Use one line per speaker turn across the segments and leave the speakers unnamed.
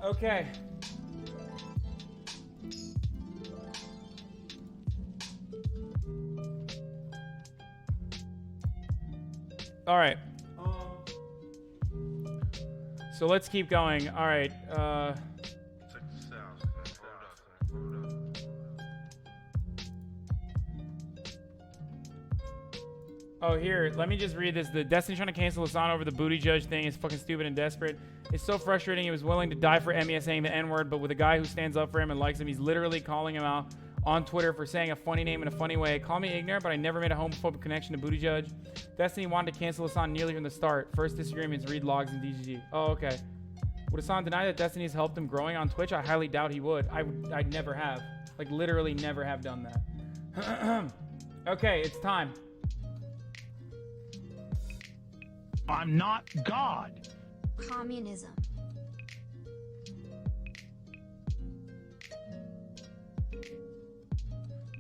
Okay. All right. So let's keep going. All right. Oh, here. Let me just read this. The Destiny trying to cancel Hasan over the booty judge thing is fucking stupid and desperate. It's so frustrating. He was willing to die for Emmy saying the N-word, but with a guy who stands up for him and likes him, he's literally calling him out on Twitter for saying a funny name in a funny way. Call me ignorant, but I never made a homophobic connection to booty judge. Destiny wanted to cancel Hasan nearly from the start. First disagreements, read logs in DGG. Oh, okay. Would Hasan deny that Destiny has helped him growing on Twitch? I highly doubt he would. I'd never have. Like, literally never have done that. Okay, it's time.
I'm not God.
Communism.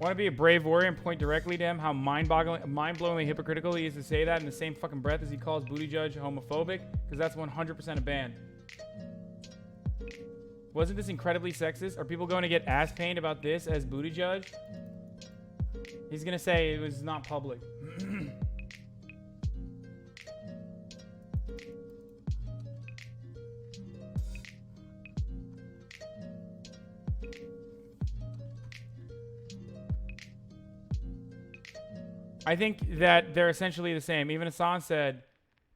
Want to be a brave warrior and point directly to him how mind-blowingly hypocritical he is to say that in the same fucking breath as he calls booty judge homophobic? Because that's 100% a ban. Wasn't this incredibly sexist? Are people going to get ass pained about this as booty judge? He's going to say it was not public. I think that they're essentially the same. Even Hasan said,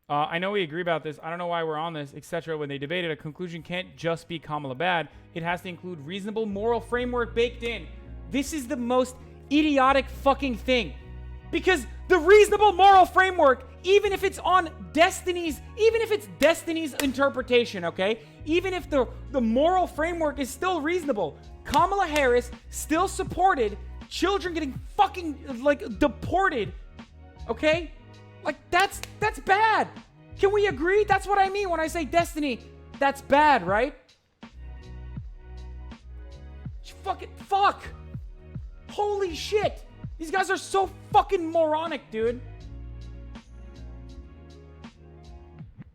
I know we agree about this. I don't know why we're on this, etc. When they debated, a conclusion can't just be Kamala bad. It has to include reasonable moral framework baked in. This is the most idiotic fucking thing. Because the reasonable moral framework, even if it's Destiny's interpretation, okay? Even if the moral framework is still reasonable, Kamala Harris still supported children getting fucking, like, deported, okay? Like, that's bad. Can we agree? That's what I mean when I say Destiny. That's bad, right? Fuck. Holy shit. These guys are so fucking moronic, dude.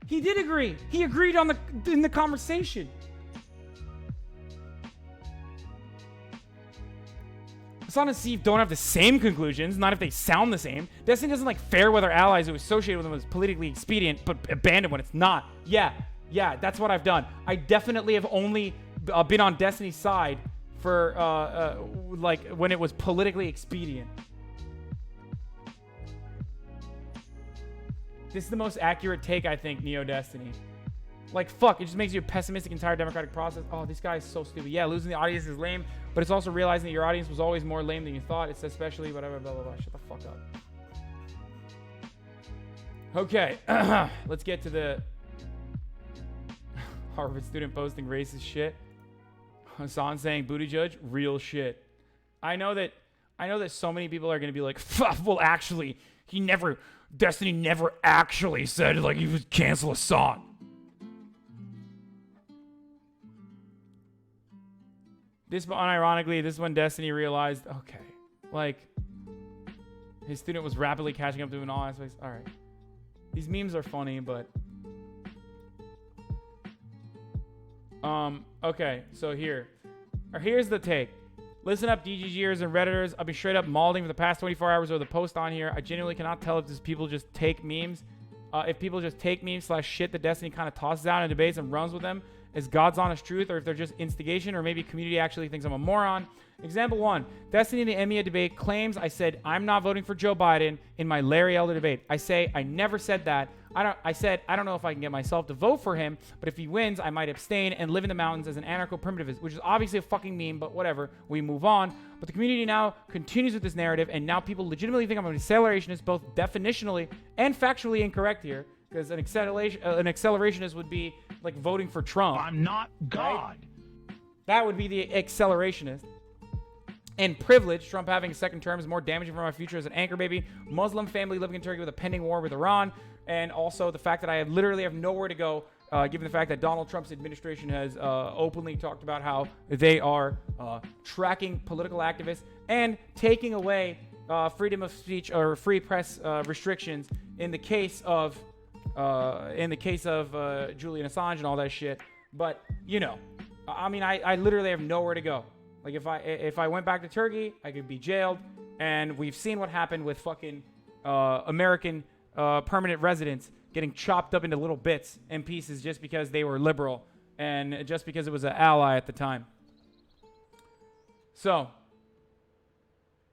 He did agree. He agreed in the conversation. Hasan and Steve don't have the same conclusions, not if they sound the same. Destiny doesn't like fair weather allies who associate with them as politically expedient, but abandon when it's not. Yeah, that's what I've done. I definitely have only been on Destiny's side for, like, when it was politically expedient. This is the most accurate take, I think, Neo Destiny. Like, fuck, it just makes you a pessimistic entire democratic process. Oh, this guy is so stupid. Yeah, losing the audience is lame, but it's also realizing that your audience was always more lame than you thought. It's especially whatever, blah, blah, blah. Shut the fuck up. Okay, let's get to the Harvard student posting racist shit. Hasan saying booty judge, real shit. I know that so many people are going to be like, well, actually, Destiny never actually said, like, he would cancel Hasan. Unironically, this is when Destiny realized, okay, like, his student was rapidly catching up to him in all aspects. All right. These memes are funny, but... Okay, so here's the take. Listen up, DGGers and Redditors. I've been straight up malding for the past 24 hours over the post on here. I genuinely cannot tell if these people just take memes. If people just take memes / shit that Destiny kind of tosses out in debates and runs with them as God's honest truth, or if they're just instigation, or maybe community actually thinks I'm a moron. Example 1, Destiny in the EMEA debate claims I said I'm not voting for Joe Biden in my Larry Elder debate. I say I never said that. I said I don't know if I can get myself to vote for him, but if he wins, I might abstain and live in the mountains as an anarcho-primitivist, which is obviously a fucking meme, but whatever. We move on. But the community now continues with this narrative, and now people legitimately think I'm an accelerationist, both definitionally and factually incorrect here. Because an accelerationist would be like voting for Trump.
I'm not God.
Right? That would be the accelerationist. And privilege, Trump having a second term is more damaging for my future as an anchor baby. Muslim family living in Turkey with a pending war with Iran. and also the fact that I literally have nowhere to go, given the fact that Donald Trump's administration has openly talked about how they are tracking political activists and taking away freedom of speech or free press restrictions in the case of Julian Assange and all that shit. But I mean, I literally have nowhere to go. Like if I went back to Turkey, I could be jailed, and we've seen what happened with fucking American permanent residents getting chopped up into little bits and pieces just because they were liberal and just because it was an ally at the time. So,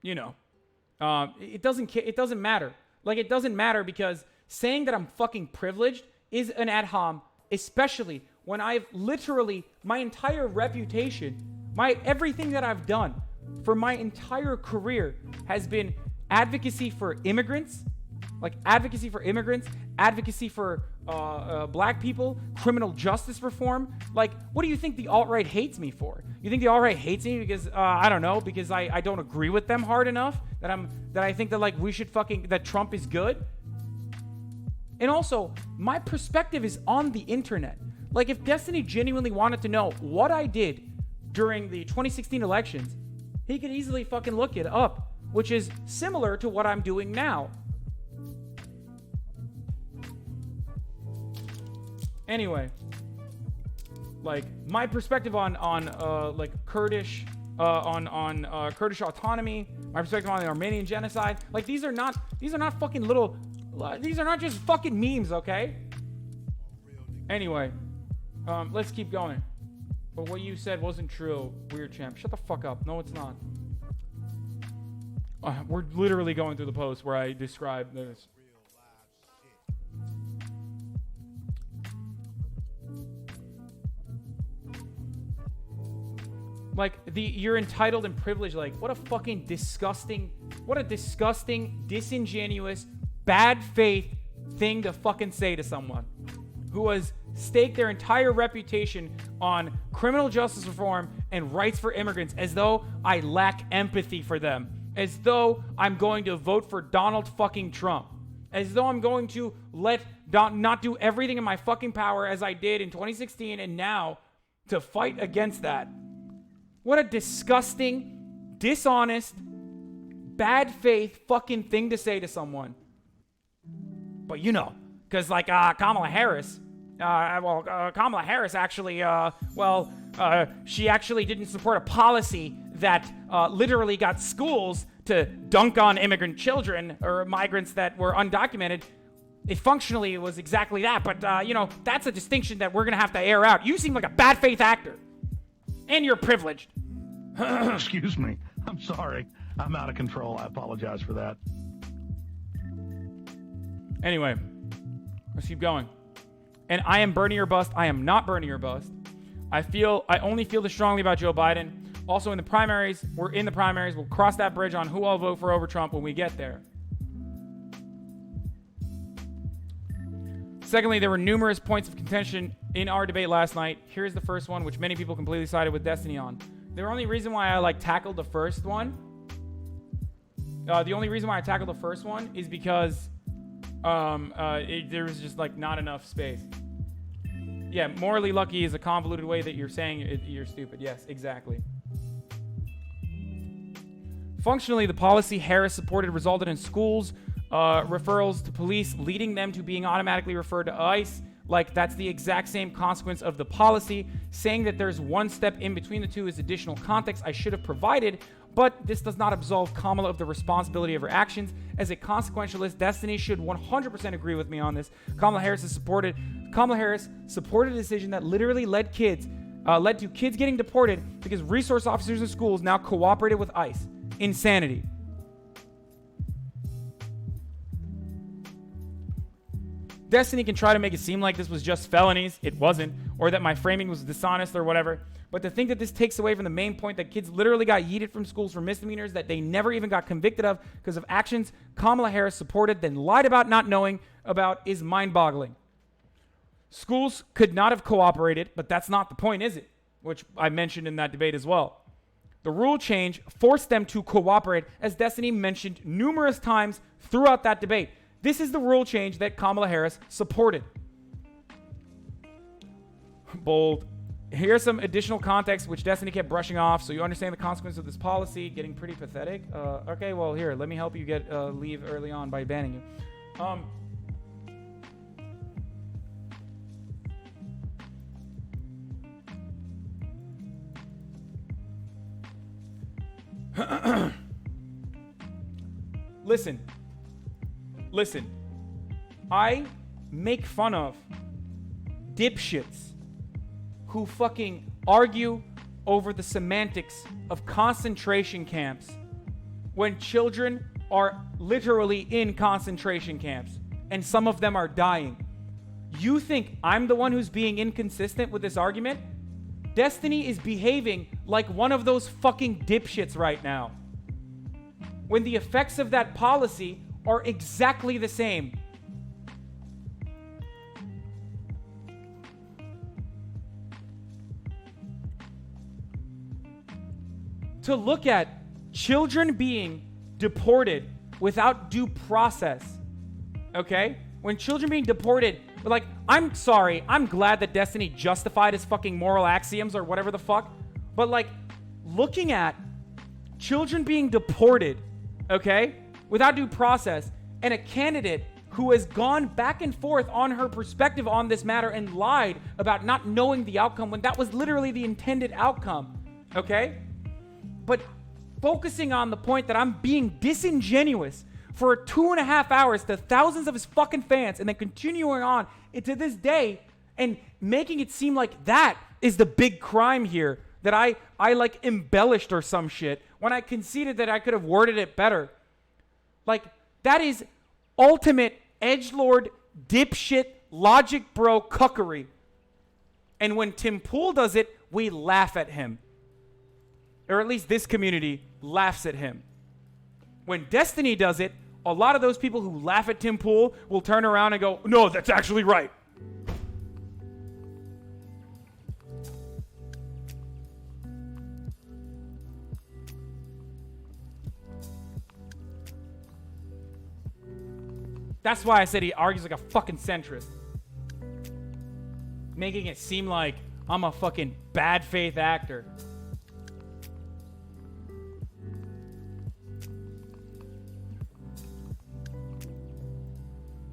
it doesn't matter. Like, it doesn't matter because saying that I'm fucking privileged is an ad hom, especially when I've literally, my entire reputation, everything that I've done for my entire career has been advocacy for immigrants, advocacy for black people, criminal justice reform. Like, what do you think the alt-right hates me for? You think the alt-right hates me because, I don't know, because I don't agree with them hard enough? That I think that, we should that Trump is good? And also, my perspective is on the internet. Like, if Destiny genuinely wanted to know what I did during the 2016 elections, he could easily fucking look it up, which is similar to what I'm doing now. Anyway, my perspective on Kurdish Kurdish autonomy, my perspective on the Armenian genocide, these are not fucking little, these are not just fucking memes, okay? Anyway, let's keep going. But what you said wasn't true, Weird Champ. Shut the fuck up. No, it's not. We're literally going through the post where I describe this. You're entitled and privileged. What a fucking disgusting, disingenuous, bad faith thing to fucking say to someone who has staked their entire reputation on criminal justice reform and rights for immigrants, as though I lack empathy for them, as though I'm going to vote for Donald fucking Trump, as though I'm going to not do everything in my fucking power as I did in 2016 and now to fight against that. What a disgusting, dishonest, bad faith fucking thing to say to someone. But because Kamala Harris, Kamala Harris actually, she actually didn't support a policy that literally got schools to dunk on immigrant children or migrants that were undocumented. It was exactly that, but that's a distinction that we're gonna have to air out. You seem like a bad faith actor, and you're privileged.
Excuse me. I'm sorry. I'm out of control. I apologize for that.
Anyway, let's keep going. And I am Bernie or bust. I am not Bernie or bust. I only feel this strongly about Joe Biden. Also in the primaries, we're in the primaries. We'll cross that bridge on who I'll vote for over Trump when we get there. Secondly, there were numerous points of contention in our debate last night. Here's the first one, which many people completely sided with Destiny on. The only reason why I tackled the first one, is because there was just not enough space. Yeah, morally lucky is a convoluted way that you're saying you're stupid. Yes, exactly. Functionally, the policy Harris supported resulted in schools referrals to police, leading them to being automatically referred to ICE. That's the exact same consequence of the policy. Saying that there's one step in between the two is additional context I should have provided, but this does not absolve Kamala of the responsibility of her actions. As a consequentialist, Destiny should 100% agree with me on this. Kamala Harris supported a decision that literally led to kids getting deported because resource officers in schools now cooperated with ICE. Insanity. Destiny can try to make it seem like this was just felonies. It wasn't. Or that my framing was dishonest or whatever. But to think that this takes away from the main point that kids literally got yeeted from schools for misdemeanors that they never even got convicted of because of actions Kamala Harris supported, then lied about not knowing about, is mind-boggling. Schools could not have cooperated, but that's not the point, is it? Which I mentioned in that debate as well. The rule change forced them to cooperate, as Destiny mentioned numerous times throughout that debate. This is the rule change that Kamala Harris supported. Bold. Here's some additional context which Destiny kept brushing off, so you understand the consequence of this policy. Getting pretty pathetic. Okay, well, here, let me help you get leave early on by banning you. Listen. I make fun of dipshits who fucking argue over the semantics of concentration camps when children are literally in concentration camps and some of them are dying. You think I'm the one who's being inconsistent with this argument? Destiny is behaving like one of those fucking dipshits right now, when the effects of that policy are exactly the same. To look at children being deported without due process, okay? When children being deported, like, I'm sorry, I'm glad that Destiny justified his fucking moral axioms or whatever the fuck, but like, looking at children being deported, okay, without due process, and a candidate who has gone back and forth on her perspective on this matter and lied about not knowing the outcome when that was literally the intended outcome, okay? But focusing on the point that I'm being disingenuous for 2.5 hours to thousands of his fucking fans and then continuing on into this day and making it seem like that is the big crime here, that I like embellished or some shit when I conceded that I could have worded it better. Like, that is ultimate edgelord, dipshit, logic bro cuckery. And when Tim Pool does it, we laugh at him. Or at least this community laughs at him. When Destiny does it, a lot of those people who laugh at Tim Pool will turn around and go, no, that's actually right. That's why I said he argues like a fucking centrist. Making it seem like I'm a fucking bad faith actor.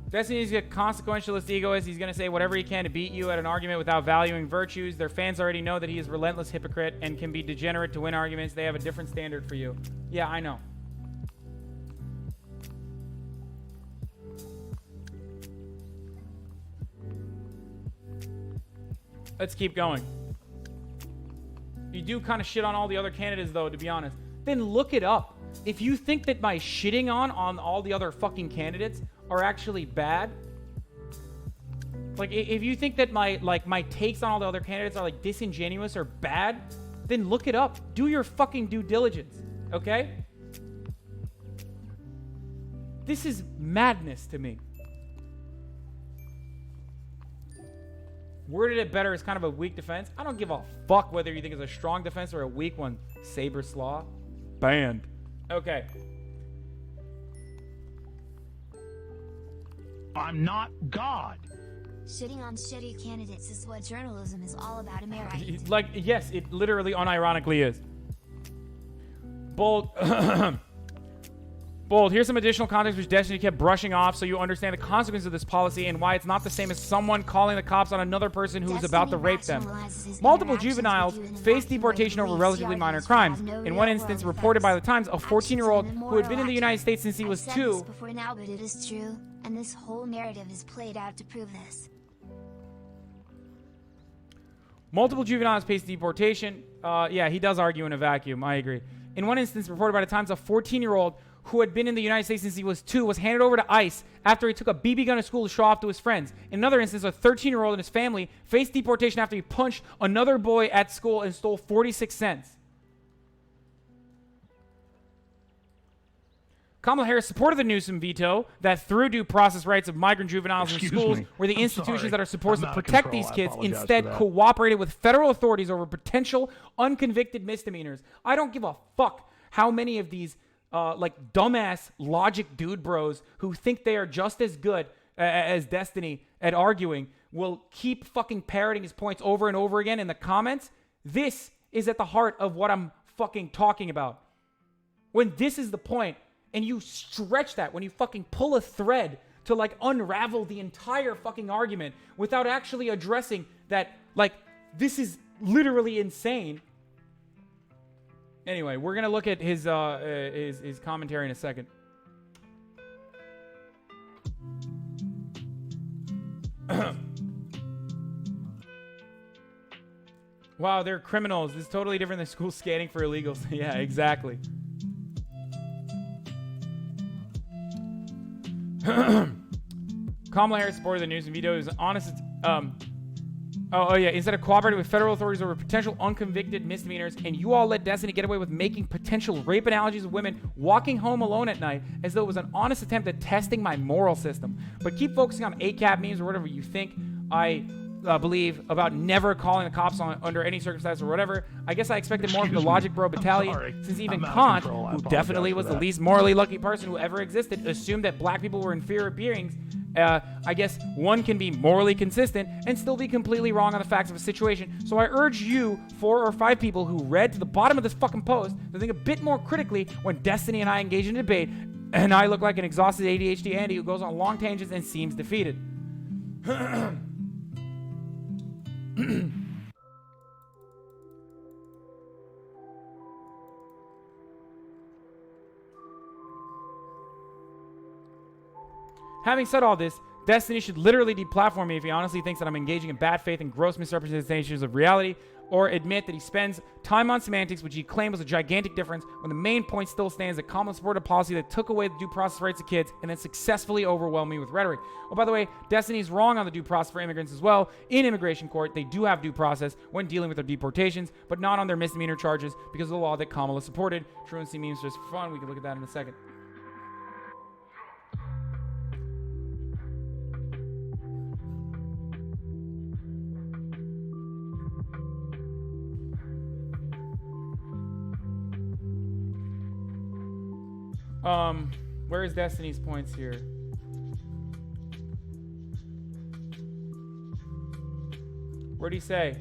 Destiny's a consequentialist egoist. He's going to say whatever he can to beat you at an argument without valuing virtues. Their fans already know that he is a relentless hypocrite and can be degenerate to win arguments. They have a different standard for you. Yeah, I know. Let's keep going. You do kind of shit on all the other candidates, though, to be honest. Then look it up. If you think that my shitting on all the other fucking candidates are actually bad, like if you think that my takes on all the other candidates are like disingenuous or bad, then look it up. Do your fucking due diligence, okay? This is madness to me. Worded it better is kind of a weak defense. I don't give a fuck whether you think it's a strong defense or a weak one. Saber Slaw. Banned. Okay.
I'm not God.
Shitting on shitty candidates is what journalism is all about, am I right?
Like, yes, it literally unironically is. Bold. Bold. Here's some additional context which Destiny kept brushing off so you understand the consequences of this policy and why it's not the same as someone calling the cops on another person who is about to rape them. Multiple juveniles face deportation over relatively minor crimes. In one instance, reported by the Times, a 14-year-old who had been in the United States since he was 2.
Before now, but it is true, and this whole narrative is played out to prove this.
Multiple juveniles face deportation. Yeah, he does argue in a vacuum. I agree. In one instance, reported by the Times, a 14-year-old who had been in the United States since he was 2 was handed over to ICE after he took a BB gun to school to show off to his friends. In another instance, a 13-year-old and his family faced deportation after he punched another boy at school and stole 46 cents. Kamala Harris supported the Newsom veto that threw due process rights of migrant juveniles in schools where the institutions that are supposed to protect these kids instead cooperated with federal authorities over potential unconvicted misdemeanors. I don't give a fuck how many of these like dumbass logic dude bros who think they are just as good as Destiny at arguing will keep fucking parroting his points over and over again in the comments. This is at the heart of what I'm fucking talking about. When this is the point and you stretch that, when you fucking pull a thread to like unravel the entire fucking argument without actually addressing that, like, this is literally insane. Anyway, we're gonna look at his commentary in a second. Wow, they're criminals. This is totally different than school skating for illegals. Yeah, exactly. Kamala Harris supported the news and veto is honest. Instead of cooperating with federal authorities over potential unconvicted misdemeanors, and you all let Destiny get away with making potential rape analogies of women walking home alone at night as though it was an honest attempt at testing my moral system. But keep focusing on ACAB memes or whatever you think I believe about never calling the cops on under any circumstance or whatever. I guess I expected more from the Logic Bro Battalion, since even Kant, who definitely was the least morally lucky person who ever existed, assumed that black people were inferior beings. I guess one can be morally consistent and still be completely wrong on the facts of a situation. So I urge you, 4 or 5 people who read to the bottom of this fucking post, to think a bit more critically when Destiny and I engage in a debate, and I look like an exhausted ADHD Andy who goes on long tangents and seems defeated. Having said all this, Destiny should literally deplatform me if he honestly thinks that I'm engaging in bad faith and gross misrepresentations of reality, or admit that he spends time on semantics, which he claimed was a gigantic difference, when the main point still stands that Kamala supported a policy that took away the due process rights of kids and then successfully overwhelmed me with rhetoric. Oh, by the way, Destiny is wrong on the due process for immigrants as well. In immigration court, they do have due process when dealing with their deportations, but not on their misdemeanor charges because of the law that Kamala supported. Truancy memes just for fun. We can look at that in a second. Where is Destiny's points here? What'd he say?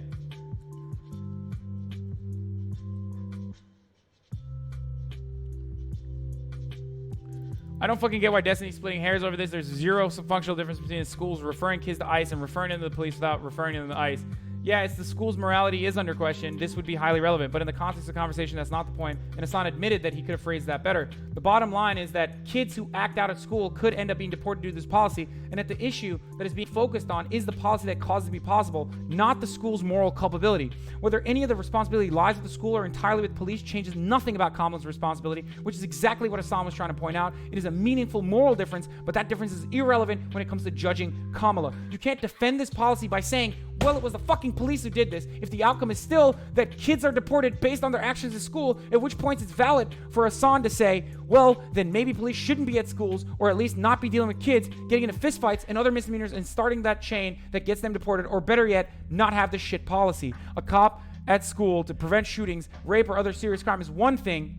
I don't fucking get why Destiny's splitting hairs over this. There's zero functional difference between the schools referring kids to ICE and referring them to the police without referring them to ICE. Yeah, it's the school's morality is under question. This would be highly relevant, but in the context of the conversation, that's not the point, and it's not admitted that he could have phrased that better. The bottom line is that kids who act out at school could end up being deported due to this policy, and that the issue that is being focused on is the policy that caused it to be possible, not the school's moral culpability. Whether any of the responsibility lies with the school or entirely with police changes nothing about Kamala's responsibility, which is exactly what Hasan was trying to point out. It is a meaningful moral difference, but that difference is irrelevant when it comes to judging Kamala. You can't defend this policy by saying, well, it was the fucking police who did this, if the outcome is still that kids are deported based on their actions at school, at which point it's valid for Hasan to say, well, then maybe police shouldn't be at schools, or at least not be dealing with kids getting into fistfights and other misdemeanors and starting that chain that gets them deported, or better yet, not have this shit policy. A cop at school to prevent shootings, rape, or other serious crime is one thing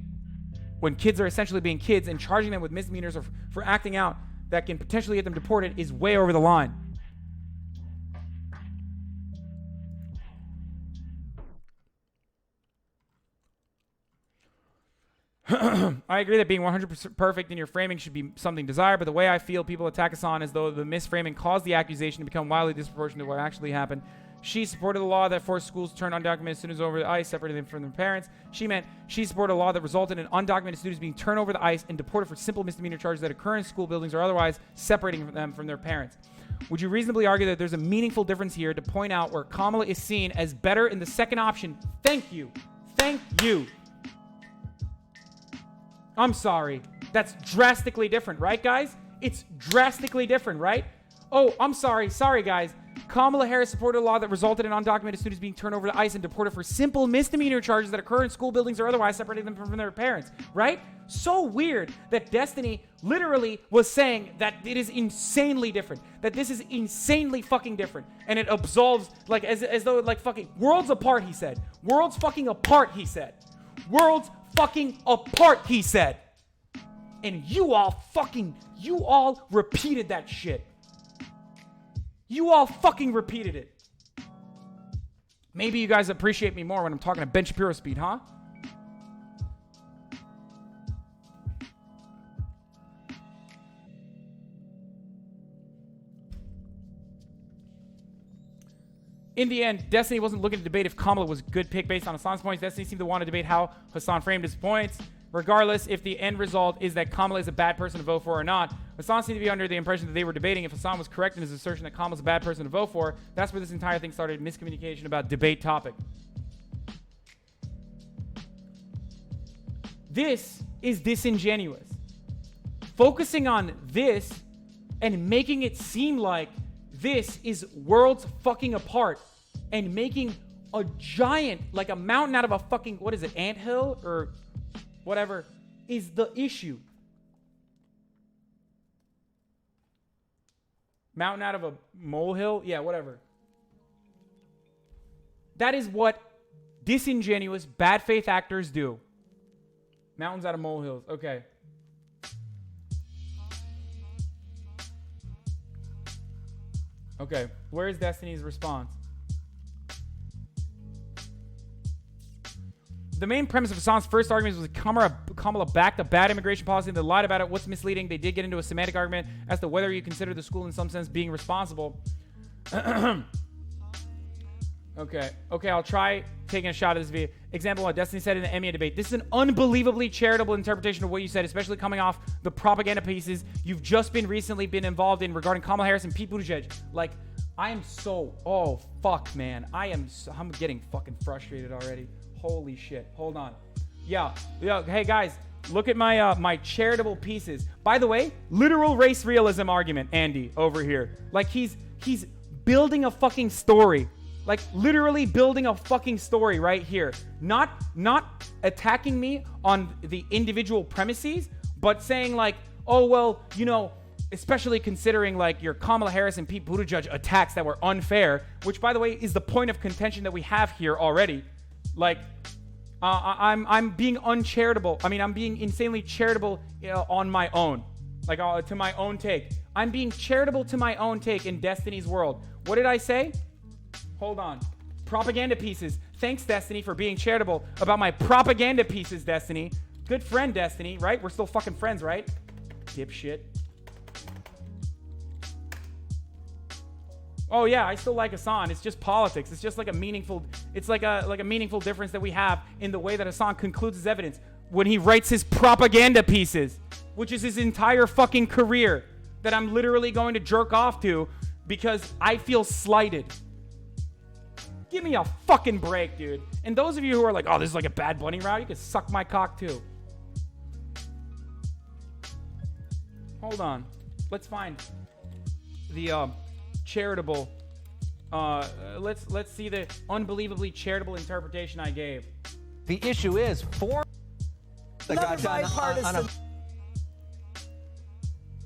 when kids are essentially being kids, and charging them with misdemeanors or for acting out that can potentially get them deported is way over the line. I agree that being 100% perfect in your framing should be something desired, but the way I feel people attack Hasan as though the misframing caused the accusation to become wildly disproportionate to what actually happened. She supported the law that forced schools to turn undocumented students over to ICE, separating them from their parents. She supported a law that resulted in undocumented students being turned over to ICE and deported for simple misdemeanor charges that occur in school buildings or otherwise, separating them from their parents. Would you reasonably argue that there's a meaningful difference here to point out where Kamala is seen as better in the second option? Thank you. Thank you. I'm sorry. That's drastically different, right, guys? It's drastically different, right? Oh, I'm sorry. Sorry, guys. Kamala Harris supported a law that resulted in undocumented students being turned over to ICE and deported for simple misdemeanor charges that occur in school buildings or otherwise, separating them from their parents, right? So weird that Destiny literally was saying that it is insanely different, that this is insanely fucking different, and it absolves, like, as though, like, fucking worlds apart, he said. Worlds fucking apart, he said. Worlds fucking apart, he said. And you all repeated that shit. You all fucking repeated it. Maybe you guys appreciate me more when I'm talking at Ben Shapiro speed, huh? In the end, Destiny wasn't looking to debate if Kamala was a good pick based on Hasan's points. Destiny seemed to want to debate how Hasan framed his points. Regardless, if the end result is that Kamala is a bad person to vote for or not, Hasan seemed to be under the impression that they were debating if Hasan was correct in his assertion that Kamala's a bad person to vote for. That's where this entire thing started, miscommunication about debate topic. This is disingenuous. Focusing on this and making it seem like this is worlds fucking apart and making a giant, like a mountain out of a fucking, what is it, anthill or whatever, is the issue. Mountain out of a molehill? Yeah, whatever. That is what disingenuous, bad faith actors do. Mountains out of molehills. Okay. Okay, where is Destiny's response? The main premise of Hasan's first argument was Kamala backed a bad immigration policy and they lied about it. What's misleading? They did get into a semantic argument as to whether you consider the school in some sense being responsible. Okay, I'll try taking a shot at this video. Example 1, Destiny said in the Emmy debate, this is an unbelievably charitable interpretation of what you said, especially coming off the propaganda pieces you've just recently been involved in regarding Kamala Harris and Pete Buttigieg. Like, I am so, oh, fuck, man. I'm getting fucking frustrated already. Holy shit. Hold on. Yeah, hey, guys, look at my my charitable pieces. By the way, literal race realism argument, Andy, over here. Like, he's building a fucking story. Like, literally building a fucking story right here. Not attacking me on the individual premises, but saying like, oh, well, you know, especially considering like your Kamala Harris and Pete Buttigieg attacks that were unfair, which, by the way, is the point of contention that we have here already. Like, I'm being uncharitable. I mean, I'm being insanely charitable, you know, on my own. Like, to my own take. I'm being charitable to my own take in Destiny's world. What did I say? Hold on. Propaganda pieces. Thanks, Destiny, for being charitable about my propaganda pieces, Destiny. Good friend, Destiny, right? We're still fucking friends, right? Dipshit. Oh yeah, I still like Hasan. It's just politics. It's just like a meaningful meaningful difference that we have in the way that Hasan concludes his evidence when he writes his propaganda pieces, which is his entire fucking career that I'm literally going to jerk off to because I feel slighted. Give me a fucking break, dude. And those of you who are like, oh, this is like a Bad Bunny route, you can suck my cock too. Hold on. Let's find the charitable. Let's see the unbelievably charitable interpretation I gave.
The issue is for that got done on a.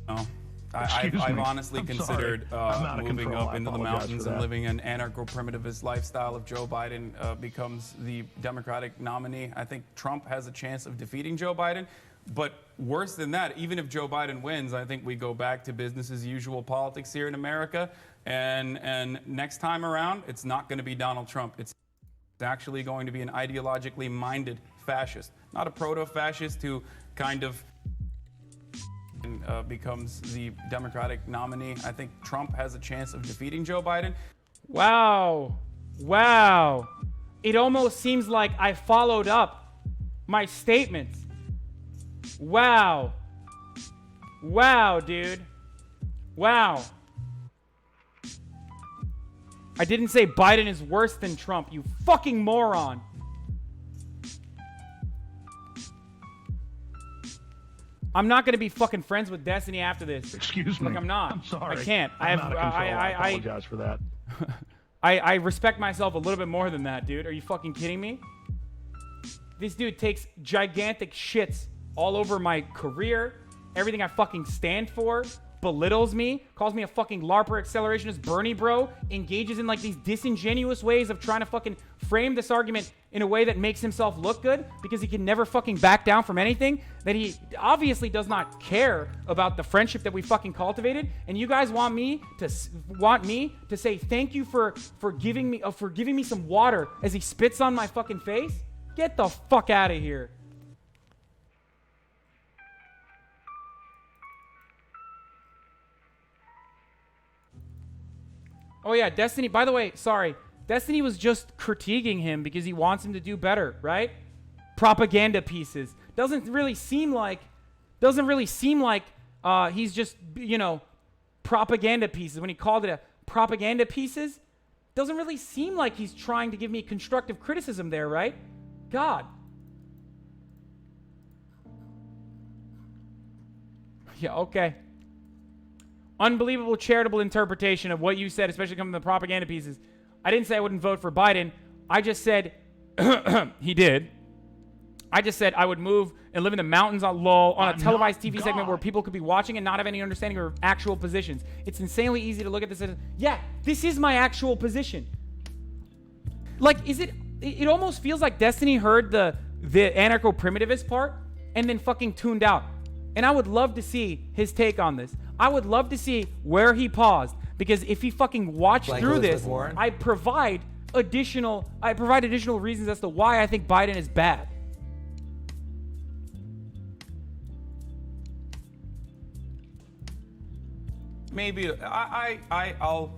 No. I've honestly considered moving up into the mountains and living an anarcho-primitivist lifestyle if Joe Biden becomes the Democratic nominee. I think Trump has a chance of defeating Joe Biden. But worse than that, even if Joe Biden wins, I think we go back to business as usual politics here in America. And next time around, it's not going to be Donald Trump. It's actually going to be an ideologically minded fascist, not a proto-fascist who kind of becomes the Democratic nominee. I think Trump has a chance of defeating Joe Biden.
Wow. It almost seems like I followed up my statements. Wow, dude. Wow. I didn't say Biden is worse than Trump, you fucking moron. I'm not gonna be fucking friends with Destiny after this.
Excuse me.
Like, I'm not.
I'm sorry.
I can't.
I'm out of control. I apologize for that.
I respect myself a little bit more than that, dude. Are you fucking kidding me? This dude takes gigantic shits all over my career, everything I fucking stand for, belittles me, calls me a fucking LARPer accelerationist Bernie bro, engages in like these disingenuous ways of trying to fucking frame this argument in a way that makes himself look good because he can never fucking back down from anything, that he obviously does not care about the friendship that we fucking cultivated, and you guys want me to say thank you for giving me some water as he spits on my fucking face? Get the fuck out of here. Oh yeah, Destiny, by the way, sorry. Destiny was just critiquing him because he wants him to do better, right? Propaganda pieces. Doesn't really seem like he's just, propaganda pieces. When he called it a propaganda pieces, doesn't really seem like he's trying to give me constructive criticism there, right? God. Yeah, okay. Unbelievable charitable interpretation of what you said, especially coming from the propaganda pieces. I didn't say I wouldn't vote for Biden. I just said he did. I just said I would move and live in the mountains on a televised TV segment where people could be watching and not have any understanding of actual positions. It's insanely easy to look at this as, yeah, this is my actual position. Like, it almost feels like Destiny heard the anarcho-primitivist part and then fucking tuned out. And I would love to see his take on this. I would love to see where he paused, because if he fucking watched through this, I provide additional reasons as to why I think Biden is bad.
Maybe I'll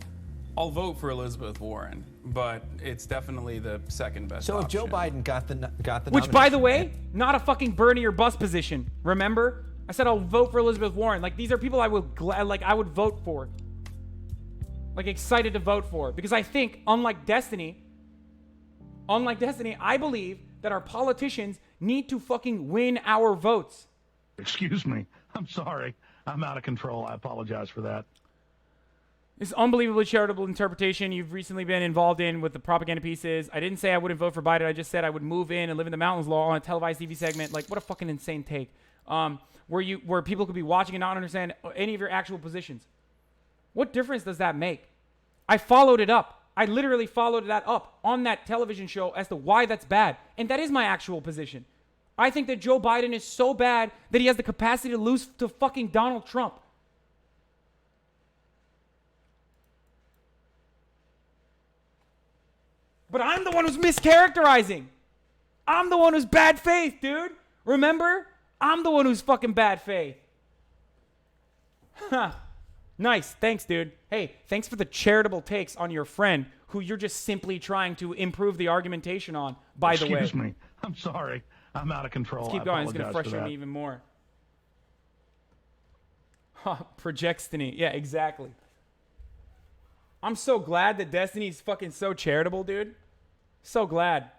vote for Elizabeth Warren, but it's definitely the second best.
So if
option.
Joe Biden got the
which, by the way, not a fucking Bernie or bust position. Remember, I said I'll vote for Elizabeth Warren. Like, these are people I would vote for. Like, excited to vote for, because I think, unlike Destiny, I believe that our politicians need to fucking win our votes.
Excuse me. I'm sorry. I'm out of control. I apologize for that.
This unbelievably charitable interpretation you've recently been involved in with the propaganda pieces. I didn't say I wouldn't vote for Biden. I just said I would move in and live in the mountains law on a televised TV segment. Like, what a fucking insane take. Where people could be watching and not understand any of your actual positions. What difference does that make? I followed it up. I literally followed that up on that television show as to why that's bad. And that is my actual position. I think that Joe Biden is so bad that he has the capacity to lose to fucking Donald Trump. But I'm the one who's mischaracterizing. I'm the one who's bad faith, dude. Remember? I'm the one who's fucking bad faith. Huh. Nice. Thanks, dude. Hey, thanks for the charitable takes on your friend who you're just simply trying to improve the argumentation on, by the way.
Excuse me. I'm sorry. I'm out of control.
Let's keep going. It's going to frustrate me even more. Projectstiny. Yeah, exactly. I'm so glad that Destiny's fucking so charitable, dude. So glad.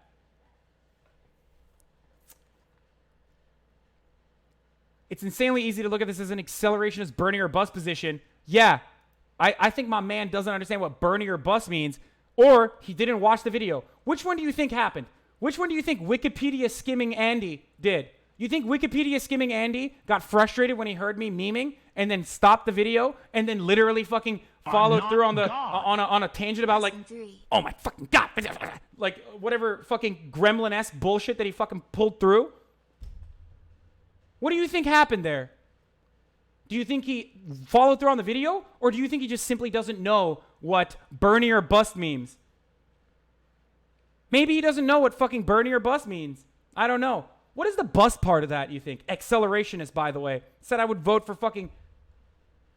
It's insanely easy to look at this as an accelerationist Bernie or bust position. Yeah, I think my man doesn't understand what Bernie or bust means, or he didn't watch the video. Which one do you think happened? Which one do you think Wikipedia skimming Andy did? You think Wikipedia skimming Andy got frustrated when he heard me memeing and then stopped the video and then literally fucking followed through on a tangent about like, oh my fucking God, like whatever fucking gremlin-esque bullshit that he fucking pulled through? What do you think happened there? Do you think he followed through on the video, or do you think he just simply doesn't know what Bernie or bust means? Maybe he doesn't know what fucking Bernie or bust means. I don't know. What is the bust part of that, you think? Accelerationist, by the way. Said I would vote for fucking...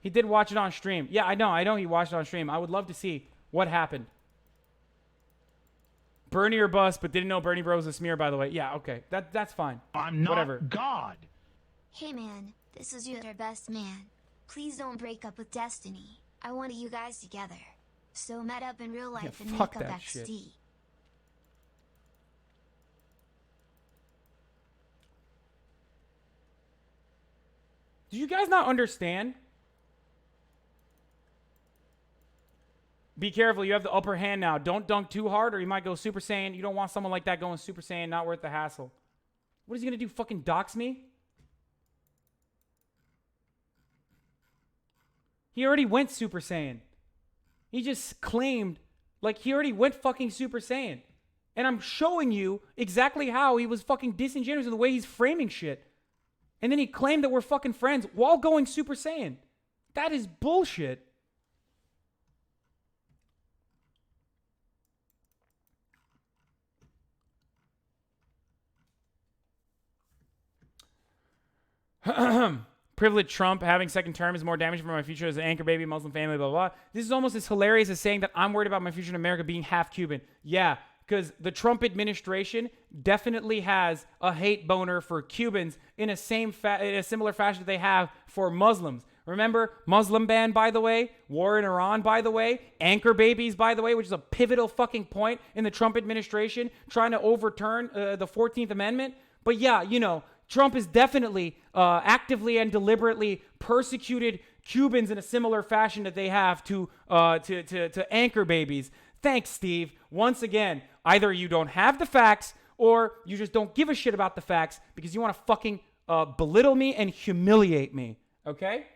He did watch it on stream. Yeah, I know he watched it on stream. I would love to see what happened. Bernie or bust, but didn't know Bernie Bro was a smear, by the way. Yeah, okay. That's fine.
I'm not
Whatever.
God.
Hey man, this is your best man. Please don't break up with Destiny. I wanted you guys together. So met up in real life and
fuck
make up
that
XD.
shit. Do you guys not understand? Be careful. You have the upper hand now. Don't dunk too hard or you might go Super Saiyan. You don't want someone like that going Super Saiyan. Not worth the hassle. What is he going to do? Fucking dox me? He already went Super Saiyan. He just claimed, like, he already went fucking Super Saiyan. And I'm showing you exactly how he was fucking disingenuous in the way he's framing shit. And then he claimed that we're fucking friends while going Super Saiyan. That is bullshit. Privileged Trump having second term is more damaging for my future as an anchor baby, Muslim family, blah, blah, blah. This is almost as hilarious as saying that I'm worried about my future in America being half Cuban. Yeah, because the Trump administration definitely has a hate boner for Cubans in a similar fashion that they have for Muslims. Remember, Muslim ban, by the way, war in Iran, by the way, anchor babies, by the way, which is a pivotal fucking point in the Trump administration trying to overturn the 14th Amendment. But yeah, you know, Trump is definitely actively and deliberately persecuted Cubans in a similar fashion that they have to anchor babies. Thanks, Steve. Once again, either you don't have the facts or you just don't give a shit about the facts because you want to fucking belittle me and humiliate me. Okay?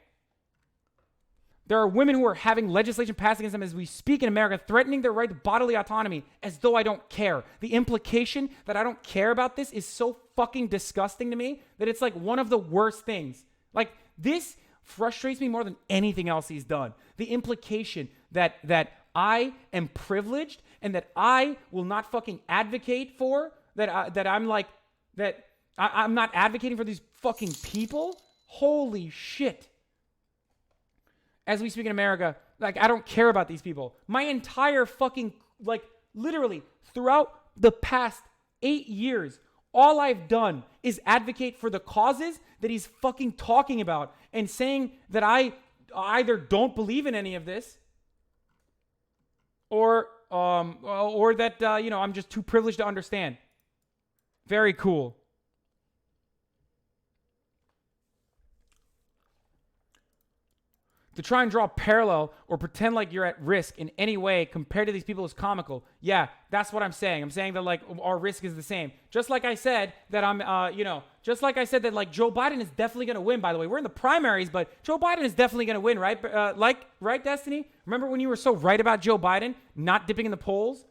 There are women who are having legislation passed against them as we speak in America, threatening their right to bodily autonomy as though I don't care. The implication that I don't care about this is so fucking disgusting to me that it's like one of the worst things. Like, this frustrates me more than anything else he's done. The implication that I am privileged and that I will not fucking advocate for, I'm not advocating for these fucking people. Holy shit. As we speak in America, like, I don't care about these people. My entire fucking, like, literally throughout the past 8 years, all I've done is advocate for the causes that he's fucking talking about and saying that I either don't believe in any of this or that, I'm just too privileged to understand. Very cool. To try and draw a parallel or pretend like you're at risk in any way compared to these people is comical. Yeah, that's what I'm saying. I'm saying that, like, our risk is the same. Just like I said that just like I said that, like, Joe Biden is definitely going to win, by the way. We're in the primaries, but Joe Biden is definitely going to win, right? Right, Destiny? Remember when you were so right about Joe Biden not dipping in the polls?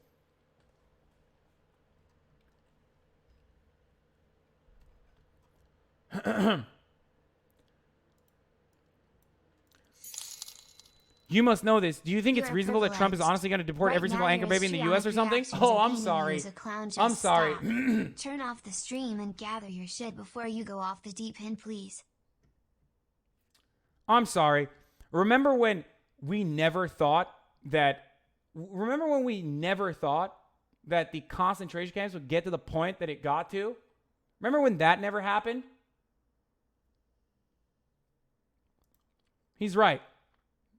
You must know this. Do you think it's reasonable that Trump is honestly going to deport every single anchor baby in the U.S. or something? Oh, I'm sorry. I'm sorry.
Turn off the stream and gather your shit before you go off the deep end, please.
I'm sorry. Remember when we never thought that the concentration camps would get to the point that it got to? Remember when that never happened? He's right.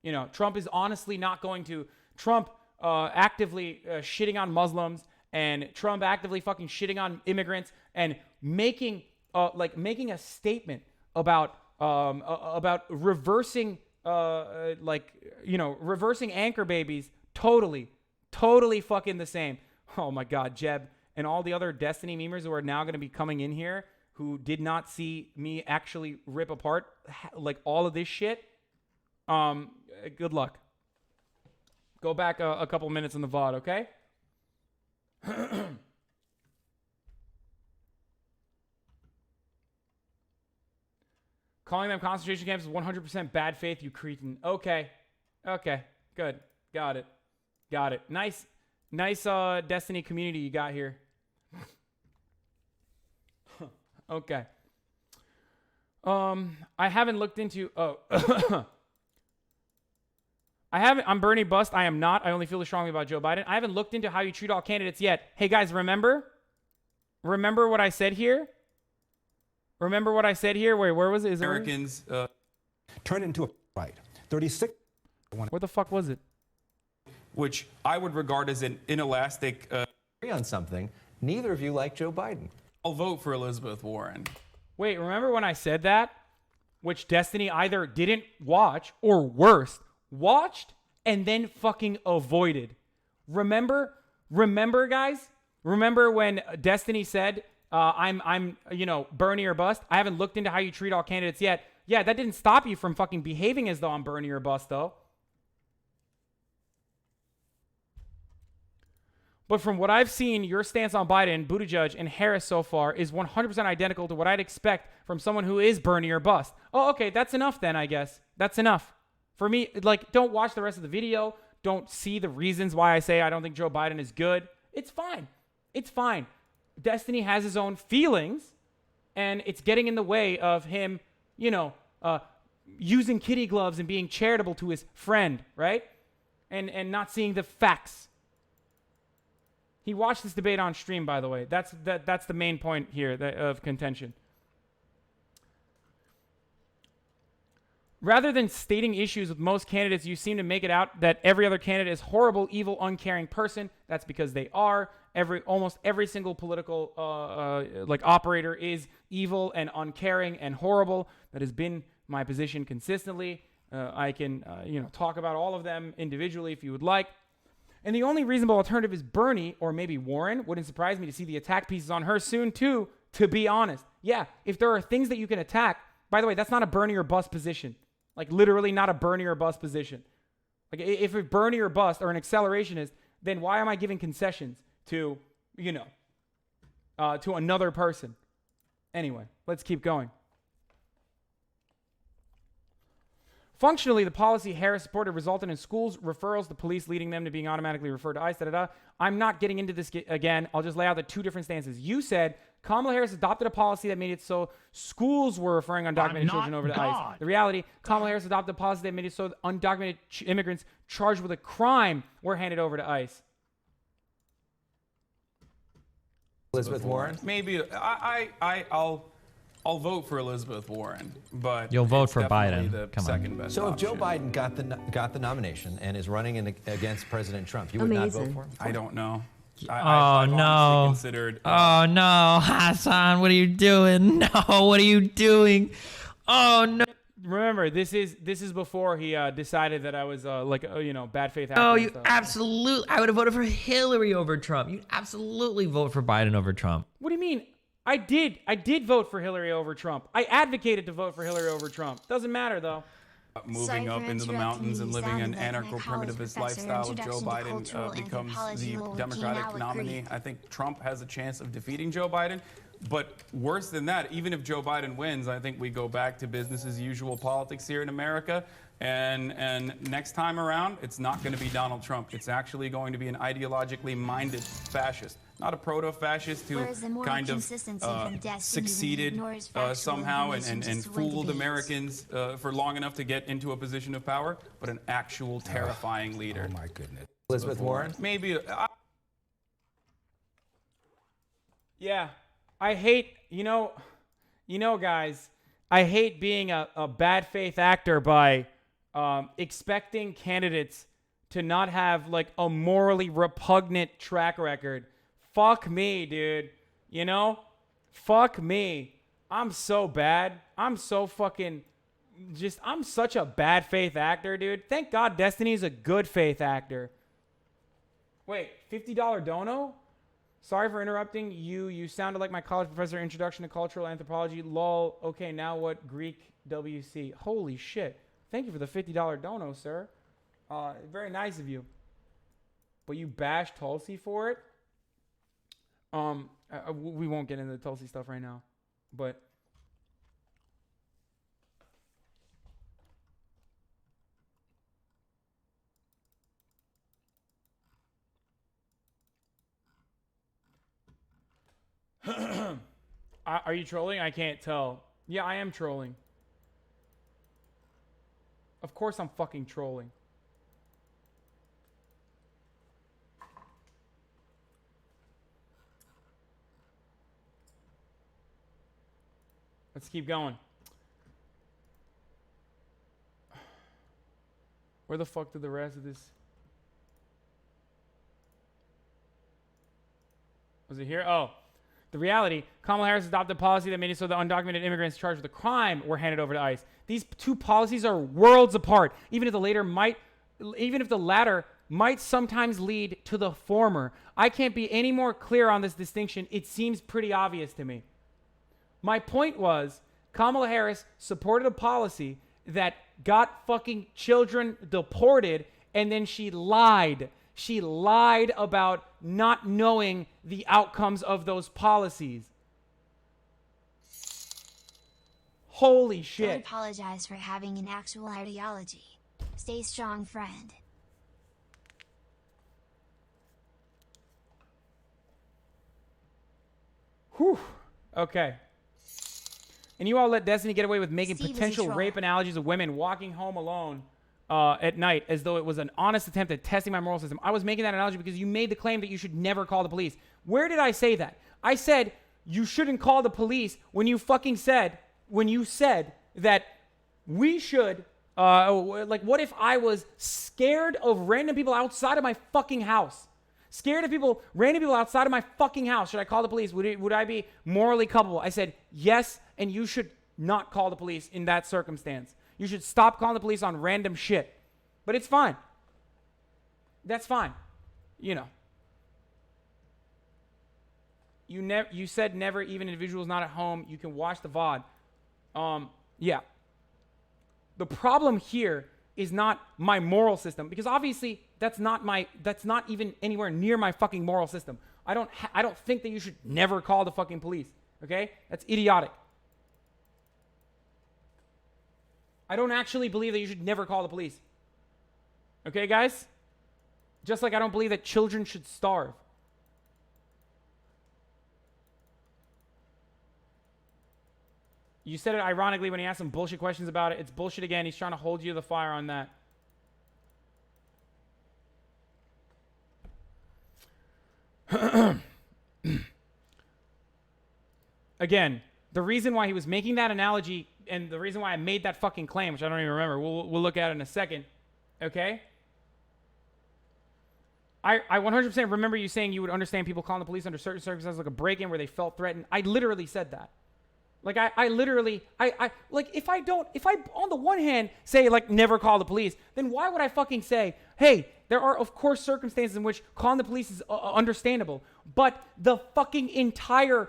You know, Trump is honestly not going to. Trump actively shitting on Muslims and Trump actively fucking shitting on immigrants and making a statement about reversing reversing anchor babies. Totally fucking the same. Oh my God, Jeb and all the other Destiny memers who are now going to be coming in here who did not see me actually rip apart like all of this shit. Good luck. Go back a couple minutes in the VOD, okay? Calling them concentration camps is 100% bad faith, you cretin. Okay. Good. Got it. Nice Destiny community you got here. Okay. I haven't looked into... I'm Bernie Bust. I am not. I only feel strongly about Joe Biden. I haven't looked into how you treat all candidates yet. Hey, guys, remember what I said here? Remember what I said here? Wait, where was it? Is
Americans
turn into a fight. 36.
Where the fuck was it?
Which I would regard as an inelastic...
Agree on something. Neither of you like Joe Biden.
I'll vote for Elizabeth Warren.
Wait, remember when I said that? Which Destiny either didn't watch or worse... watched and then fucking avoided. Remember, guys? Remember when Destiny said, I'm Bernie or bust? I haven't looked into how you treat all candidates yet. Yeah, that didn't stop you from fucking behaving as though I'm Bernie or bust, though. But from what I've seen, your stance on Biden, Buttigieg, and Harris so far is 100% identical to what I'd expect from someone who is Bernie or bust. Oh, okay, that's enough then, I guess. That's enough. For me, like, don't watch the rest of the video. Don't see the reasons why I say I don't think Joe Biden is good. It's fine. It's fine. Destiny has his own feelings, and it's getting in the way of him, using kitty gloves and being charitable to his friend, right? And not seeing the facts. He watched this debate on stream, by the way. That's the main point here of contention. Rather than stating issues with most candidates, you seem to make it out that every other candidate is horrible, evil, uncaring person. That's because they are. Almost every single political operator is evil and uncaring and horrible. That has been my position consistently. I can talk about all of them individually if you would like. And the only reasonable alternative is Bernie or maybe Warren. Wouldn't surprise me to see the attack pieces on her soon too, to be honest. Yeah, if there are things that you can attack, by the way, that's not a Bernie or bust position. Like literally not a Bernie or bust position. Like if a Bernie or bust or an accelerationist, then why am I giving concessions to, to another person? Anyway, let's keep going. Functionally, the policy Harris supported resulted in schools referrals to police, leading them to being automatically referred to ICE. I'm not getting into this again. I'll just lay out the two different stances. You said Kamala Harris adopted a policy that made it so schools were referring undocumented children over to ICE. The reality, Kamala Harris adopted a policy that made it so undocumented immigrants charged with a crime were handed over to ICE.
Elizabeth Warren?
Maybe I'll vote for Elizabeth Warren, but
you'll vote for
Biden.
The
Come second best
so
option.
if Joe Biden got the nomination and is running against President Trump, you would not vote for him?
I don't know.
I've
no! Considered,
oh no, Hasan, what are you doing? No, what are you doing? Oh no!
Remember, this is before he decided that I was bad faith actor.
Oh, you absolutely! I would have voted for Hillary over Trump. You'd absolutely vote for Biden over Trump.
What do you mean? I did vote for Hillary over Trump. I advocated to vote for Hillary over Trump. Doesn't matter, though.
Moving up into the mountains and living an anarcho-primitivist lifestyle, if Joe Biden becomes the Democratic nominee, I think Trump has a chance of defeating Joe Biden. But worse than that, even if Joe Biden wins, I think we go back to business as usual politics here in America. And next time around, it's not going to be Donald Trump. It's actually going to be an ideologically minded fascist. Not a proto-fascist who kind of succeeded somehow and fooled Americans for long enough to get into a position of power, but an actual terrifying leader.
Oh, my goodness. Elizabeth Warren?
Maybe.
Yeah. I hate, guys, I hate being a bad faith actor by expecting candidates to not have, like, a morally repugnant track record. Fuck me, dude. Fuck me. I'm so bad. I'm so fucking I'm such a bad faith actor, dude. Thank God Destiny's a good faith actor. Wait, $50 dono? Sorry for interrupting you. You sounded like my college professor. Introduction to Cultural Anthropology. Lol. Okay, now what? Greek WC. Holy shit. Thank you for the $50 dono, sir. Very nice of you. But you bashed Tulsi for it? We won't get into the Tulsi stuff right now, but are you trolling? I can't tell. Yeah, I am trolling. Of course I'm fucking trolling. Let's keep going. Where the fuck did the rest of this? Was it here? Oh. The reality, Kamala Harris adopted a policy that made it so that undocumented immigrants charged with a crime were handed over to ICE. These two policies are worlds apart, even if the latter might sometimes lead to the former. I can't be any more clear on this distinction. It seems pretty obvious to me. My point was Kamala Harris supported a policy that got fucking children deported, and then she lied. She lied about not knowing the outcomes of those policies. Holy shit.
Don't apologize for having an actual ideology. Stay strong, friend.
Whew. Okay. And you all let Destiny get away with making
Steve is a
potential
troll.
rape analogies of women walking home alone at night as though it was an honest attempt at testing my moral system. I was making that analogy because you made the claim that you should never call the police. Where did I say that? I said you shouldn't call the police when you said that we should, like, what if I was scared of random people outside of my fucking house? Scared of random people outside of my fucking house. Should I call the police? Would I be morally culpable? I said yes, and you should not call the police in that circumstance. You should stop calling the police on random shit. But it's fine. That's fine. You know. You said never, even individuals not at home. You can watch the VOD. Yeah. The problem here is not my moral system, because obviously that's not even anywhere near my fucking moral system. I don't think that you should never call the fucking police. Okay? That's idiotic. I don't actually believe that you should never call the police. Okay, guys? Just like I don't believe that children should starve. You said it ironically when he asked some bullshit questions about it. It's bullshit again. He's trying to hold you to the fire on that. Again, the reason why he was making that analogy and the reason why I made that fucking claim, which I don't even remember, we'll look at it in a second, okay? I 100% remember you saying you would understand people calling the police under certain circumstances, like a break-in where they felt threatened. I literally said that. Like, I literally, like, if I on the one hand say, like, never call the police, then why would I fucking say, hey, there are, of course, circumstances in which calling the police is understandable, but the entire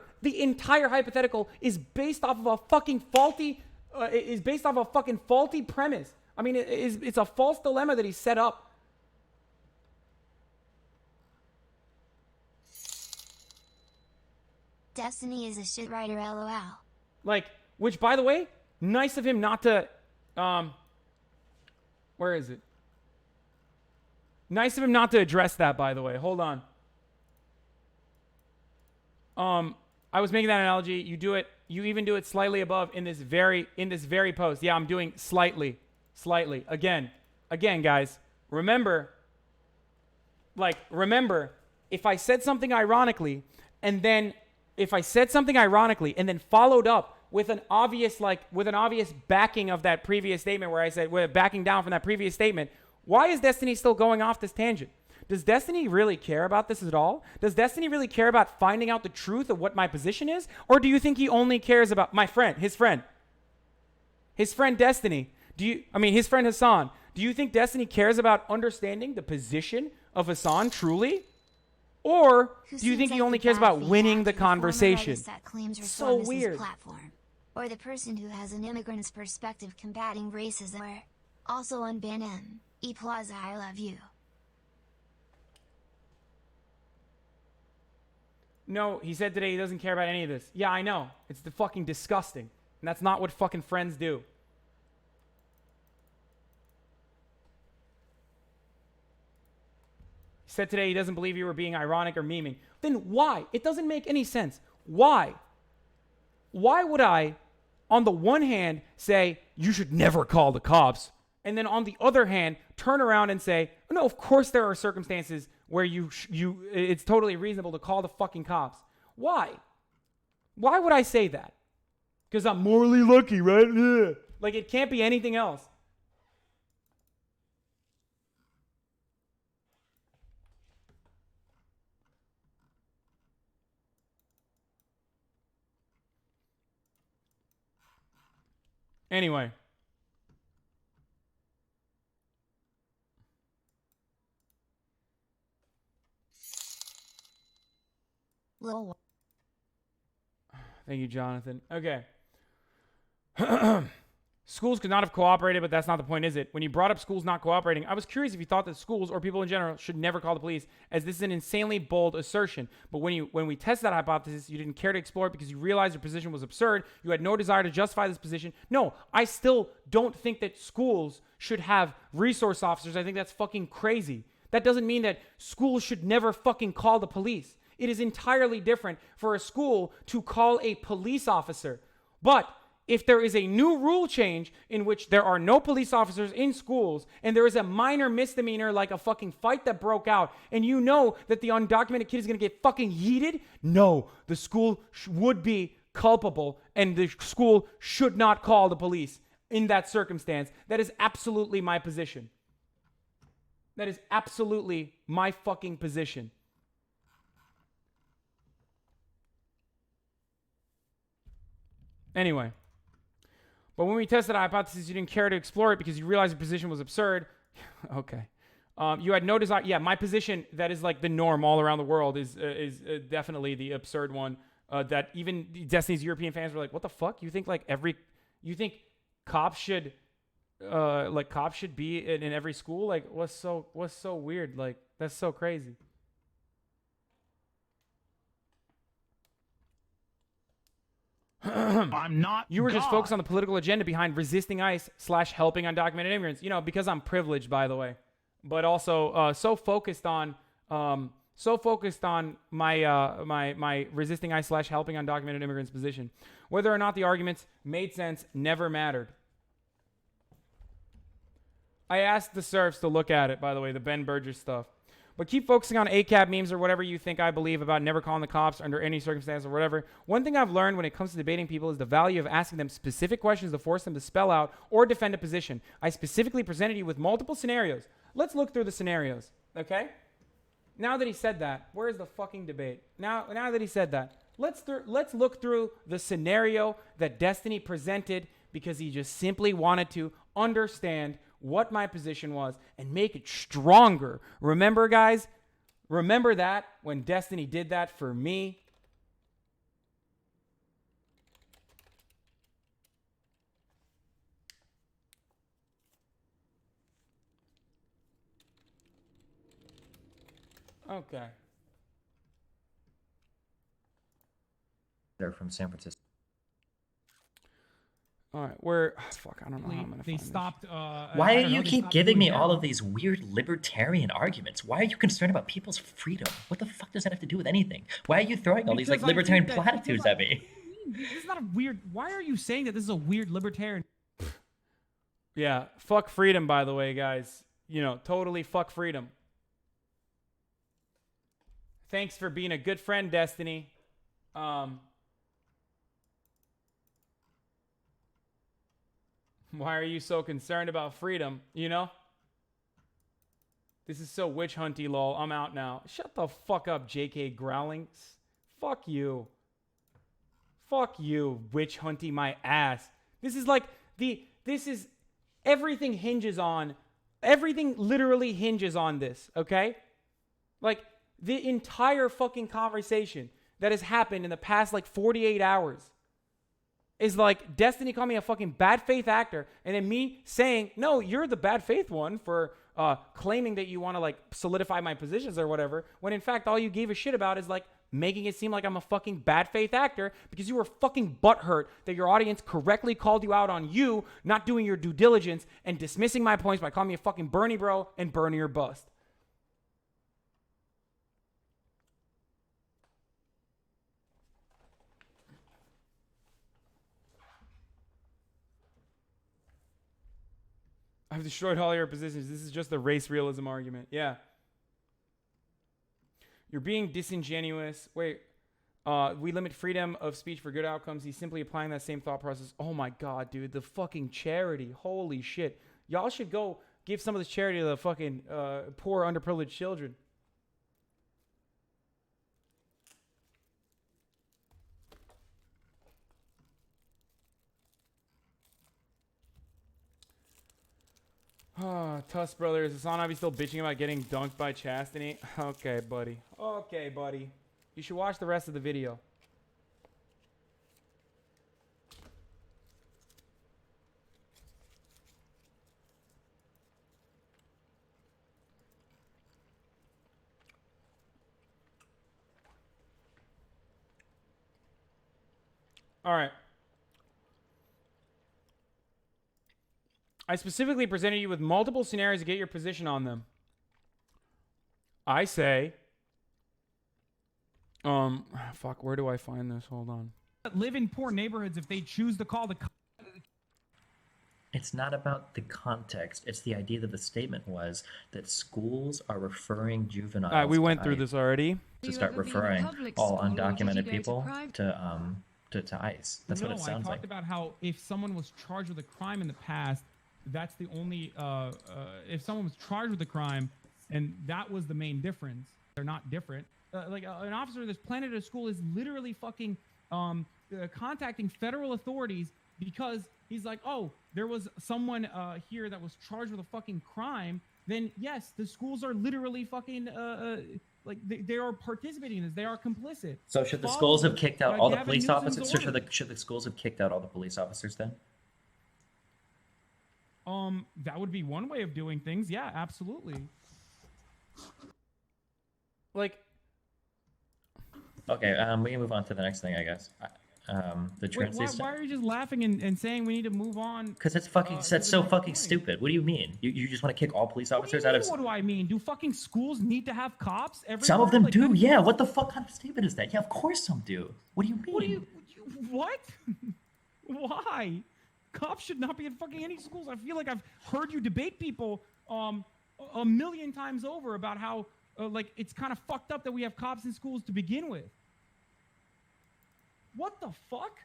hypothetical is based off of a fucking faulty premise. I mean, it's a false dilemma that he set up.
Destiny is a shit writer, lol.
Like, which, by the way, nice of him not to, where is it? Nice of him not to address that, by the way. Hold on. I was making that analogy. You do it. You even do it slightly above in this very post. Yeah, I'm doing slightly. Again, guys, remember, if I said something ironically and then followed up with an obvious backing of that previous statement where I said we're backing down from that previous statement, why is Destiny still going off this tangent? Does Destiny really care about this at all? Does Destiny really care about finding out the truth of what my position is? Or do you think he only cares about his friend Destiny? His friend Hasan. Do you think Destiny cares about understanding the position of Hasan truly? Or do you think he only cares about winning the conversation? So weird.
Platform. Or the person who has an immigrant's perspective combating racism. Or also unban him. E Plaza, I love you.
No, he said today he doesn't care about any of this. Yeah, I know. It's fucking disgusting. And that's not what fucking friends do. He said today he doesn't believe you were being ironic or memeing. Then why? It doesn't make any sense. Why? Why would I, on the one hand, say you should never call the cops, and then on the other hand, turn around and say, no, of course there are circumstances where it's totally reasonable to call the fucking cops. Why? Why would I say that? Because I'm morally lucky, right? Ugh. Like, it can't be anything else. Anyway.
Lol.
Thank you, Jonathan. Okay. Schools could not have cooperated, but that's not the point, is it? When you brought up schools not cooperating, I was curious if you thought that schools or people in general should never call the police, as this is an insanely bold assertion. But when we tested that hypothesis, you didn't care to explore it because you realized your position was absurd. You had no desire to justify this position. No, I still don't think that schools should have resource officers. I think that's fucking crazy. That doesn't mean that schools should never fucking call the police. It is entirely different for a school to call a police officer. But if there is a new rule change in which there are no police officers in schools and there is a minor misdemeanor like a fucking fight that broke out and you know that the undocumented kid is going to get fucking yeeted, no, the school would be culpable and the school should not call the police in that circumstance. That is absolutely my position. That is absolutely my fucking position. Anyway. But when we tested a hypothesis, you didn't care to explore it because you realized your position was absurd. Okay. You had no desire. Yeah, my position that is like the norm all around the world is definitely the absurd one. That even Destiny's European fans were like, "What the fuck? You think cops should be in every school? Like, what's so weird? Like, that's so crazy."
I'm not.
You were
God.
just focused on the political agenda behind resisting ICE / helping undocumented immigrants. You know, because I'm privileged, by the way, but also so focused on my resisting ICE / helping undocumented immigrants position. Whether or not the arguments made sense never mattered. I asked the serfs to look at it, by the way, the Ben Burgess stuff. But keep focusing on ACAB memes or whatever you think I believe about never calling the cops under any circumstance or whatever. One thing I've learned when it comes to debating people is the value of asking them specific questions to force them to spell out or defend a position. I specifically presented you with multiple scenarios. Let's look through the scenarios, okay? Now that he said that, where is the fucking debate? Now that he said that, let's look through the scenario that Destiny presented because he just simply wanted to understand what my position was and make it stronger. Remember, guys? Remember that when Destiny did that for me? Okay.
They're from San Francisco.
All right, where fuck, I don't know how I'm gonna
They
find
stopped.
Why do you keep giving me all of these weird libertarian arguments? Why are you concerned about people's freedom? What the fuck does that have to do with anything? Why are you throwing all these like libertarian platitudes at me?
This is not a weird. Why are you saying that this is a weird libertarian?
Yeah, fuck freedom, by the way, guys. You know, totally fuck freedom. Thanks for being a good friend, Destiny. Why are you so concerned about freedom, you know? This is so witch hunty, lol. I'm out now. Shut the fuck up, JK Growling. Fuck you. Fuck you, witch hunty my ass. This is like everything literally hinges on this, okay? Like, the entire fucking conversation that has happened in the past, like, 48 hours is like Destiny called me a fucking bad faith actor, and then me saying, no, you're the bad faith one for claiming that you want to like solidify my positions or whatever, when in fact all you gave a shit about is like making it seem like I'm a fucking bad faith actor because you were fucking butthurt that your audience correctly called you out on you not doing your due diligence and dismissing my points by calling me a fucking Bernie bro and Bernie or bust. I've destroyed all your positions. This is just the race realism argument. Yeah. You're being disingenuous. Wait. We limit freedom of speech for good outcomes. He's simply applying that same thought process. Oh my God, dude. The fucking charity. Holy shit. Y'all should go give some of this charity to the fucking poor, underprivileged children. Oh, Tuss Brothers. Is Hassan still bitching about getting dunked by Chastity? Okay, buddy. Okay, buddy. You should watch the rest of the video. All right. I specifically presented you with multiple scenarios to get your position on them. I say, fuck, where do I find this? Hold on.
Live in poor neighborhoods if they choose to call the
It's not about the context. It's the idea that the statement was that schools are referring juveniles.
All right, we went through this already.
To start referring all undocumented people to ICE. That's what it sounds
I
like.
talked about how if someone was charged with a crime in the past, that's the only if someone was charged with a crime, and that was the main difference. They're not different. Like an officer that's planted at a school is literally fucking contacting federal authorities because he's like, oh, there was someone here that was charged with a fucking crime. Then yes, the schools are literally fucking like they are participating in this. They are complicit.
So should the schools have kicked out all the police officers? So should the schools have kicked out all the police officers then?
That would be one way of doing things. Yeah, absolutely.
Like,
okay, we can move on to the next thing, I guess. The truancy.
Why are you just laughing and saying we need to move on?
Because it's fucking that's so fucking stupid. What do you mean? You just want to kick all police officers out of?
What do I mean? Do fucking schools need to have cops everywhere?
Some of them
like,
do. Yeah. What the fuck kind of statement is that? Yeah, of course some do. What do you mean?
What? Why? Cops should not be in fucking any schools. I feel like I've heard you debate people a million times over about how like it's kind of fucked up that we have cops in schools to begin with. What the fuck?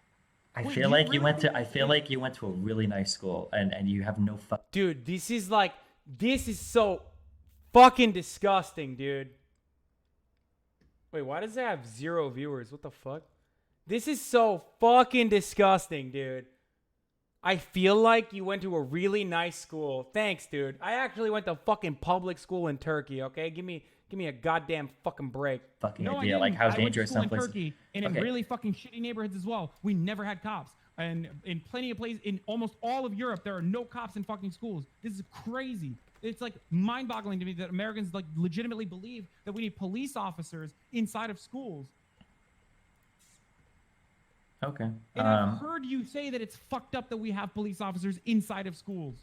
I feel like you went to a really nice school and you have no fuck.
Dude, this is so fucking disgusting, dude. Wait, why does it have 0 viewers? What the fuck? This is so fucking disgusting, dude. I feel like you went to a really nice school. Thanks, dude. I actually went to fucking public school in Turkey, okay? Give me a goddamn fucking break.
Fucking idea, like how dangerous some
places.
places.
And in really fucking shitty neighborhoods as well. We never had cops. And in plenty of places, in almost all of Europe, there are no cops in fucking schools. This is crazy. It's like mind-boggling to me that Americans like legitimately believe that we need police officers inside of schools.
Okay.
And I've heard you say that it's fucked up that we have police officers inside of schools.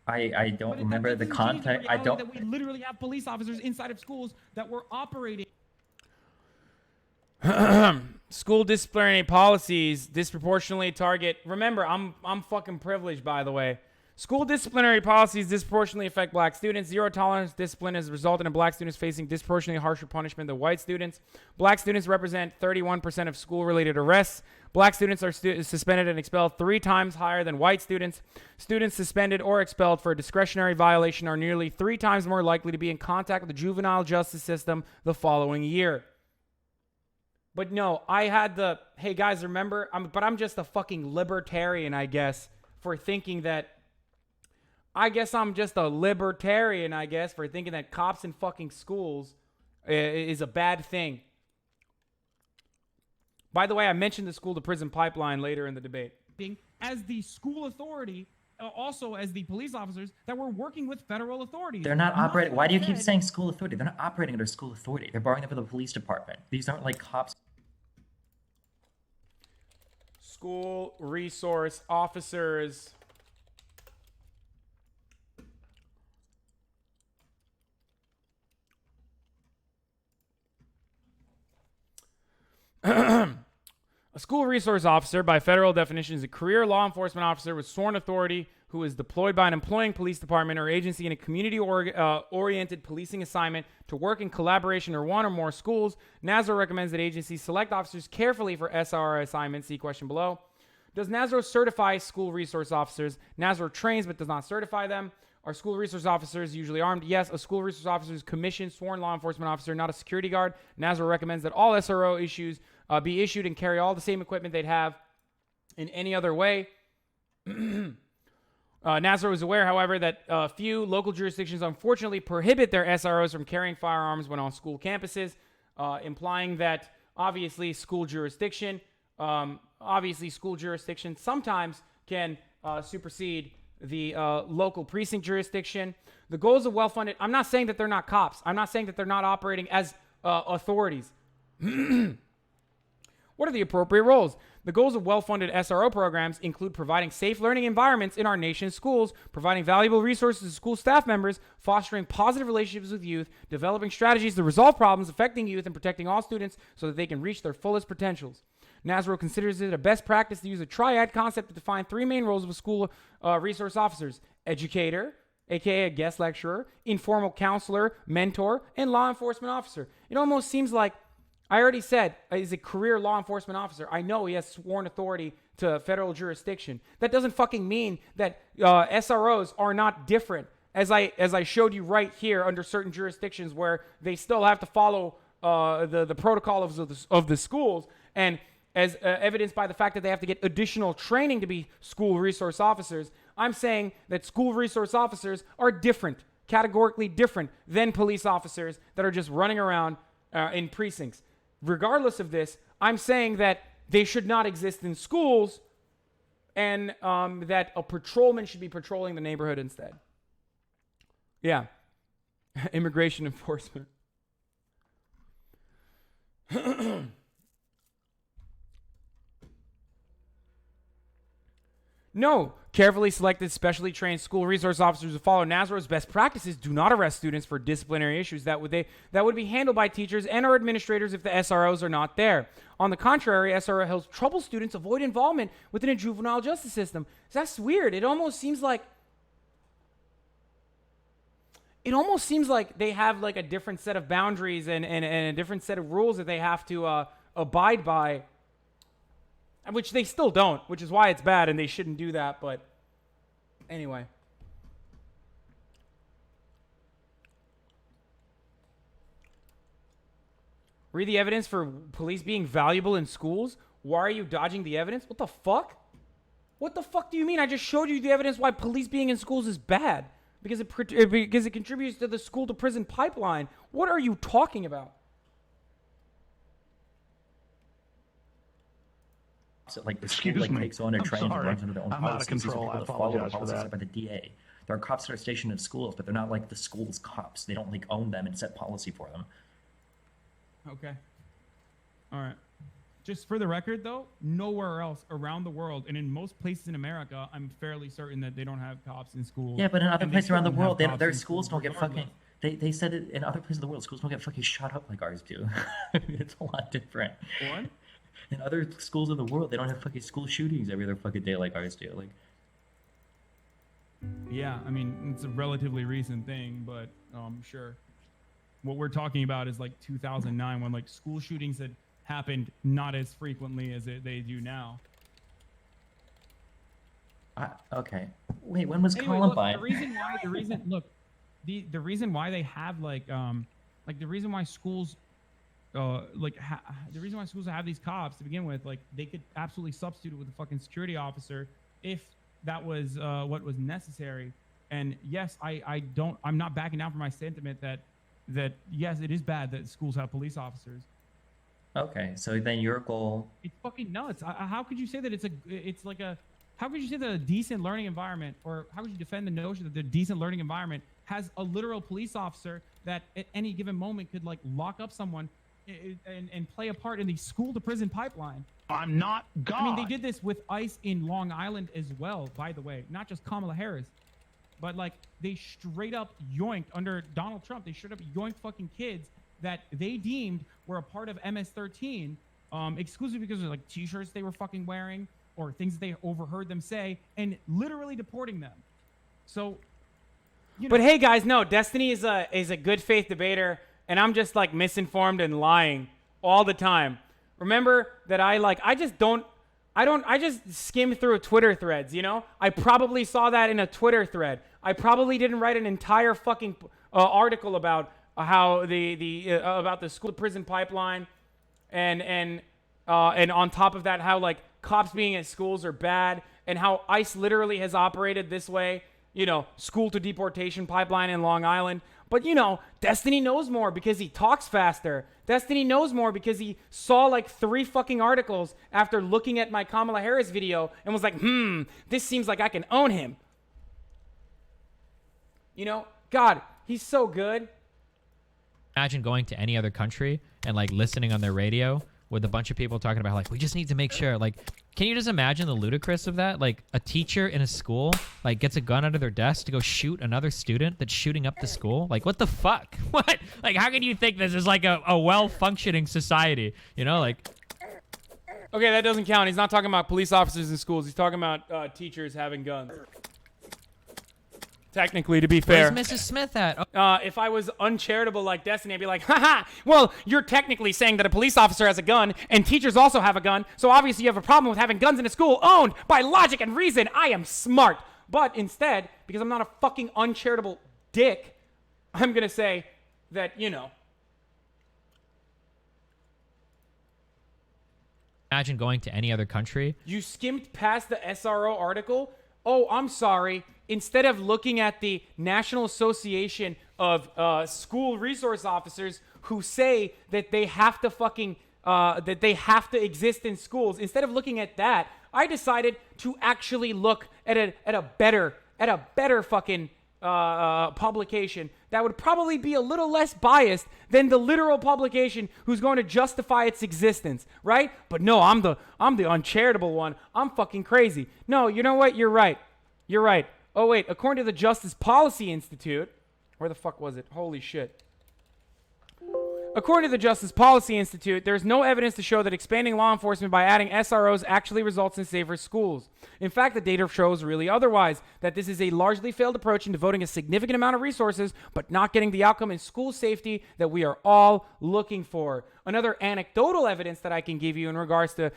I don't remember the context. I don't.
That we literally have police officers inside of schools that were operating.
School disciplinary policies disproportionately target. Remember, I'm fucking privileged, by the way. School disciplinary policies disproportionately affect black students. Zero tolerance discipline has resulted in black students facing disproportionately harsher punishment than white students. Black students represent 31% of school-related arrests. Black students are suspended and expelled 3 times higher than white students. Students suspended or expelled for a discretionary violation are nearly 3 times more likely to be in contact with the juvenile justice system the following year. But no, I had the, hey guys, remember, I'm just a fucking libertarian, I guess, for thinking that, I guess I'm just a libertarian, I guess, for thinking that cops in fucking schools is a bad thing. By the way, I mentioned the school to prison pipeline later in the debate.
As the school authority, also as the police officers that were working with federal authorities.
They're not operating. Why do you keep saying school authority? They're not operating under school authority. They're borrowing them from the police department. These aren't like cops.
School resource officers. A school resource officer, by federal definition, is a career law enforcement officer with sworn authority who is deployed by an employing police department or agency in a community-oriented policing assignment to work in collaboration or one or more schools. NASRO recommends that agencies select officers carefully for SRO assignments. See question below. Does NASRO certify school resource officers? NASRO trains but does not certify them. Are school resource officers usually armed? Yes, a school resource officer is commissioned, sworn law enforcement officer, not a security guard. NASRO recommends that all SRO issues be issued and carry all the same equipment they'd have in any other way. NASRO is aware, however, that few local jurisdictions unfortunately prohibit their SROs from carrying firearms when on school campuses, implying that obviously school jurisdiction sometimes can supersede the local precinct jurisdiction. The goals of well-funded, I'm not saying that they're not cops. I'm not saying that they're not operating as authorities. We're What are the appropriate roles? The goals of well-funded SRO programs include providing safe learning environments in our nation's schools, providing valuable resources to school staff members, fostering positive relationships with youth, developing strategies to resolve problems affecting youth, and protecting all students so that they can reach their fullest potentials. NASRO considers it a best practice to use a triad concept to define three main roles of a school resource officers: educator, aka a guest lecturer, informal counselor, mentor, and law enforcement officer. It almost seems like, I already said, he's a career law enforcement officer. I know he has sworn authority to federal jurisdiction. That doesn't fucking mean that SROs are not different. As I showed you right here, under certain jurisdictions where they still have to follow the protocol of the schools, and as evidenced by the fact that they have to get additional training to be school resource officers, I'm saying that school resource officers are different, categorically different than police officers that are just running around in precincts. Regardless of this, I'm saying that they should not exist in schools, and that a patrolman should be patrolling the neighborhood instead. Yeah. Immigration enforcement. No, carefully selected, specially trained school resource officers who follow NASRO's best practices do not arrest students for disciplinary issues that would be handled by teachers and or administrators if the SROs are not there. On the contrary, SRO helps troubled students avoid involvement within a juvenile justice system. That's weird. It almost seems like they have like a different set of boundaries and a different set of rules that they have to abide by. Which they still don't, which is why it's bad and they shouldn't do that. But anyway. Read the evidence for police being valuable in schools. Why are you dodging the evidence? What the fuck? What the fuck do you mean? I just showed you the evidence why police being in schools is bad. Because it contributes to the school to prison pipeline. What are you talking about?
So, like, the school takes on their training and runs under their own policies. These are people that follow the policies set by the DA. There are cops that are stationed in schools, but they're not like the school's cops. They don't like own them and set policy for them.
Okay. All right. Just for the record, though, nowhere else around the world, and in most places in America, I'm fairly certain that they don't have cops in schools.
Yeah, but in other places around the world, their schools don't get fucking... They said it in other places of the world, schools don't get fucking shot up like ours do. It's a lot different.
What?
In other schools in the world, they don't have fucking school shootings every other fucking day like ours do. Like,
yeah, I mean, it's a relatively recent thing, but sure. What we're talking about is like 2009, when like school shootings had happened not as frequently as they do now.
Okay. Wait, when was
anyway,
Columbine?
Look, the reason why they have like the reason why schools the reason why schools have these cops to begin with, like, they could absolutely substitute it with a fucking security officer if that was what was necessary. And yes, I'm not backing down from my sentiment that yes, it is bad that schools have police officers.
Okay, so then your goal...
It's fucking nuts. How could you say that how could you say that a decent learning environment, or how could you defend the notion that the decent learning environment has a literal police officer that at any given moment could like lock up someone and play a part in the school to prison pipeline?
I'm not God.
I mean, they did this with ICE in Long Island as well, by the way, not just Kamala Harris, but like they straight up yoinked under Donald Trump. They straight up yoinked fucking kids that they deemed were a part of MS-13, exclusively because of like t-shirts they were fucking wearing or things that they overheard them say, and literally deporting them. So, you know.
But hey guys, no, Destiny is a good faith debater, and I'm just like misinformed and lying all the time. Remember that I just skim through Twitter threads, you know? I probably saw that in a Twitter thread. I probably didn't write an entire fucking article about how about the school to prison pipeline, and on top of that, how like cops being at schools are bad, and how ICE literally has operated this way, you know, school to deportation pipeline in Long Island. But, you know, Destiny knows more because he talks faster. Destiny knows more because he saw like 3 fucking articles after looking at my Kamala Harris video and was like, this seems like I can own him. You know, God, he's so good.
Imagine going to any other country and like listening on their radio
with a bunch of people talking about like, we just need to make sure, like, can you just imagine the ludicrous of that? Like, a teacher in a school, like, gets a gun out of their desk to go shoot another student that's shooting up the school? Like, what the fuck? What? Like, how can you think this is like a well-functioning society? You know, like...
Okay, that doesn't count. He's not talking about police officers in schools. He's talking about teachers having guns. Technically, to be fair.
Where's Mrs. Smith at?
If I was uncharitable like Destiny, I'd be like, haha, well, you're technically saying that a police officer has a gun and teachers also have a gun, so obviously you have a problem with having guns in a school owned by logic and reason. I am smart. But instead, because I'm not a fucking uncharitable dick, I'm going to say that, you know.
Imagine going to any other country.
You skimmed past the SRO article? Oh, I'm sorry. Instead of looking at the National Association of School Resource Officers who say that they have to fucking that they have to exist in schools, instead of looking at that, I decided to actually look at a better fucking publication that would probably be a little less biased than the literal publication who's going to justify its existence, right? But no, I'm the uncharitable one. I'm fucking crazy. No, you know what? You're right. You're right. Oh, wait. According to the Justice Policy Institute, where the fuck was it? Holy shit. According to the Justice Policy Institute, there is no evidence to show that expanding law enforcement by adding SROs actually results in safer schools. In fact, the data shows really otherwise, that this is a largely failed approach in devoting a significant amount of resources, but not getting the outcome in school safety that we are all looking for. Another anecdotal evidence that I can give you in regards to,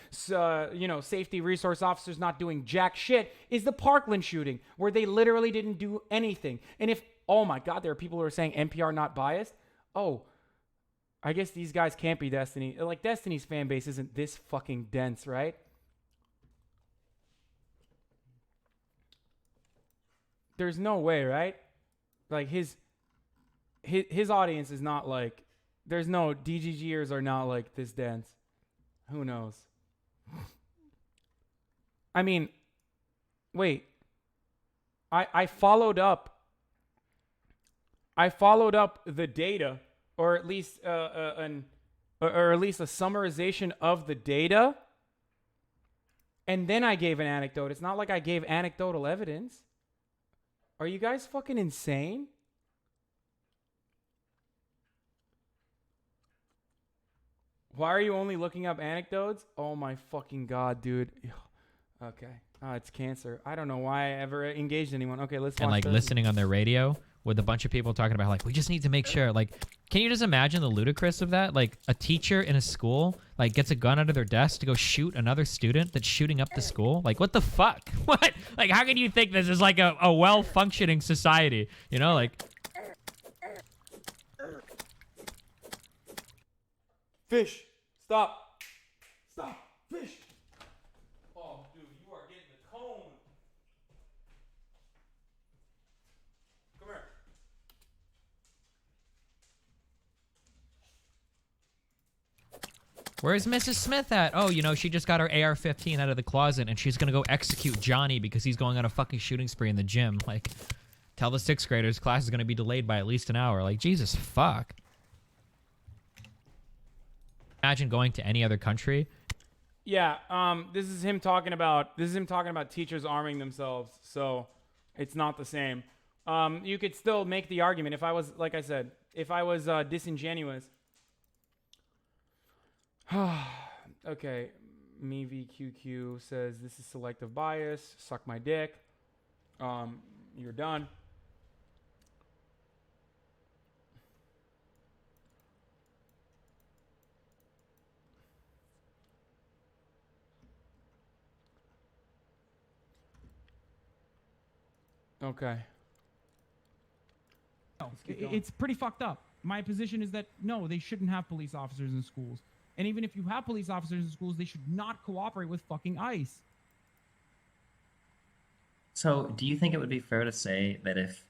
safety resource officers not doing jack shit is the Parkland shooting, where they literally didn't do anything. And if, oh my God, there are people who are saying NPR not biased. Oh, I guess these guys can't be Destiny. Like, Destiny's fan base isn't this fucking dense, right? There's no way, right? Like, his audience is not like... There's no... DGGers are not, like, this dense. Who knows? I mean... Wait. I followed up... the data... or at least a summarization of the data, and then I gave an anecdote. It's not like I gave anecdotal evidence. Are you guys fucking insane? Why are you only looking up anecdotes? Oh my fucking God, dude. Okay. It's cancer. I don't know why I ever engaged anyone. Okay, let's watch
and like
this.
Listening on their radio with a bunch of people talking about like, we just need to make sure, like, can you just imagine the ludicrous of that? Like, a teacher in a school, like, gets a gun out of their desk to go shoot another student that's shooting up the school? Like, what the fuck? What? Like, how can you think this is like a well-functioning society? You know, like...
Fish. Stop. Stop. Fish. Oh, dude, you are getting the cone. Come here.
Where's Mrs. Smith at? Oh, you know, she just got her AR-15 out of the closet, and she's gonna go execute Johnny because he's going on a fucking shooting spree in the gym. Like, tell the 6th graders class is gonna be delayed by at least an hour. Like, Jesus fuck. Imagine going to any other country.
Yeah, this is him talking about teachers arming themselves, so it's not the same. You could still make the argument if I was, like I said, if I was disingenuous. Okay, MeVQQ says this is selective bias. Suck my dick. You're done. Okay.
No, it's pretty fucked up. My position is that, no, they shouldn't have police officers in schools. And even if you have police officers in schools, they should not cooperate with fucking ICE.
So do you think it would be fair to say that if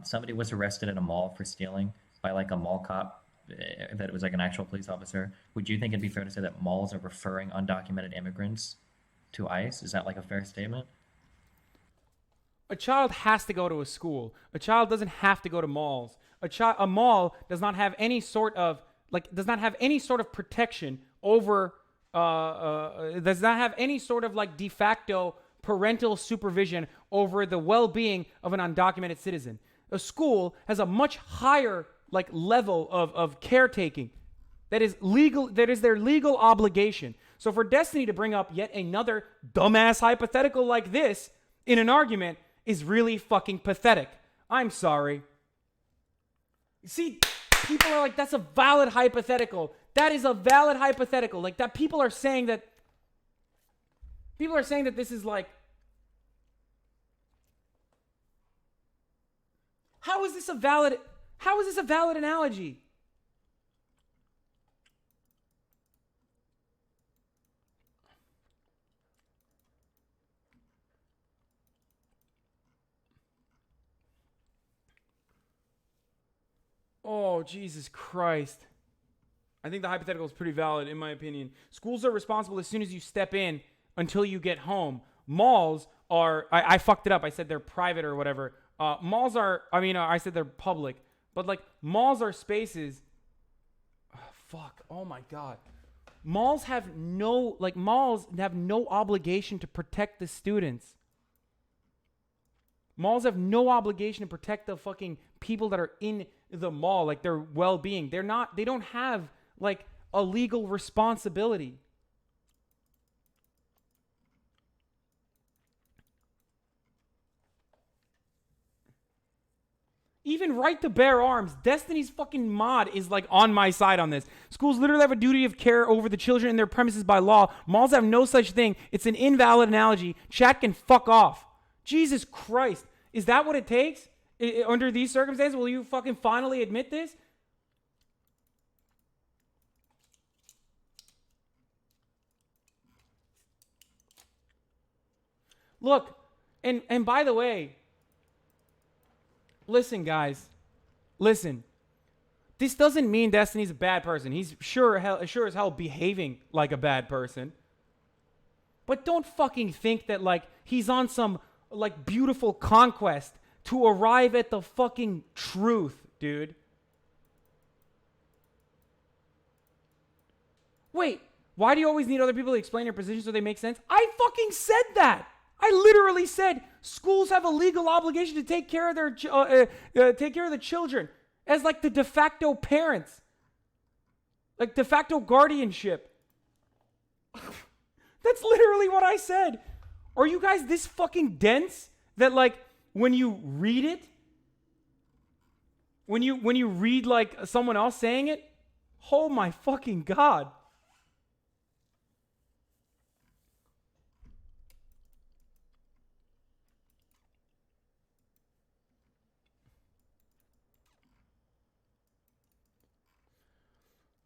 somebody was arrested at a mall for stealing by like a mall cop, that it was like an actual police officer, would you think it'd be fair to say that malls are referring undocumented immigrants to ICE? Is that like a fair statement?
A child has to go to a school. A child doesn't have to go to malls. A mall does not have any sort of protection over, does not have any sort of like de facto parental supervision over the well-being of an undocumented citizen. A school has a much higher like level of caretaking that is legal, that is their legal obligation. So for Destiny to bring up yet another dumbass hypothetical like this in an argument is really fucking pathetic. I'm sorry. See, people are like, that's a valid hypothetical. That is a valid hypothetical. Like that people are saying that this is like, how is this a valid analogy? Oh, Jesus Christ. I think the hypothetical is pretty valid, in my opinion. Schools are responsible as soon as you step in until you get home. Malls are, I fucked it up. I said they're private or whatever. Malls are, I said they're public. But, like, malls are spaces. Oh, my God. Malls have no obligation to protect the students. Malls have no obligation to protect the fucking people that are in the mall, like their well-being. They don't have like a legal responsibility. Even right to bear arms. Destiny's fucking mod is like on my side on this. Schools literally have a duty of care over the children in their premises by law. Malls have no such thing. It's an invalid analogy. Chat can fuck off. Jesus Christ. Is that what it takes? Under these circumstances, will you fucking finally admit this? Look, and by the way, listen, guys. Listen. This doesn't mean Destiny's a bad person. He's sure as hell behaving like a bad person. But don't fucking think that like he's on some like beautiful conquest to arrive at the fucking truth, dude. Wait, why do you always need other people to explain your position so they make sense? I fucking said that. I literally said schools have a legal obligation to take care of the children as like the de facto parents, like de facto guardianship. That's literally what I said. Are you guys this fucking dense that like when you read it, when you read like someone else saying it, oh my fucking God.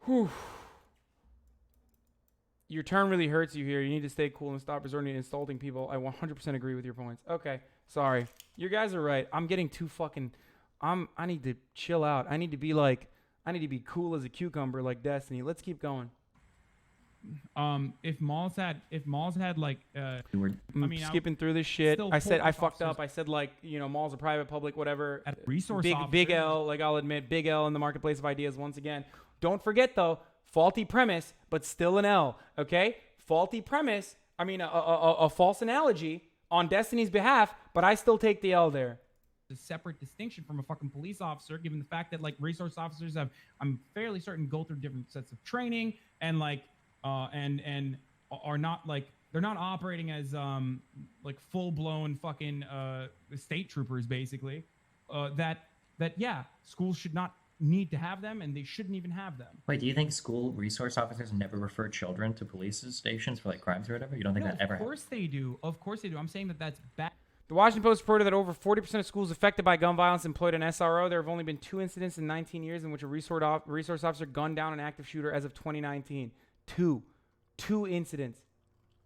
Whew. Your turn really hurts you here. You need to stay cool and stop resorting to insulting people. I 100% agree with your points. Okay, sorry. You guys are right. I'm getting too fucking... I need to chill out. I need to be cool as a cucumber like Destiny. Let's keep going.
If malls had like...
skipping through this shit. I said I fucked up. I said like, malls are private, public, whatever. Big L, like I'll admit, big L in the marketplace of ideas once again. Don't forget though, faulty premise, but still an L, okay? Faulty premise, a false analogy on Destiny's behalf, but I still take the L there.
A separate distinction from a fucking police officer, given the fact that like resource officers have, I'm fairly certain, go through different sets of training and like, and are not like, they're not operating as like full-blown fucking state troopers, basically. Yeah, schools should not need to have them, and they shouldn't even have them.
Wait, do you think school resource officers never refer children to police stations for like crimes or whatever? You don't think that ever happens?
Of course they do. Of course they do. I'm saying that that's bad.
The Washington Post reported that over 40% of schools affected by gun violence employed an SRO. There have only been 2 incidents in 19 years in which a resource officer gunned down an active shooter as of 2019. 2 incidents.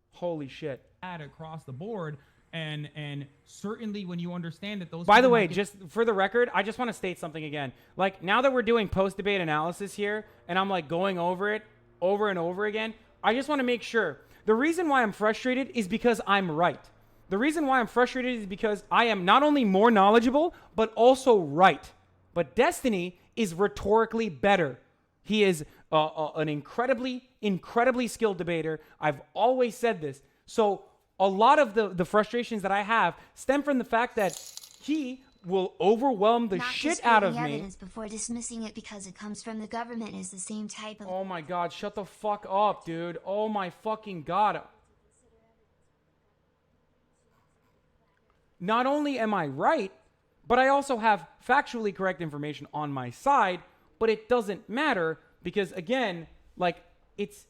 Holy shit.
Across the board. And certainly when you understand that those...
By the way, just for the record, I just want to state something again. Like, now that we're doing post-debate analysis here, and I'm like going over it over and over again, I just want to make sure. The reason why I'm frustrated is because I'm right. The reason why I'm frustrated is because I am not only more knowledgeable, but also right. But Destiny is rhetorically better. He is an incredibly skilled debater. I've always said this. So a lot of the frustrations that I have stem from the fact that he will overwhelm the
Not
shit out of
disproving
me.
evidence before dismissing it because it comes from the government is the same type of.
Oh my God, shut the fuck up, dude. Oh my fucking God. Not only am I right, but I also have factually correct information on my side, but it doesn't matter because, again, like, it's...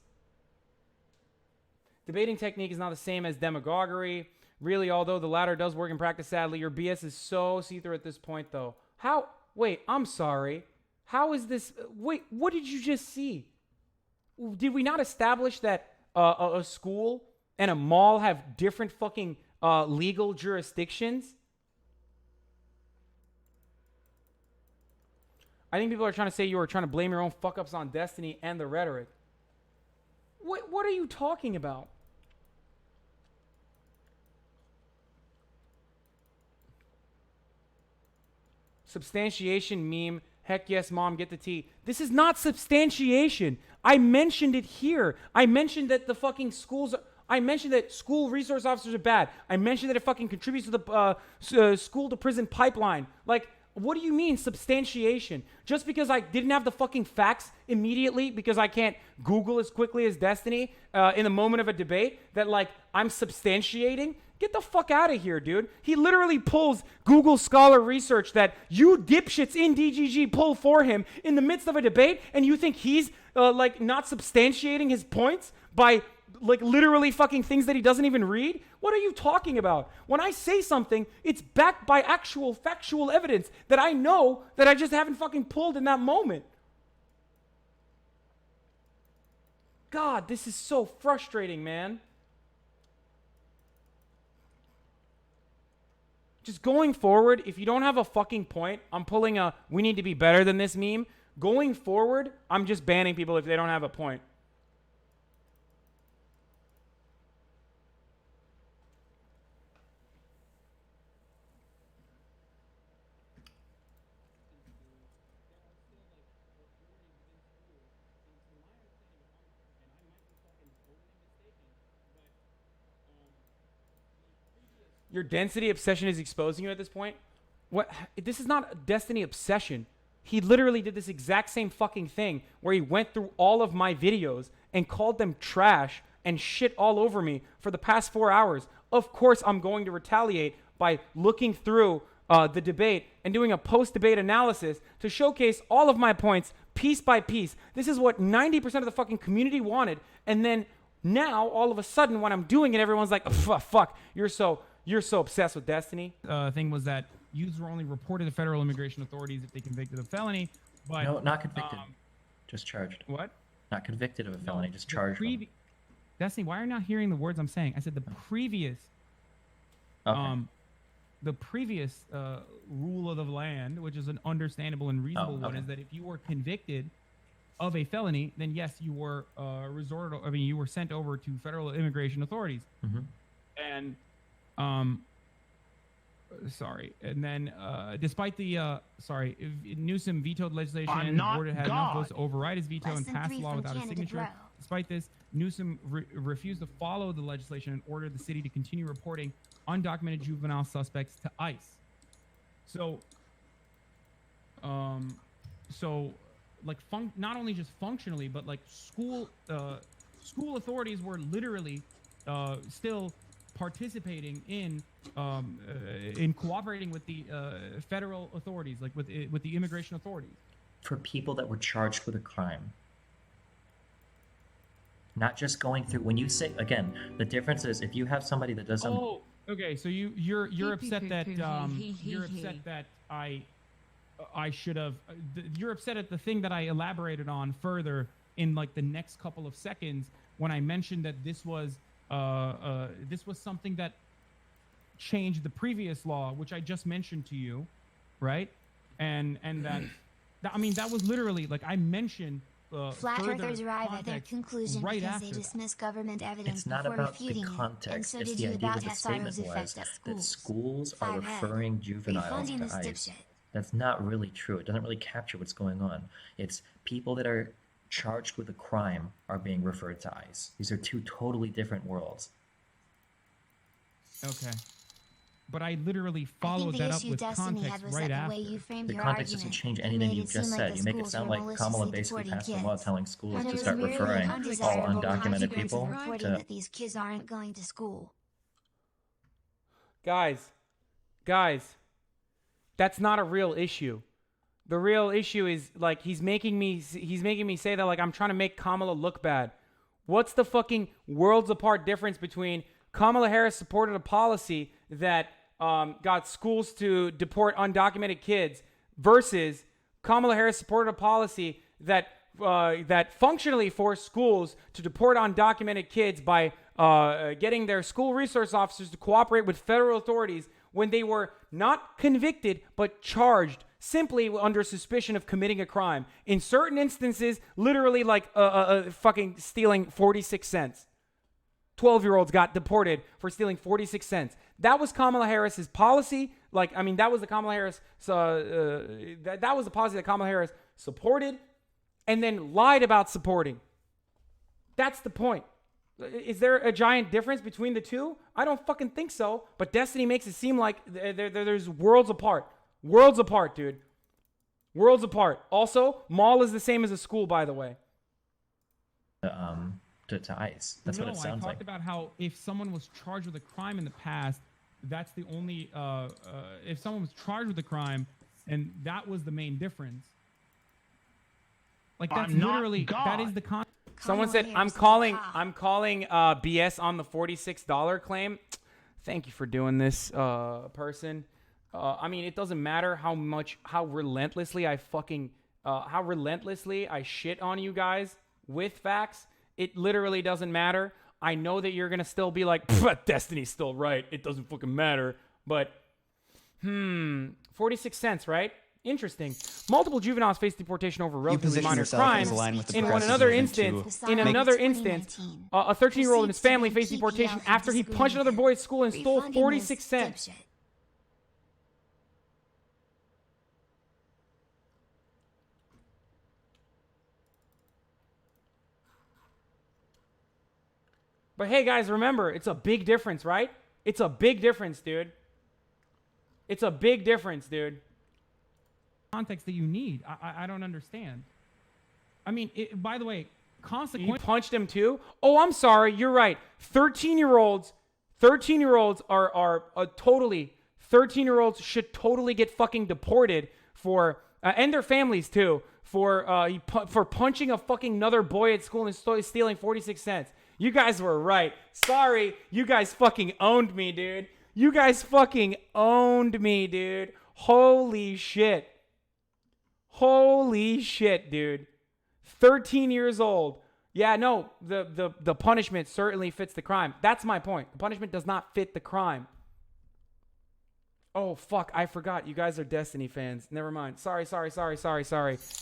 Debating technique is not the same as demagoguery. Really, although the latter does work in practice, sadly, your BS is so see-through at this point, though. How? Wait, I'm sorry. How is this? Wait, what did you just see? Did we not establish that a school and a mall have different fucking legal jurisdictions? I think people are trying to say you were trying to blame your own fuck-ups on Destiny and the rhetoric. What are you talking about? Substantiation meme. Heck yes, mom, get the tea. This is not substantiation. I mentioned it here. I mentioned that the fucking schools... I mentioned that school resource officers are bad. I mentioned that it fucking contributes to the school to prison pipeline. Like, what do you mean substantiation? Just because I didn't have the fucking facts immediately because I can't Google as quickly as Destiny in the moment of a debate that, like, I'm substantiating? Get the fuck out of here, dude. He literally pulls Google Scholar research that you dipshits in DGG pull for him in the midst of a debate, and you think he's, like, not substantiating his points by, like, literally fucking things that he doesn't even read? What are you talking about? When I say something, it's backed by actual factual evidence that I know that I just haven't fucking pulled in that moment. God, this is so frustrating, man. Just going forward, if you don't have a fucking point, I'm pulling a we need to be better than this meme. Going forward, I'm just banning people if they don't have a point. Your density obsession is exposing you at this point? What? This is not a Destiny obsession. He literally did this exact same fucking thing where he went through all of my videos and called them trash and shit all over me for the past 4 hours. Of course, I'm going to retaliate by looking through the debate and doing a post-debate analysis to showcase all of my points piece by piece. This is what 90% of the fucking community wanted. And then now, all of a sudden, when I'm doing it, everyone's like, fuck, you're so obsessed with Destiny.
Thing was that users were only reported to federal immigration authorities if they convicted of felony, but
no, not convicted, just charged.
What?
Not convicted of a felony, just charged.
Destiny, why are you not hearing the words I'm saying? I said the previous, the previous rule of the land, which is an understandable and reasonable one, is that if you were convicted of a felony, then yes, you were you were sent over to federal immigration authorities, and and then despite the Newsom vetoed legislation, the board had enough votes to override his veto and pass the law without a signature. Despite this, Newsom refused to follow the legislation and ordered the city to continue reporting undocumented juvenile suspects to ICE. So, like not only just functionally, but like school authorities were literally still participating in cooperating with the federal authorities, like with the immigration authorities.
For people that were charged with a crime. Not just going through, when you say, again, the difference is if you have somebody that doesn't...
Oh, okay, so you're upset that I should have... You're upset at the thing that I elaborated on further in like the next couple of seconds when I mentioned that this was something that changed the previous law, which I just mentioned to you, right? And that I mean, that was literally, like, I mentioned
Flat earthers arrive at their conclusion
right
because they
after
dismiss government evidence
It's not
before
about the
refuting
context.
it. And
It's
so did
the
you
idea
about
that the statement
SRO's effect
was
at
that
schools.
schools are
Firehead.
referring juveniles
Refunding
to
this
ICE.
dipshit.
That's not really true. It doesn't really capture what's going on. It's people that are charged with a crime are being referred to ICE. These are two totally different worlds.
Okay. But I literally
I
followed
think
that
the
up
issue
with
Destiny
context
had was
right
that
after.
the way you framed
The
your
context
argument.
doesn't change
You
anything
made
you've
it seem
just
like
said.
the
You make it
schools
sound
were
like Kamala
maliciously
basically
deporting
passed a
kids.
law telling schools
And
to
it was
start
merely
referring all
undesirable
undocumented
consequences
people
of reporting
to...
that these kids aren't going to school.
Guys, that's not a real issue. The real issue is like he's making me say that like I'm trying to make Kamala look bad. What's the fucking worlds apart difference between Kamala Harris supported a policy that got schools to deport undocumented kids versus Kamala Harris supported a policy that that functionally forced schools to deport undocumented kids by getting their school resource officers to cooperate with federal authorities when they were not convicted but charged simply under suspicion of committing a crime. In certain instances, literally like fucking stealing 46 cents. 12-year-olds got deported for stealing 46 cents. That was Kamala Harris's policy. Like, I mean, that was the Kamala Harris, that was the policy that Kamala Harris supported and then lied about supporting. That's the point. Is there a giant difference between the two? I don't fucking think so. But Destiny makes it seem like there's worlds apart. Worlds apart, dude. Worlds apart. Also, mall is the same as a school, by the way.
To ICE. That's what it sounds
I
like.
talked about how if someone was charged with a crime in the past, that's the only, if someone was charged with a crime, and that was the main difference. Like that's
I'm not
literally,
God.
that is the con.
Someone said,
Kamala
I'm
Harris
calling BS on the $46 claim. Thank you for doing this, person. I mean, it doesn't matter how relentlessly I shit on you guys with facts. It literally doesn't matter. I know that you're going to still be like, Destiny's still right. It doesn't fucking matter. But, 46 cents, right? Interesting. Multiple juveniles face deportation over relatively minor crimes. In another instance, a 13-year-old and his family faced deportation after he punched another boy at school and stole 46 cents. But hey, guys, remember, it's a big difference, right? It's a big difference, dude. It's a big difference, dude.
Context that you need. I don't understand. I mean, by the way,
You punched him too? Oh, I'm sorry. You're right. 13-year-olds are totally, 13-year-olds should totally get fucking deported for, and their families too, for punching a fucking another boy at school and stealing 46 cents. You guys were right. Sorry. You guys fucking owned me, dude. You guys fucking owned me, dude. Holy shit. Holy shit, dude. 13 years old. Yeah, no, the punishment certainly fits the crime. That's my point. The punishment does not fit the crime. Oh, fuck. I forgot. You guys are Destiny fans. Never mind. Sorry.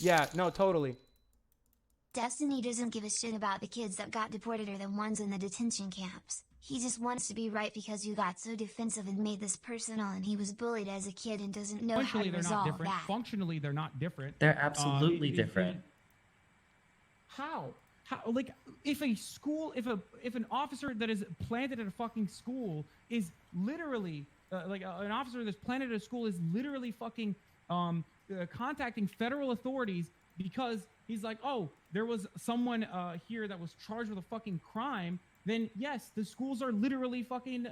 Yeah, no, totally.
Destiny doesn't give a shit about the kids that got deported or the ones in the detention camps. He just wants to be right because you got so defensive and made this personal and he was bullied as a kid and doesn't know how to resolve that.
Functionally, they're not different.
They're absolutely different.
How? Like, if a school, if an officer that is planted at a fucking school is literally, an officer that's planted at a school is literally fucking contacting federal authorities because he's like, oh, there was someone here that was charged with a fucking crime, then yes, the schools are literally fucking,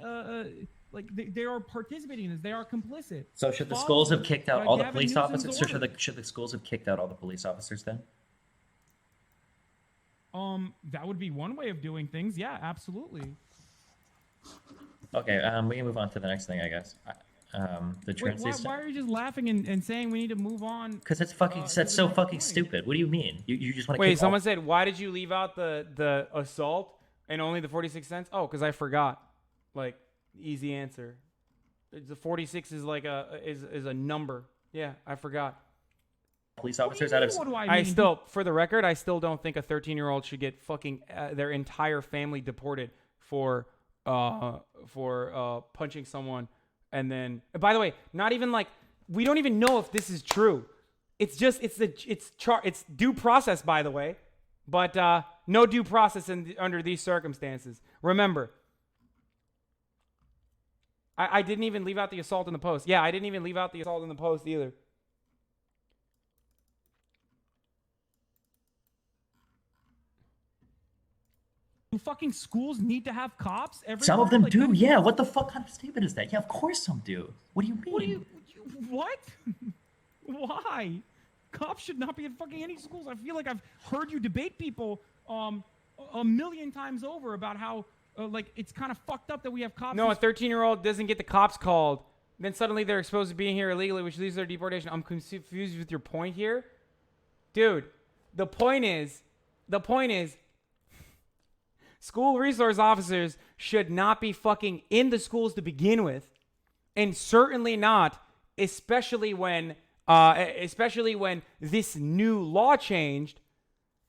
they are participating in this. They are complicit.
So should the schools have kicked out all the police officers, or should the schools have kicked out all the police officers then?
That would be one way of doing things. Yeah, absolutely.
Okay, we can move on to the next thing, I guess. The transist.
Why are you just laughing and saying we need to move on?
Because it's fucking. That's so fucking stupid. What do you mean? You just want to?
Wait, someone said, why did you leave out the assault and only the 46 cents? Oh, because I forgot. Like, easy answer. The 46 is like is a number. Yeah, I forgot.
Police officers out of.
I still, for the record, I still don't think a 13-year-old should get fucking their entire family deported for punching someone. And then, by the way, not even like, we don't even know if this is true. It's just, it's due process, by the way. But no due process under these circumstances. Remember, I didn't even leave out the assault in the post. Yeah, I didn't even leave out the assault in the post either.
Do fucking schools need to have cops?
Some of them
Like,
do, yeah. What the fuck kind of statement is that? Yeah, of course some do. What do you mean?
What? Why? Cops should not be in fucking any schools. I feel like I've heard you debate people a million times over about how like it's kind of fucked up that we have cops.
No, a 13-year-old doesn't get the cops called. Then suddenly they're exposed to being here illegally, which leads to their deportation. I'm confused with your point here. Dude, the point is, school resource officers should not be fucking in the schools to begin with. And certainly not, especially when this new law changed,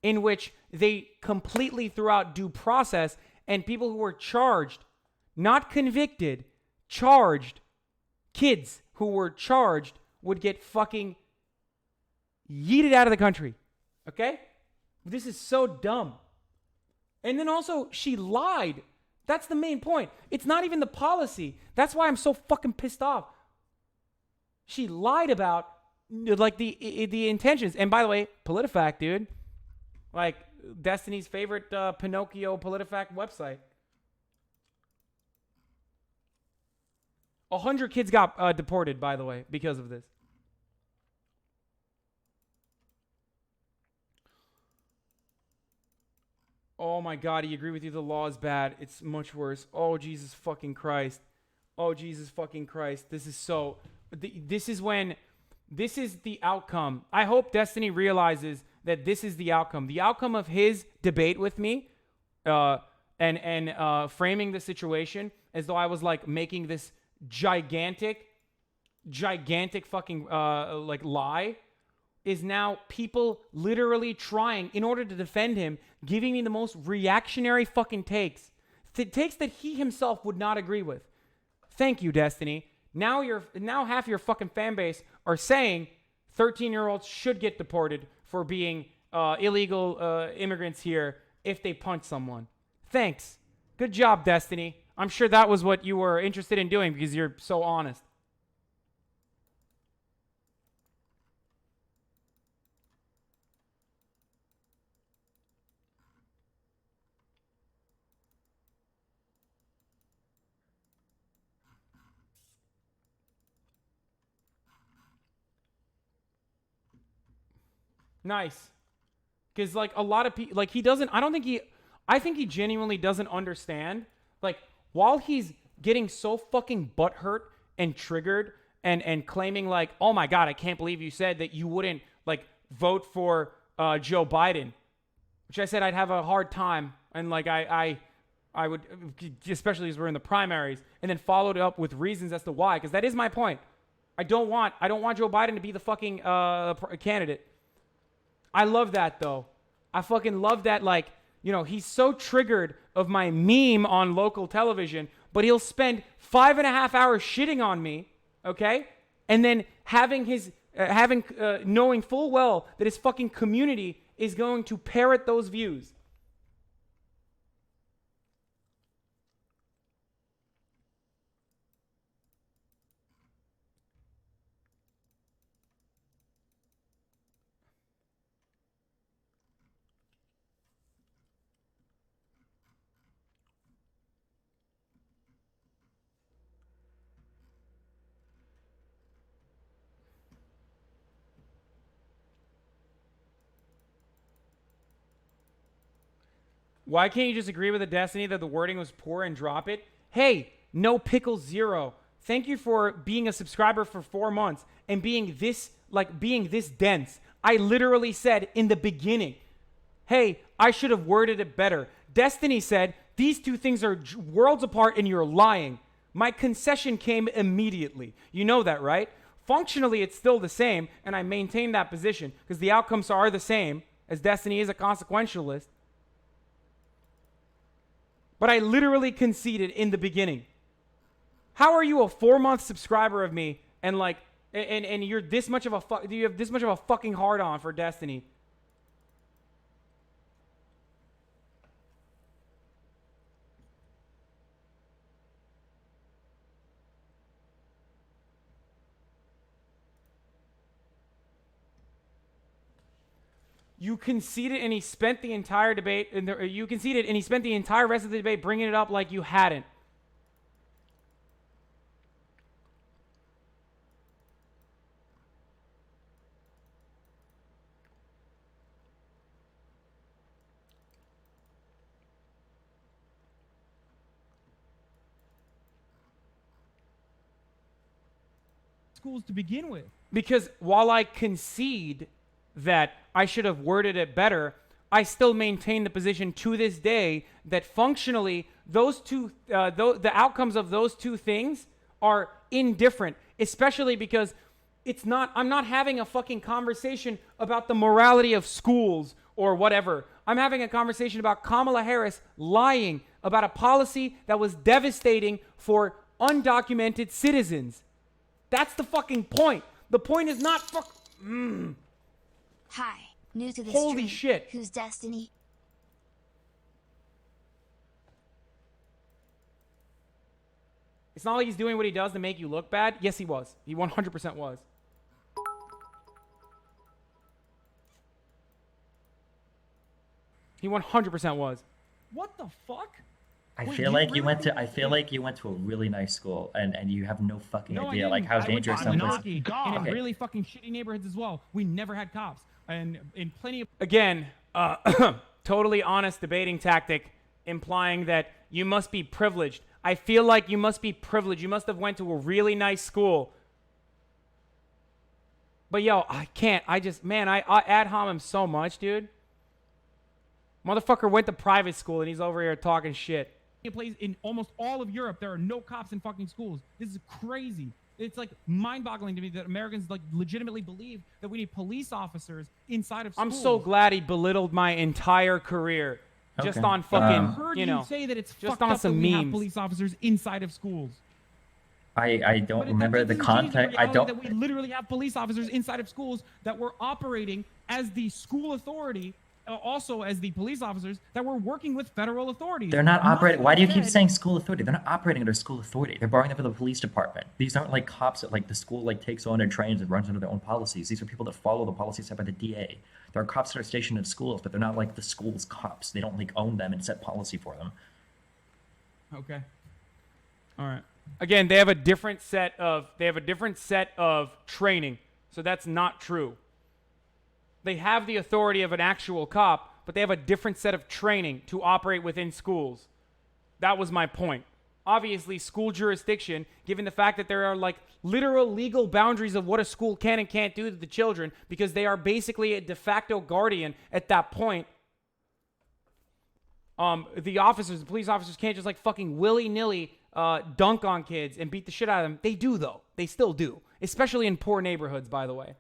in which they completely threw out due process, and people who were charged, not convicted, charged, kids who were charged would get fucking yeeted out of the country. Okay? This is so dumb. And then also, she lied. That's the main point. It's not even the policy. That's why I'm so fucking pissed off. She lied about like the intentions. And by the way, PolitiFact, dude. Like Destiny's favorite Pinocchio PolitiFact website. 100 kids got deported, by the way, because of this. Oh my God, he agreed with you. The law is bad. It's much worse. Oh, Jesus fucking Christ. Oh, Jesus fucking Christ. This is so... This is the outcome. I hope Destiny realizes that this is the outcome. The outcome of his debate with me and framing the situation as though I was like making this gigantic fucking like lie is now people literally trying, in order to defend him, giving me the most reactionary fucking takes. Takes that he himself would not agree with. Thank you, Destiny. Now half your fucking fan base are saying 13-year-olds should get deported for being illegal immigrants here if they punch someone. Thanks. Good job, Destiny. I'm sure that was what you were interested in doing because you're so honest. Nice. Because, like, a lot of people, like, I think he genuinely doesn't understand. Like, while he's getting so fucking butthurt and triggered and claiming, like, oh my God, I can't believe you said that you wouldn't, like, vote for Joe Biden, which I said I'd have a hard time. And, like, I would, especially as we're in the primaries, and then followed up with reasons as to why. Because that is my point. I don't want Joe Biden to be the fucking candidate. I love that, though. I fucking love that, like, you know, he's so triggered of my meme on local television, but he'll spend 5.5 hours shitting on me, okay? And then knowing full well that his fucking community is going to parrot those views. Why can't you just agree with the Destiny that the wording was poor and drop it? Hey, no pickle 0. Thank you for being a subscriber for 4 months and being this dense. I literally said in the beginning, hey, I should have worded it better. Destiny said, these two things are worlds apart and you're lying. My concession came immediately. You know that, right? Functionally, it's still the same, and I maintain that position because the outcomes are the same, as Destiny is a consequentialist. But I literally conceded in the beginning. How are you a 4-month subscriber of me and like and you're this much of a you have this much of a fucking hard on for Destiny? You conceded, and he spent the entire debate. You conceded, and he spent the entire rest of the debate bringing it up like you hadn't.
Schools to begin with.
Because while I concede that I should have worded it better, I still maintain the position to this day that functionally those two, the outcomes of those two things are indifferent, especially because I'm not having a fucking conversation about the morality of schools or whatever. I'm having a conversation about Kamala Harris lying about a policy that was devastating for undocumented citizens. That's the fucking point. The point is not
Hi, new to this
Holy
stream.
shit.
Whose destiny?
It's not like he's doing what he does to make you look bad. Yes, he was. He 100% was. He 100% was.
What the fuck?
I
Wait,
feel
you
like you
really
went to.
think
I feel like you went to a really nice school, and you have no fucking
No, I
idea
didn't.
like how
I went
dangerous
to
some places.
Monarchy, and in
Okay.
really fucking shitty neighborhoods as well. We never had cops, and in plenty of.
Again, totally honest debating tactic, implying that you must be privileged. I feel like you must be privileged. You must have went to a really nice school. But yo, I can't. I ad hom him so much, dude. Motherfucker went to private school and he's over here talking shit.
Place in almost all of Europe, there are no cops in fucking schools. This is crazy. It's like mind-boggling to me that Americans like legitimately believe that we need police officers inside of schools.
I'm so glad he belittled my entire career just
Okay.
on
I
fucking,
heard
you know,
say that it's
just
fucked
on
up that
some
we have
memes.
police officers inside of schools.
I don't
But
remember
that
the
doesn't change
context. I
reality
don't.
That we literally have police officers inside of schools that were operating as the school authority, also as the police officers that were working with federal authorities.
They're not operating. Why do you keep
Instead-
saying school authority? They're not operating under school authority. They're borrowing them from the police department. These aren't like cops that like the school like takes on and trains and runs under their own policies. These are people that follow the policies set by the DA. There are cops that are stationed in schools, but they're not like the school's cops. They don't like own them and set policy for them.
Okay. All right.
Again, they have a different set of training. So that's not true. They have the authority of an actual cop, but they have a different set of training to operate within schools. That was my point. Obviously, school jurisdiction, given the fact that there are like literal legal boundaries of what a school can and can't do to the children, because they are basically a de facto guardian at that point. The police officers can't just like fucking willy-nilly dunk on kids and beat the shit out of them. They do, though. They still do. Especially in poor neighborhoods, by the way.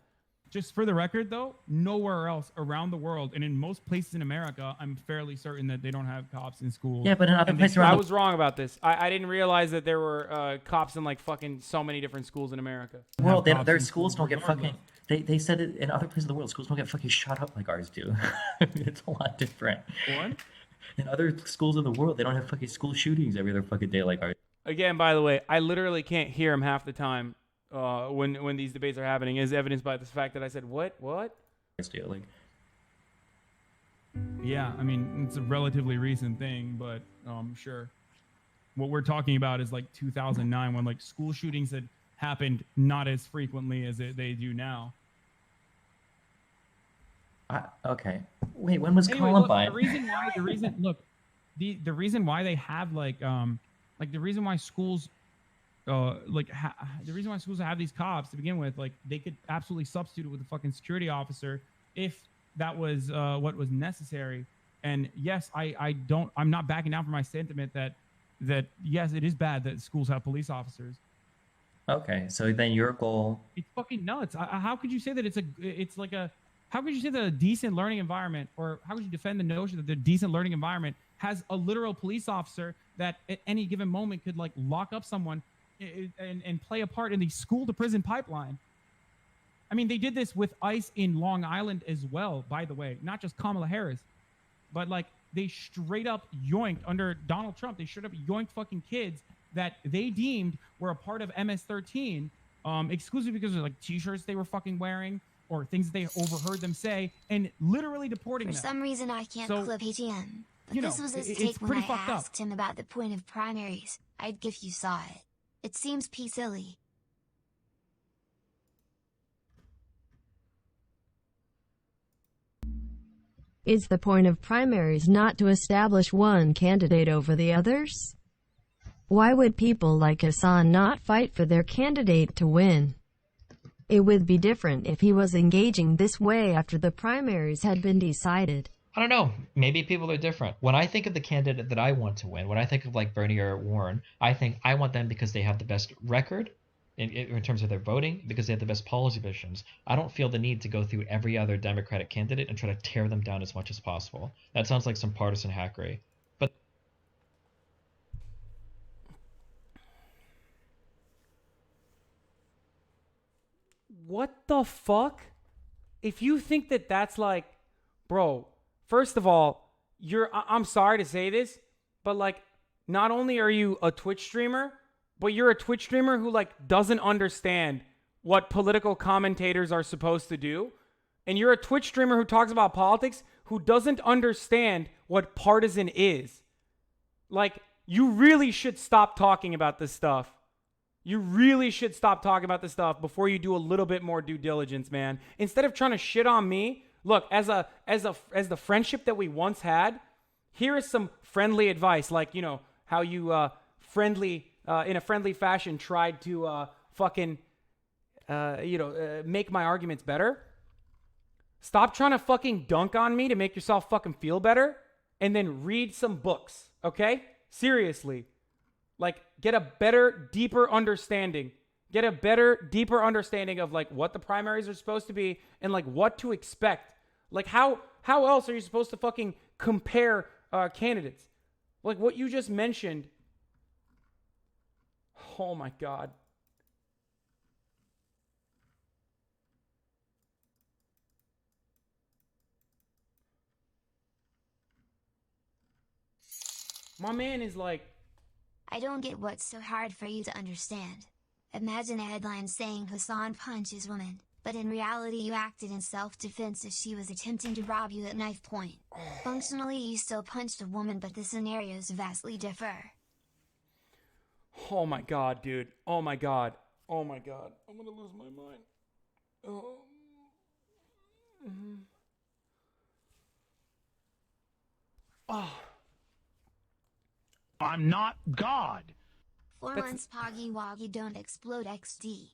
Just for the record, though, nowhere else around the world, and in most places in America, I'm fairly certain that they don't have cops in schools.
Yeah, but in other
And
places
they-
around
I
the
was wrong about this. I didn't realize that there were cops in like fucking so many different schools in America.
world,
have cops
their
in
schools don't get
regardless.
fucking. They said it in other places of the world. Schools don't get fucking shot up like ours do. It's a lot different.
What?
In other schools of the world, they don't have fucking school shootings every other fucking day like ours.
Again, by the way, I literally can't hear him half the time when these debates are happening, as evidenced by the fact that I said, what?
Do. Like,
Yeah, I mean, it's a relatively recent thing, but sure. What we're talking about is like 2009 when like school shootings had happened not as frequently as they do now.
okay. Wait, when was
Anyway, look,
Columbine?
the reason why they have like the reason why schools the reason why schools have these cops to begin with, like they could absolutely substitute it with a fucking security officer if that was what was necessary. And yes, I'm not backing down from my sentiment that yes, it is bad that schools have police officers.
Okay, so then your goal.
It's fucking nuts. How could you say that how could you say that a decent learning environment, or how could you defend the notion that the decent learning environment has a literal police officer that at any given moment could like lock up someone and play a part in the school to prison pipeline? I mean, they did this with ICE in Long Island as well, by the way, not just Kamala Harris, but like they straight up yoinked under Donald Trump. They straight up yoinked fucking kids that they deemed were a part of MS-13, exclusively because of like t-shirts they were fucking wearing or things that they overheard them say, and literally deporting
For
them.
some reason, I can't
So,
clip ATM. But
you know,
this was his
it's
take when
pretty
I
fucked up.
asked him about the point of primaries. I'd give you saw it. It seems pee silly.
Is the point of primaries not to establish one candidate over the others? Why would people like Hasan not fight for their candidate to win? It would be different if he was engaging this way after the primaries had been decided.
I don't know. Maybe people are different. When I think of the candidate that I want to win, when I think of like Bernie or Warren, I think I want them because they have the best record in terms of their voting, because they have the best policy visions. I don't feel the need to go through every other Democratic candidate and try to tear them down as much as possible. That sounds like some partisan hackery. But
What the fuck? If you think that that's like, bro, first of all, I'm sorry to say this, but like, not only are you a Twitch streamer, but you're a Twitch streamer who like doesn't understand what political commentators are supposed to do. And you're a Twitch streamer who talks about politics who doesn't understand what partisan is. Like, you really should stop talking about this stuff. You really should stop talking about this stuff before you do a little bit more due diligence, man. Instead of trying to shit on me, look, as the friendship that we once had, here is some friendly advice, like, you know, how you in a friendly fashion tried to make my arguments better. Stop trying to fucking dunk on me to make yourself fucking feel better, and then read some books, okay? Seriously. Like, get a better, deeper understanding. Get a better, deeper understanding of, like, what the primaries are supposed to be and, like, what to expect. Like, how else are you supposed to fucking compare candidates? Like, what you just mentioned. Oh, my God. My man is like,
I don't get what's so hard for you to understand. Imagine a headline saying Hasan punches woman, but in reality you acted in self-defense as she was attempting to rob you at knife point. Functionally you still punched a woman, but the scenarios vastly differ.
oh my God, dude. Oh my God. Oh my God. I'm gonna lose my mind. Oh. Oh.
I'm not God.
4 months Poggy Woggy don't explode XD.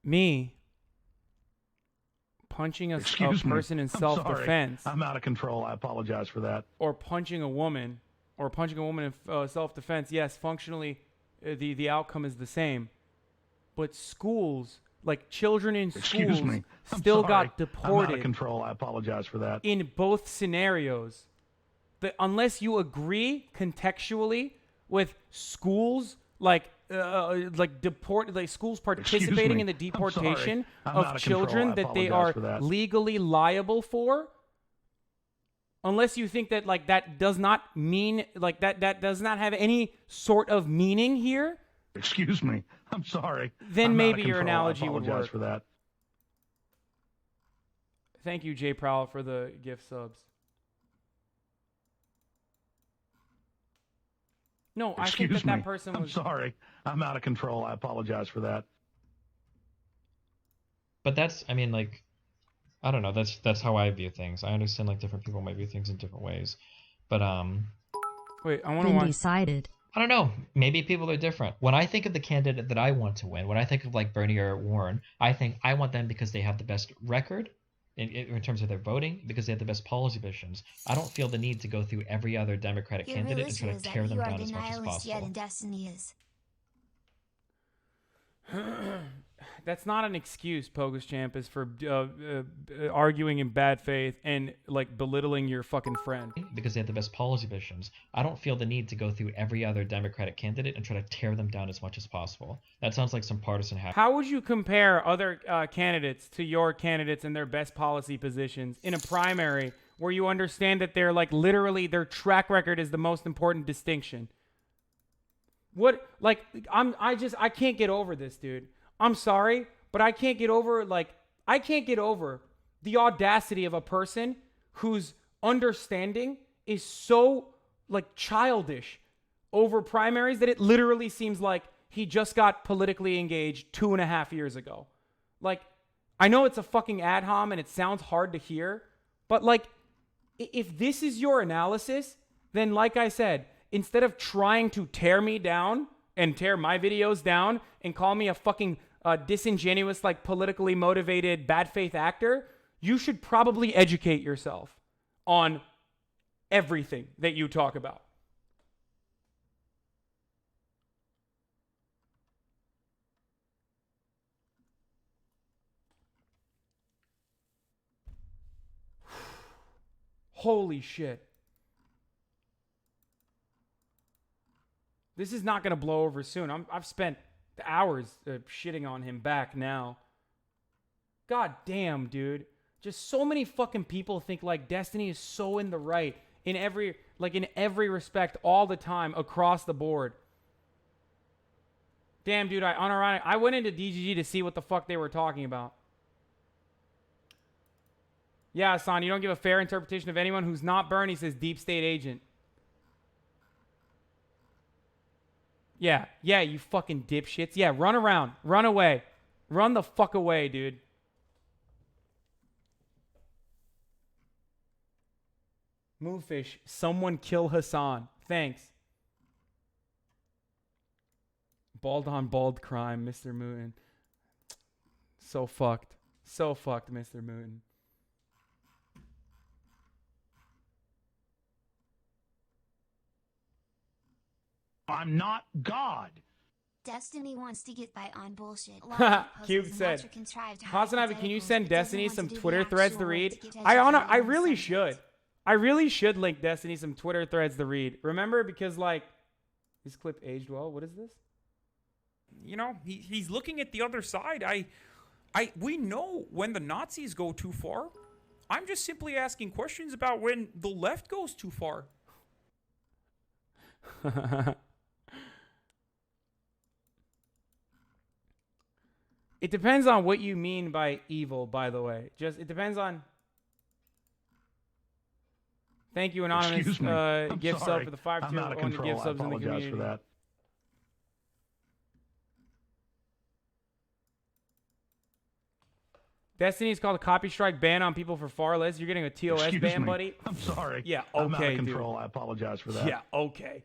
Me punching a person in self-defense.
I'm out of control. I apologize for that.
Or punching a woman in self-defense. Yes, functionally, the outcome is the same. But schools, like children in schools, still got deported.
I'm out of control. I apologize for that.
In both scenarios, unless you agree contextually with schools, schools participating in the deportation of children that they are legally liable for. Unless you think that that does not mean that does not have any sort of meaning here.
Excuse me. I'm sorry.
Then maybe your analogy would work.
I apologize for that.
Thank you, Jay Prowl, for the gift subs. No, I think that person was...
I'm sorry. I'm out of control. I apologize for that.
But that's, I mean, like, I don't know. That's how I view things. I understand, like, different people might view things in different ways. But,
wait, I want to watch...
decided.
I don't know. Maybe people are different. When I think of the candidate that I want to win, when I think of, like, Bernie or Warren, I think I want them because they have the best record in terms of their voting, because they have the best policy visions. I don't feel the need to go through every other Democratic candidate and try to tear them down as much as possible.
Yet in Destiny is.
That's not an excuse, Pogus Champus, for arguing in bad faith and like belittling your fucking friend.
Because they have the best policy positions. I don't feel the need to go through every other Democratic candidate and try to tear them down as much as possible. That sounds like some partisan
How would you compare other candidates to your candidates and their best policy positions in a primary where you understand that they're like literally their track record is the most important distinction? What, like, I can't get over this, dude. I'm sorry, but I can't get over the audacity of a person whose understanding is so like childish over primaries that it literally seems like he just got politically engaged 2.5 years ago. Like, I know it's a fucking ad hom and it sounds hard to hear, but like, if this is your analysis, then like I said, instead of trying to tear me down and tear my videos down and call me a fucking disingenuous, like politically motivated bad faith actor, you should probably educate yourself on everything that you talk about. Holy shit. This is not going to blow over soon. I've spent hours shitting on him back now. God damn, dude. Just so many fucking people think like Destiny is so in the right in every respect all the time across the board. Damn, dude, I went into DGG to see what the fuck they were talking about. Yeah, Hasan, you don't give a fair interpretation of anyone who's not Bernie, says deep state agent. Yeah, you fucking dipshits. Yeah, run around. Run away. Run the fuck away, dude. Movefish, someone kill Hasan. Thanks. Bald on bald crime, Mr. Mooten. So fucked. So fucked, Mr. Mooten.
I'm not God.
Destiny wants to get by on bullshit.
Cube said, Hasan, can you send Destiny some Twitter threads to read? I really should. I really should link Destiny some Twitter threads to read. Remember, because like, this clip aged well. What is this?
You know, he's looking at the other side. We know when the Nazis go too far. I'm just simply asking questions about when the left goes too far.
It depends on what you mean by evil, by the way. It depends on... Thank you, Anonymous. Gift sub for the 5 tier on the gift subs in the community. For that. Destiny is called a copy strike ban on people for far less. You're getting a TOS ban, buddy.
I'm sorry.
Yeah, okay,
I'm out of control.
Dude.
I apologize for that.
Yeah, okay.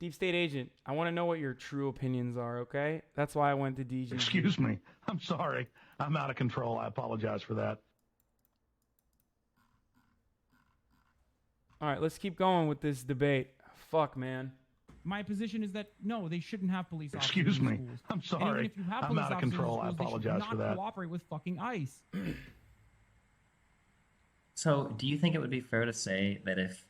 Deep State Agent, I want to know what your true opinions are, okay? That's why I went to DG.
Excuse me. I'm sorry. I'm out of control. I apologize for that.
All right, let's keep going with this debate. Fuck, man.
My position is that, no, they shouldn't have police officers
Excuse me.
in schools.
I'm sorry.
And even if you have
I'm
police
out of
officers
control.
in schools,
I apologize
they should
for
not
that.
cooperate with fucking ICE.
So, do you think it would be fair to say that if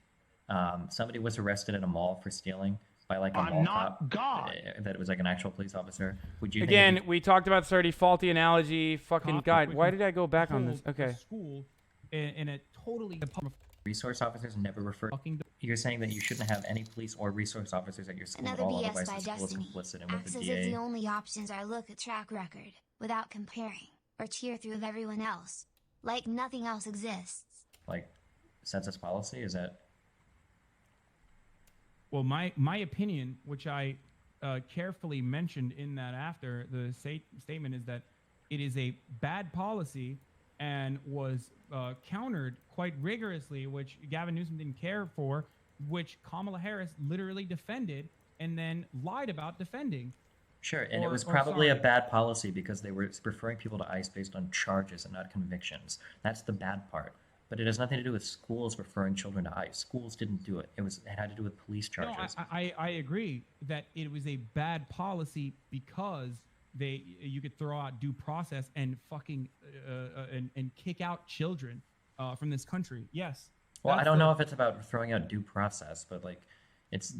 somebody was arrested at a mall for stealing by like a mall cop, that it was like an actual police officer, would you
Again,
think
we talked about 30 faulty analogy. Fucking guide. Why did I go back on this? Okay.
School in a totally
resource officers never refer? You're saying that you shouldn't have any police or resource officers at your school
Another
at all,
BS
otherwise
by
the school is
Destiny.
complicit. And with
Acts
the
as
DA,
if the only options are look at track record, without comparing, or tear through of everyone else. Like nothing else exists.
like census policy, is that?
Well, my opinion, which I carefully mentioned in that after the statement, is that it is a bad policy and was countered quite rigorously, which Gavin Newsom didn't care for, which Kamala Harris literally defended and then lied about defending.
Sure, and it was probably a bad policy because they were referring people to ICE based on charges and not convictions. That's the bad part. But it has nothing to do with schools referring children to ICE. Schools didn't do it. It had to do with police charges.
No, I agree that it was a bad policy because you could throw out due process and fucking and kick out children from this country. Yes.
Well, I don't know if it's about throwing out due process, but like it's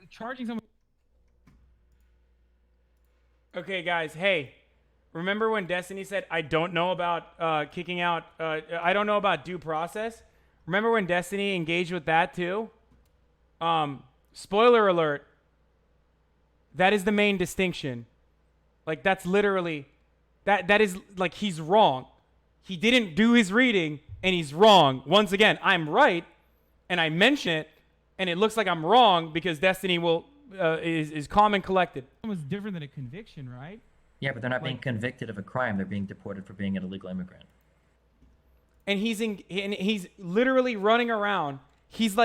charging someone.
Okay, guys. Hey, remember when Destiny said, I don't know about kicking out, I don't know about due process? Remember when Destiny engaged with that too? Spoiler alert. That is the main distinction. Like, that's literally, that is, like, he's wrong. He didn't do his reading, and he's wrong. Once again, I'm right, and I mention it, and it looks like I'm wrong because Destiny is calm and collected.
It was different than a conviction, right?
Yeah, but they're not being convicted of a crime. They're being deported for being an illegal immigrant.
And he's literally running around. He's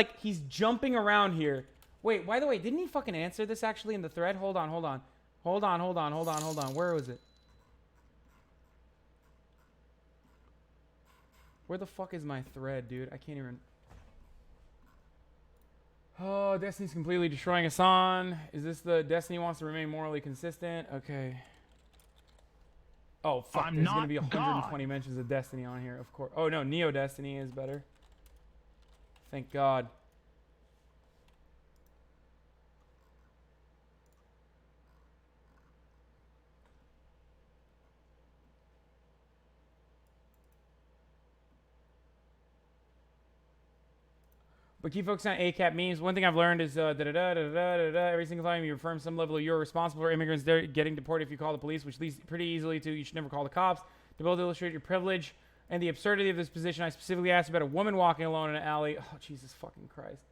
jumping around here. Wait, by the way, didn't he fucking answer this actually in the thread? Hold on. Where was it? Where the fuck is my thread, dude? I can't even. Oh, Destiny's completely destroying Hasan. Is this the Destiny wants to remain morally consistent? Okay. Oh, fuck. There's going to be 120 mentions of Destiny on here, of course. Oh, no. Neo Destiny is better. Thank God. But keep focusing on ACAP memes. One thing I've learned is every single time you affirm some level of you're responsible for immigrants getting deported if you call the police, which leads pretty easily to you should never call the cops. To both illustrate your privilege and the absurdity of this position, I specifically asked about a woman walking alone in an alley. Oh, Jesus fucking Christ.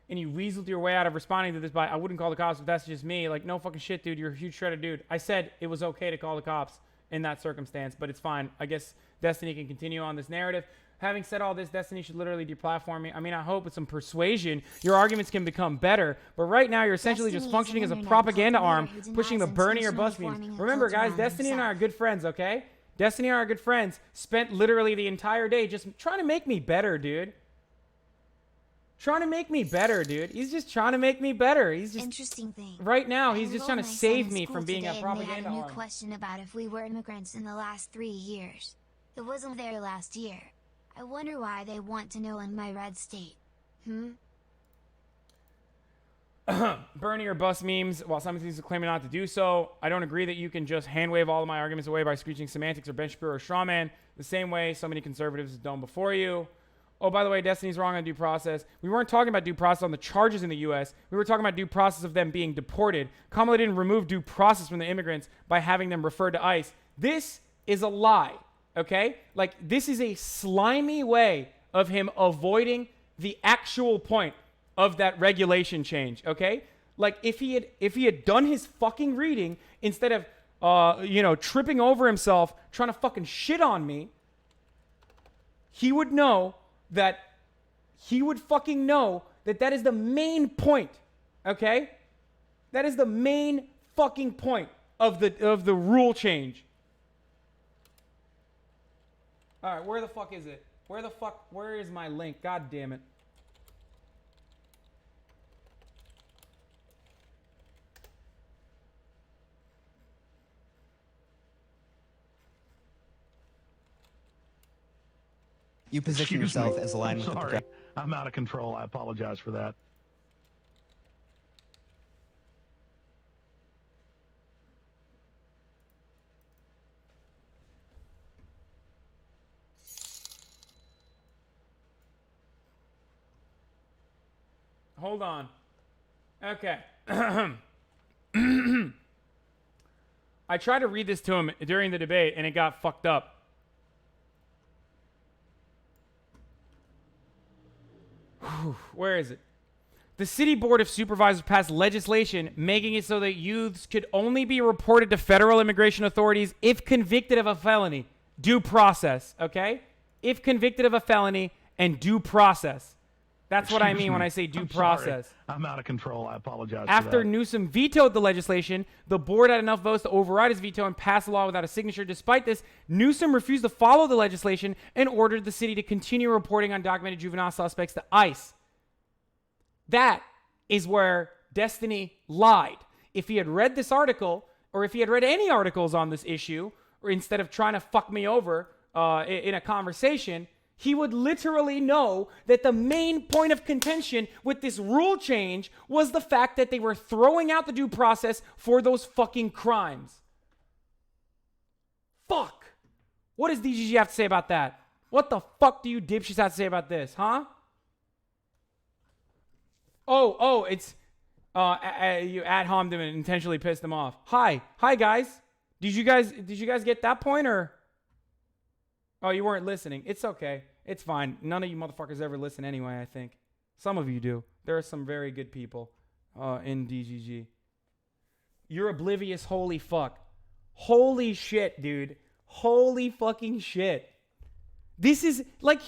And you weaseled your way out of responding to this by, I wouldn't call the cops if that's just me. Like, no fucking shit, dude. You're a huge shredded dude. I said it was okay to call the cops in that circumstance, but it's fine. I guess Destiny can continue on this narrative. Having said all this, Destiny should literally deplatform me. I mean, I hope with some persuasion, your arguments can become better. But right now, you're essentially just functioning as a propaganda arm, pushing the Bernie or bus memes. Remember, guys, Destiny and I are good friends, okay? Destiny and I are good friends. Spent literally the entire day just trying to make me better, dude. Trying to make me better, dude. He's just trying to make me better. He's just
interesting thing.
Right now, he's just trying to save me from being a propaganda
arm. They had a new
arm.
question about if we were immigrants in the last 3 years. It wasn't there last year. I wonder why they want to know in my red state.
Bernie or bus memes, while some of these are claiming not to do so, I don't agree that you can just hand wave all of my arguments away by screeching semantics or Ben Shapiro or strawman the same way so many conservatives have done before you. Oh, by the way, Destiny's wrong on due process. We weren't talking about due process on the charges in the U.S. We were talking about due process of them being deported. Kamala didn't remove due process from the immigrants by having them referred to ICE. This is a lie, okay? Like, this is a slimy way of him avoiding the actual point of that regulation change, okay? Like, if he had done his fucking reading instead of, tripping over himself, trying to fucking shit on me, he would know that that is the main point, okay? That is the main fucking point of the rule change. All right, where the fuck is it? Where is my link? God damn it.
You position yourself as aligned with the
Sorry, I'm out of control. I apologize for that.
Hold on. Okay. I tried to read this to him during the debate, and it got fucked up. Where is it? The City Board of Supervisors passed legislation making it so that youths could only be reported to federal immigration authorities if convicted of a felony. Due process, okay? If convicted of a felony and due process. That's what I mean when I say due process.
I'm out of control. I apologize
After
for that.
Newsom vetoed the legislation, the board had enough votes to override his veto and pass the law without a signature. Despite this, Newsom refused to follow the legislation and ordered the city to continue reporting undocumented juvenile suspects to ICE. That is where Destiny lied. If he had read this article, or if he had read any articles on this issue, or instead of trying to fuck me over in a conversation, he would literally know that the main point of contention with this rule change was the fact that they were throwing out the due process for those fucking crimes. Fuck. What does DGG have to say about that? What the fuck do you dipshits have to say about this, huh? Oh, it's you ad hommed him and intentionally pissed him off. Hi guys. Did you guys get that point, or? Oh, you weren't listening. It's okay. It's fine. None of you motherfuckers ever listen anyway, I think. Some of you do. There are some very good people in DGG. You're oblivious, holy fuck. Holy shit, dude. Holy fucking shit. This is like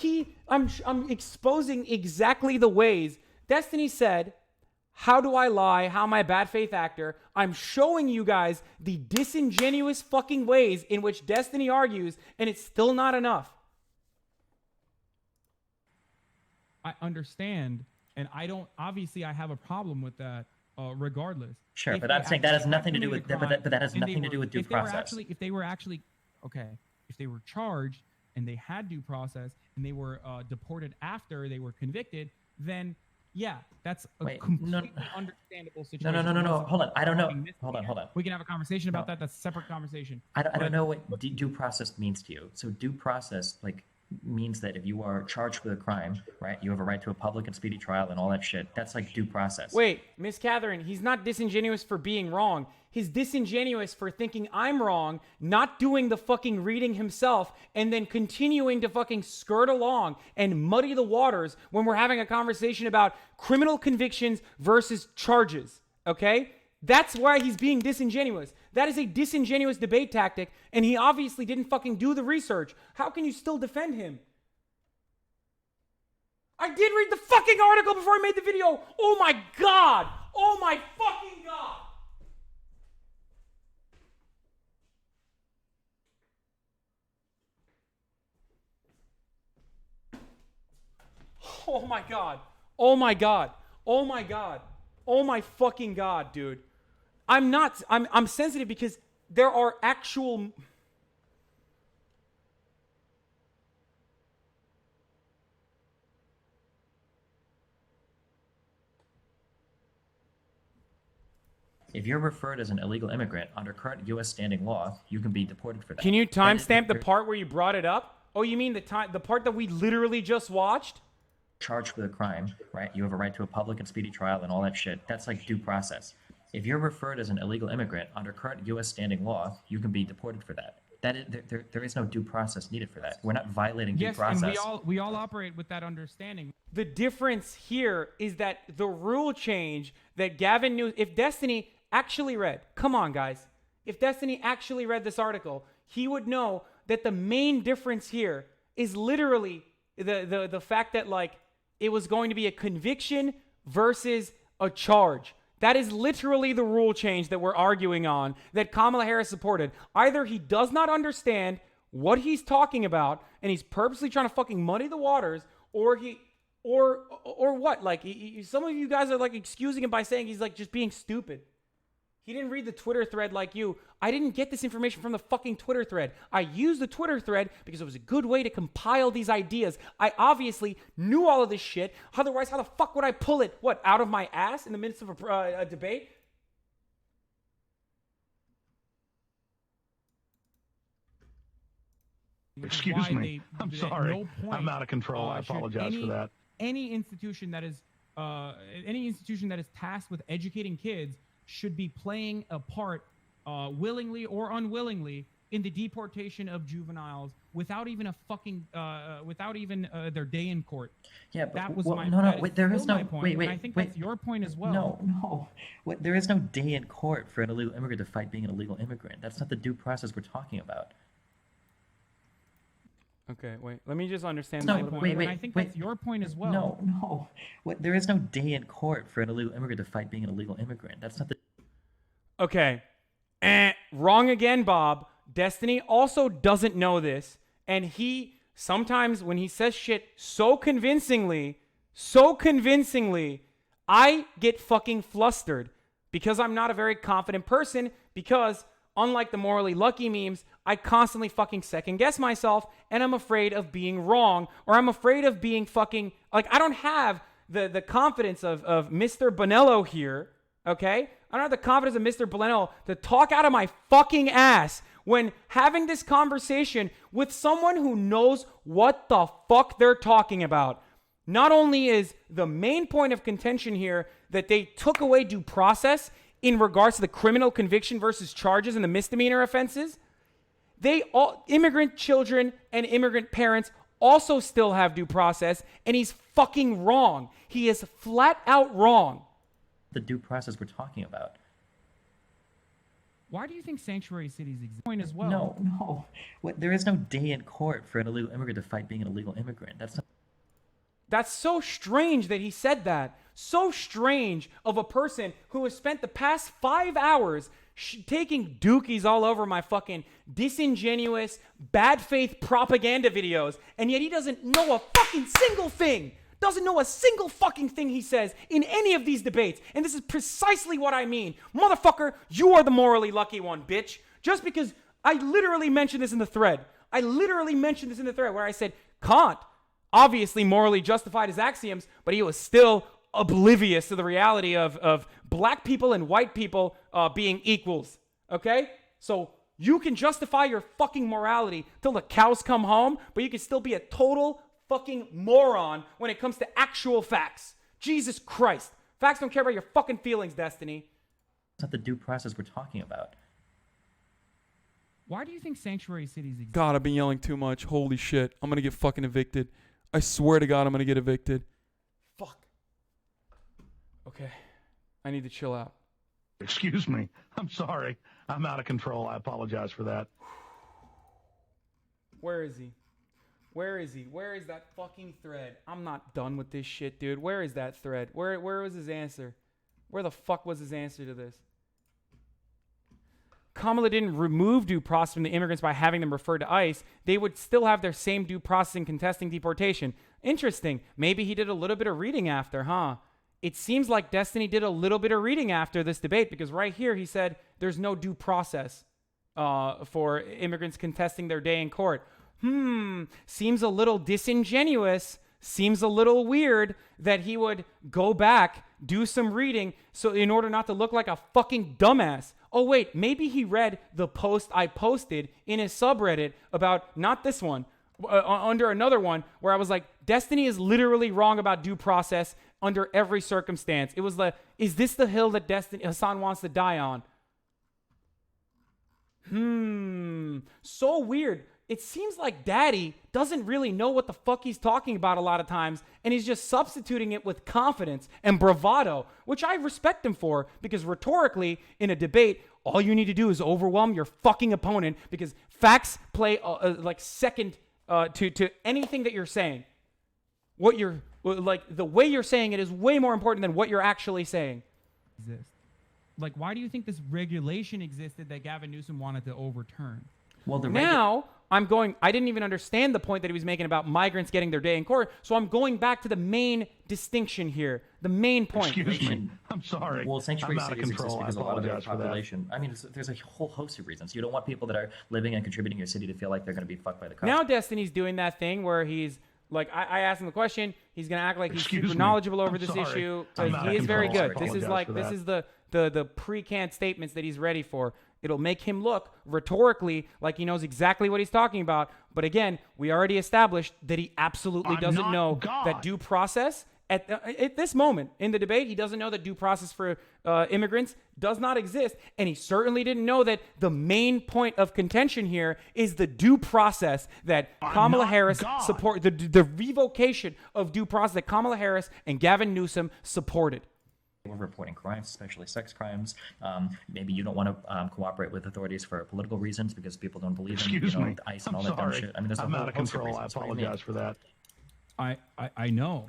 I'm exposing exactly the ways Destiny said, how do I lie? How am I a bad faith actor? I'm showing you guys the disingenuous fucking ways in which Destiny argues, and it's still not enough.
I understand, and I don't. Obviously, I have a problem with that, regardless.
Sure, but I'm saying that has nothing to do with. But that has nothing to do with due process.
If they were actually charged and they had due process and they were deported after they were convicted, then. Yeah, that's a completely understandable situation.
No. Hold on. I don't know. Hold on.
We can have a conversation about that. That's a separate conversation.
I don't know what due process means to you. So due process, means that if you are charged with a crime, right, you have a right to a public and speedy trial and all that shit. That's like due process.
Wait, Miss Catherine, he's not disingenuous for being wrong. He's disingenuous for thinking I'm wrong, not doing the fucking reading himself, and then continuing to fucking skirt along and muddy the waters when we're having a conversation about criminal convictions versus charges, okay? That's why he's being disingenuous. That is a disingenuous debate tactic, and he obviously didn't fucking do the research. How can you still defend him? I did read the fucking article before I made the video. Oh my God. Oh my fucking God. Oh my God. Oh my God. Oh my God. Oh my fucking God, dude. I'm sensitive because there are actual...
If you're referred as an illegal immigrant under current U.S. standing law, you can be deported for that.
Can you timestamp the part where you brought it up? Oh, you mean the part that we literally just watched?
Charged with a crime, right? You have a right to a public and speedy trial and all that shit. That's like due process. If you're referred as an illegal immigrant under current U.S. standing law, you can be deported for that. There is no due process needed for that. We're not violating due process.
Yes, and we all operate with that understanding.
The difference here is that the rule change that Gavin knew, if Destiny actually read, come on guys, if Destiny actually read this article, he would know that the main difference here is literally the fact that like it was going to be a conviction versus a charge. That is literally the rule change that we're arguing on, that Kamala Harris supported. Either he does not understand what he's talking about and he's purposely trying to fucking muddy the waters, or what? Like some of you guys are like excusing him by saying he's like just being stupid. He didn't read the Twitter thread like you. I didn't get this information from the fucking Twitter thread. I used the Twitter thread because it was a good way to compile these ideas. I obviously knew all of this shit. Otherwise, how the fuck would I pull it, what, out of my ass in the midst of a debate?
Excuse me. I'm sorry. I'm out of control. I apologize for that.
Any institution that is tasked with educating kids should be playing a part, willingly or unwillingly, in the deportation of juveniles without even their day in court.
Yeah, but
that was
well,
my
no.
Wait,
there is no
point,
wait.
And I think that's your point as well.
No. There is no day in court for an illegal immigrant to fight being an illegal immigrant. That's not the due process we're talking about.
Okay, wait. Let me just understand
No,
that a little
wait,
bit.
wait,
And I think
wait.
that's your point as well.
No. There is no day in court for an illegal immigrant to fight being an illegal immigrant. That's not the.
Okay. Wrong again, Bob. Destiny also doesn't know this. And he, sometimes when he says shit so convincingly, I get fucking flustered because I'm not a very confident person because unlike the morally lucky memes, I constantly fucking second guess myself and I'm afraid of being wrong or I'm afraid of being fucking, like, I don't have the confidence of Mr. Bonello here, okay? I don't have the confidence of Mr. Bonello to talk out of my fucking ass when having this conversation with someone who knows what the fuck they're talking about. Not only is the main point of contention here that they took away due process in regards to the criminal conviction versus charges and the misdemeanor offenses, immigrant children and immigrant parents also still have due process, and he's fucking wrong. He is flat out wrong.
The due process we're talking about.
Why do you think sanctuary cities exist? Point as well.
No. There is no day in court for an illegal immigrant to fight being an illegal immigrant.
That's so strange that he said that. So strange of a person who has spent the past 5 hours taking dookies all over my fucking disingenuous, bad faith propaganda videos, and yet he doesn't know a fucking single thing. Doesn't know a single fucking thing he says in any of these debates. And this is precisely what I mean. Motherfucker, you are the morally lucky one, bitch. Just because I literally mentioned this in the thread. Where I said Kant obviously morally justified his axioms, but he was still oblivious to the reality of black people and white people being equals. Okay? So you can justify your fucking morality till the cows come home, but you can still be a total fucking moron when it comes to actual facts. Jesus Christ. Facts don't care about your fucking feelings, Destiny.
It's not the due process we're talking about.
Why do you think sanctuary cities exist?
God, I've been yelling too much. Holy shit. I'm gonna get fucking evicted. I swear to God, I'm gonna get evicted. Fuck. Okay. I need to chill out.
Excuse me. I'm sorry. I'm out of control. I apologize for that.
Where is he? Where is he? Where is that fucking thread? I'm not done with this shit, dude. Where is that thread? Where was his answer? Where the fuck was his answer to this? Kamala didn't remove due process from the immigrants by having them referred to ICE. They would still have their same due process in contesting deportation. Interesting. Maybe he did a little bit of reading after, huh? It seems like Destiny did a little bit of reading after this debate because right here he said there's no due process for immigrants contesting their day in court. Seems a little disingenuous. Seems a little weird that he would go back, do some reading, so in order not to look like a fucking dumbass. Oh, wait, maybe he read the post I posted in his subreddit about, not this one, under another one, where I was like, Destiny is literally wrong about due process under every circumstance. It was is this the hill that Hasan wants to die on? So weird. It seems like Daddy doesn't really know what the fuck he's talking about a lot of times, and he's just substituting it with confidence and bravado, which I respect him for, because rhetorically, in a debate, all you need to do is overwhelm your fucking opponent, because facts play like second to anything that you're saying. What you're, like, the way you're saying it is way more important than what you're actually saying.
Like, why do you think this regulation existed that Gavin Newsom wanted to overturn?
Well,
I didn't even understand the point that he was making about migrants getting their day in court. So I'm going back to the main distinction here. The main point.
Excuse me. I'm sorry.
Well, sanctuary
I'm out of
cities exist
control.
because a lot of their
for that.
population. I mean, there's a whole host of reasons. You don't want people that are living and contributing to your city to feel like they're going to be fucked by the cops.
Now Destiny's doing that thing where he's like, I asked him the question. He's going to act like he's super knowledgeable over this issue. He is very good. This is the pre-canned statements that he's ready for. It'll make him look rhetorically like he knows exactly what he's talking about. But again, we already established that he absolutely doesn't know that due process at this moment in the debate, he doesn't know that due process for immigrants does not exist. And he certainly didn't know that the main point of contention here is the due process that Kamala Harris the revocation of due process that Kamala Harris and Gavin Newsom supported.
were reporting crimes, especially sex crimes. Maybe you don't want to cooperate with authorities for political reasons because people don't believe in,
Excuse me.
ICE and
I'm
all that dumb
sorry.
shit. I mean, there's a
I'm
whole
out of
host of
control. I
reasons. What do you mean?
apologize for that.
I know.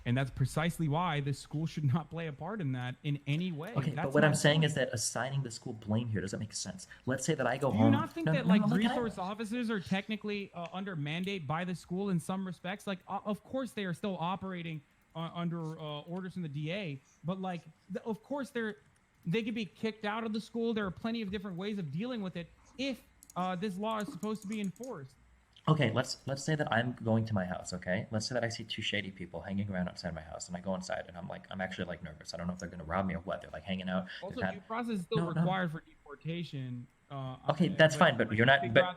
And that's precisely why the school should not play a part in that in any way.
Okay,
That's
but what
my
I'm saying
point.
is that assigning the school blame here doesn't make sense. Let's say that I go
Do
home.
you not think
No,
that
no,
like
no, look at it.
resource officers are technically under mandate by the school in some respects? Like, of course they are still operating under orders from the DA, but like, of course they could be kicked out of the school. There are plenty of different ways of dealing with it if this law is supposed to be enforced.
Okay, let's say that I'm going to my house, okay? Let's say that I see two shady people hanging around outside my house, and I go inside, and I'm actually like nervous. I don't know if they're gonna rob me or what. They're like hanging out.
Also, due process is still required for deportation.
Okay, that's fine, but you're not. But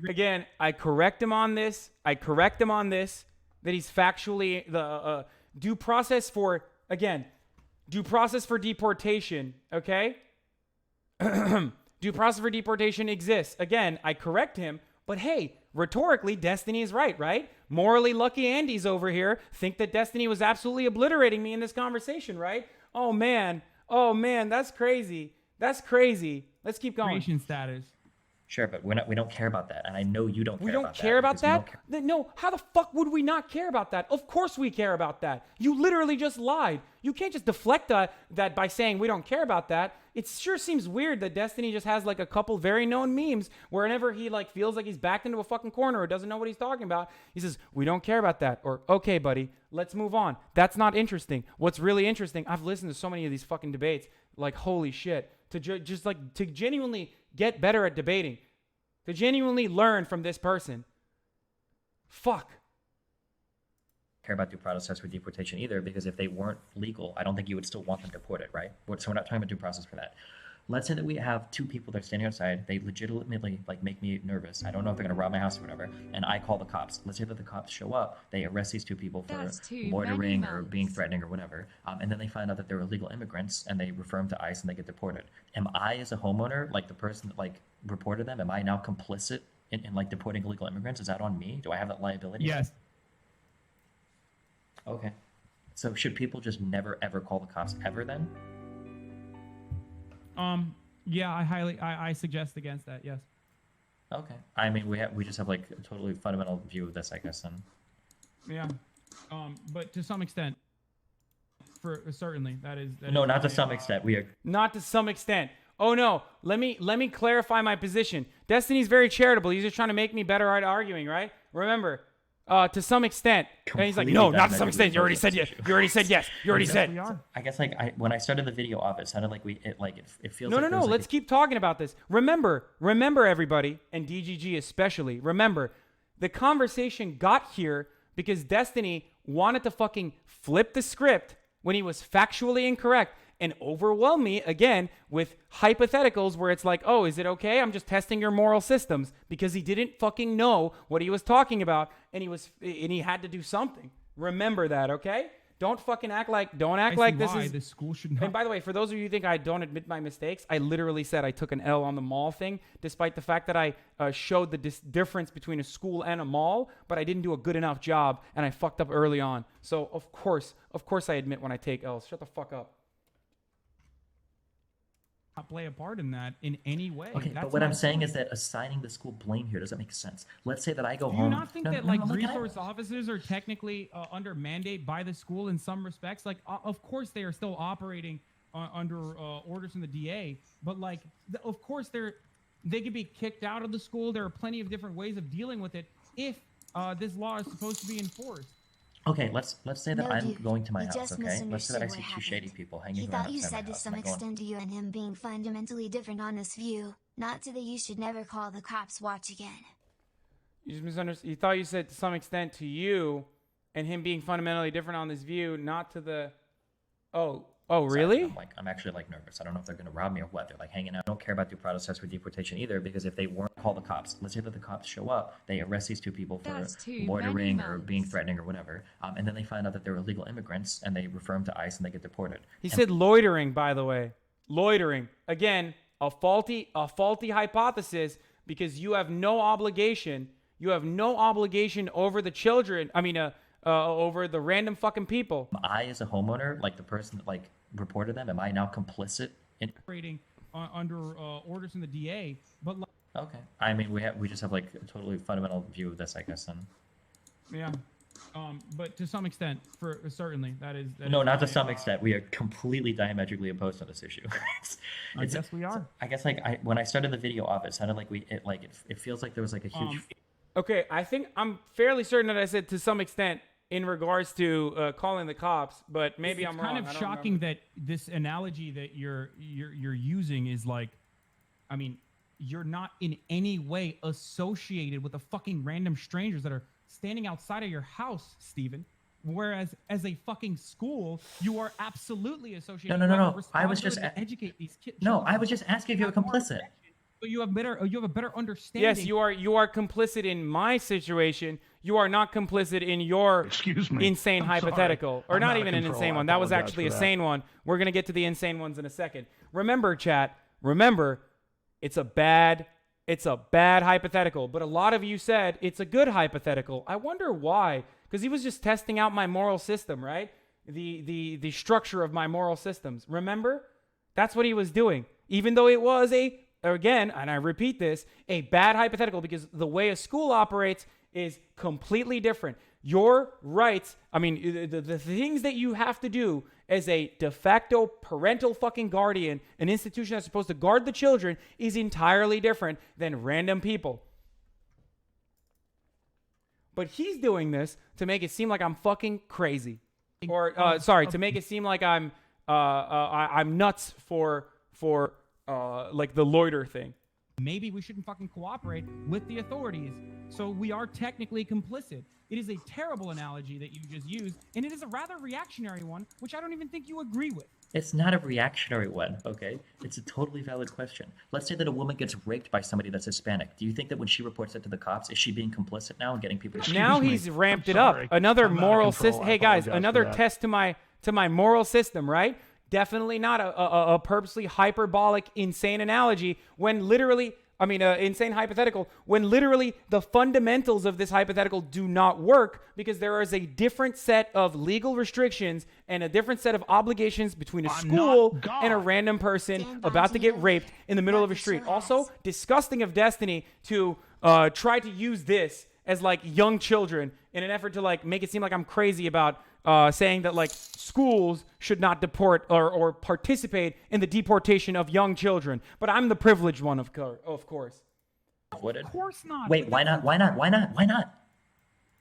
Again, I correct him on this. That he's factually the due process for deportation. Okay, due process for deportation exists. Again, I correct him, but hey, rhetorically, Destiny is right? Morally lucky Andy's over here think that Destiny was absolutely obliterating me in this conversation, right? Oh man, that's crazy. Let's keep going.
Creation status.
Sure, but we don't care about that, and I know you don't care
We
about
don't
that.
care about
because you don't
that?
care.
No, how the fuck would we not care about that? Of course we care about that. You literally just lied. You can't just deflect that by saying we don't care about that. It sure seems weird that Destiny just has like a couple very known memes whenever he like feels like he's backed into a fucking corner or doesn't know what he's talking about. He says, we don't care about that. Or, okay, buddy, let's move on. That's not interesting. What's really interesting, I've listened to so many of these fucking debates, like holy shit, to genuinely get better at debating. To genuinely learn from this person. Fuck.
Care about due process for deportation either, because if they weren't legal, I don't think you would still want them deported, right? So we're not talking about due process for that. Let's say that we have two people that are standing outside. They legitimately like make me nervous. I don't know if they're gonna rob my house or whatever, and I call the cops. Let's say that the cops show up. They arrest these two people for loitering or being threatening or whatever, and then they find out that they're illegal immigrants and they refer them to ICE and they get deported. Am I, as a homeowner, like the person that like reported them, am I now complicit in like deporting illegal immigrants? Is that on me? Do I have that liability?
Yes.
Okay. So should people just never ever call the cops ever then?
Yeah, I suggest against that. Yes.
Okay. I mean, we just have like a totally fundamental view of this, I guess. Then.
Yeah. But to some extent, certainly that is.
No, not to some extent. We are.
Not to some extent. Oh no, let me clarify my position. Destiny's very charitable. He's just trying to make me better at arguing, right? Remember, to some extent. And he's like, no, not to some extent. You already said yes. You already said yes. You already said.
I guess like when I started the video off, it sounded like it feels.
No. Let's keep talking about this. Remember, everybody, and DGG especially. Remember, the conversation got here because Destiny wanted to fucking flip the script when he was factually incorrect and overwhelm me again with hypotheticals where it's like, oh, is it okay? I'm just testing your moral systems, because he didn't fucking know what he was talking about, and he had to do something. Remember that, okay? Don't act like this is.
The school should not.
And by the way, for those of you who think I don't admit my mistakes, I literally said I took an L on the mall thing, despite the fact that I showed the difference between a school and a mall, but I didn't do a good enough job, and I fucked up early on. So of course I admit when I take L's. Shut the fuck up.
Not play a part in that in any way.
Okay, but what I'm saying is that assigning the school blame here doesn't make sense. Let's say that I go home.
Do you not think that like resource officers are technically under mandate by the school in some respects? Like, of course they are still operating under orders from the DA, but like, of course they could be kicked out of the school. There are plenty of different ways of dealing with it if this law is supposed to be enforced.
Okay, let's say that I'm going to my
he
house,
just
okay? Let's say that I see
misunderstood
two
what
shady
happened.
people hanging
He
around
thought you
outside
said
my
to
house.
some
and I go in-
extent to you and him being fundamentally different on this view, not to the you should never call the cops watch again.
You just misunderstood. You thought you said to some extent to you and him being fundamentally different on this view, not to the. Oh, really?
I'm actually like nervous. I don't know if they're gonna rob me or what. They're like hanging out. I don't care about due process for deportation either, because if they weren't, call the cops. Let's say that the cops show up. They arrest these two people for loitering or being threatening or whatever, and then they find out that they're illegal immigrants and they refer them to ICE and they get deported.
He said loitering, by the way. Loitering. Again, a faulty hypothesis, because you have no obligation. You have no obligation over the children. I mean, over the random fucking people.
I, as a homeowner, like the person that like reported them? Am I now complicit in
operating under orders from the DA? But
okay, I mean we just have like a totally fundamental view of this, I guess. Then
yeah, but to some extent, for certainly that is.
No, not to some extent. We are completely diametrically opposed on this issue.
I guess we are.
I guess like when I started the video off, it sounded like it feels like there was like a huge.
Okay, I think I'm fairly certain that I said to some extent in regards to calling the cops, but maybe I'm wrong.
It's kind of shocking that this analogy that you're using is like, I mean, you're not in any way associated with the fucking random strangers that are standing outside of your house, Steven. Whereas as a fucking school, you are absolutely associated.
No. I was just
educate these kids.
No, I was just asking if you were complicit.
So you have a better understanding.
Yes, you are complicit in my situation. You are not complicit in your insane hypothetical. Or not even an insane one. That was actually a sane one. We're going to get to the insane ones in a second. Remember, chat, it's a bad hypothetical. But a lot of you said it's a good hypothetical. I wonder why. Because he was just testing out my moral system, right? The structure of my moral systems. Remember? That's what he was doing. Even though it was again, and I repeat this, a bad hypothetical, because the way a school operates is completely different. Your rights, I mean, the things that you have to do as a de facto parental fucking guardian, an institution that's supposed to guard the children, is entirely different than random people. But he's doing this to make it seem like I'm fucking crazy. Or, to make it seem like I'm nuts for like the loiter thing.
Maybe we shouldn't fucking cooperate with the authorities. So we are technically complicit. It is a terrible analogy that you just used, and it is a rather reactionary one, which I don't even think you agree with.
It's not a reactionary one, okay? It's a totally valid question. Let's say that a woman gets raped by somebody that's Hispanic. Do you think that when she reports it to the cops, is she being complicit now and getting people to...
Now he's ramped it up. Another moral system. Hey guys, another test to my moral system, right? Definitely not a purposely hyperbolic, insane analogy when literally, insane hypothetical, when literally the fundamentals of this hypothetical do not work because there is a different set of legal restrictions and a different set of obligations between a school and a random person about to get raped in the middle of a street. Also, disgusting of Destiny to try to use this as like young children in an effort to like make it seem like I'm crazy about saying that like schools should not deport or participate in the deportation of young children. But I'm the privileged one, of course.
Of course not.
Wait, why not? Why not?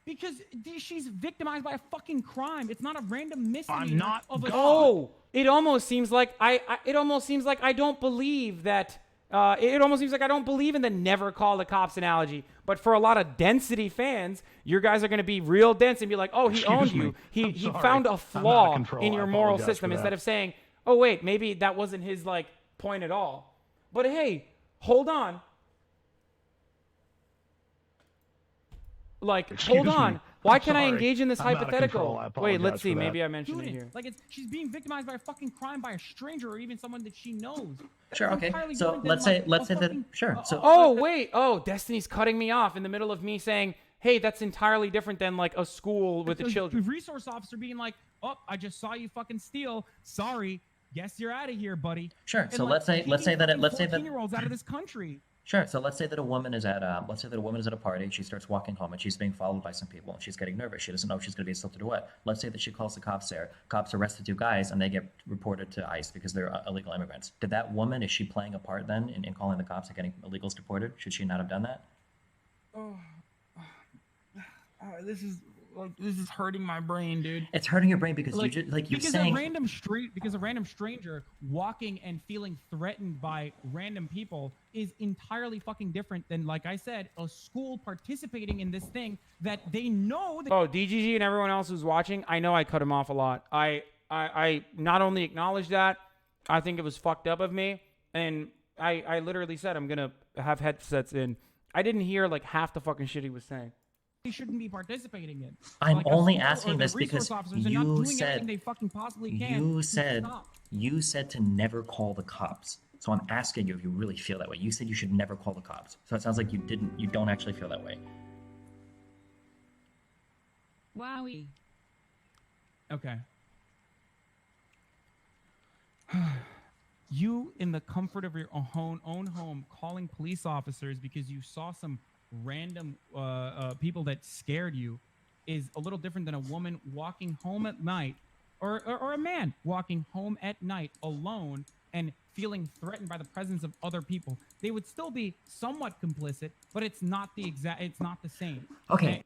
Because she's victimized by a fucking crime. It's not a random misdemeanor.
I'm not.
It almost seems like I don't believe that. It almost seems like I don't believe in the never call the cops analogy. But for a lot of density fans, you guys are going to be real dense and be like, oh, he owned you. He found a flaw in your moral system instead of saying, oh, wait, maybe that wasn't his like point at all. But hey, hold on. Hold on. Why can't I engage in this hypothetical? Wait, let's see. Maybe I mentioned it here.
Like she's being victimized by a fucking crime by a stranger or even someone that she knows.
Sure. Okay. So let's say that. Sure. So.
Oh wait. Oh, Destiny's cutting me off in the middle of me saying, "Hey, that's entirely different than like a school with the children."
The resource officer being like, "Oh, I just saw you fucking steal. Sorry. Guess you're out of here, buddy."
Sure. So let's say that
14-year-olds out of this country.
Sure. So let's say that a woman is at a party. She starts walking home and she's being followed by some people and she's getting nervous. She doesn't know if she's going to be assaulted or what. Let's say that she calls the cops there. Cops arrested 2 guys and they get reported to ICE because they're illegal immigrants. Did that woman, is she playing a part then in calling the cops and getting illegals deported? Should she not have done that?
This is hurting my brain, dude.
It's hurting your brain because
a random stranger walking and feeling threatened by random people is entirely fucking different than, like I said, a school participating in this thing that they know.
DGG and everyone else who's watching, I know I cut him off a lot. I not only acknowledge that, I think it was fucked up of me, and I literally said I'm gonna have headsets in. I didn't hear like half the fucking shit he was saying.
They shouldn't be participating in.
I'm only asking this because you said you said to never call the cops. So I'm asking you if you really feel that way. You said you should never call the cops. So it sounds like you don't actually feel that way.
Wowie. Okay. You, in the comfort of your own home, calling police officers because you saw some random people that scared you is a little different than a woman walking home at night or a man walking home at night alone and feeling threatened by the presence of other people. They would still be somewhat complicit, but it's not the same.
Okay.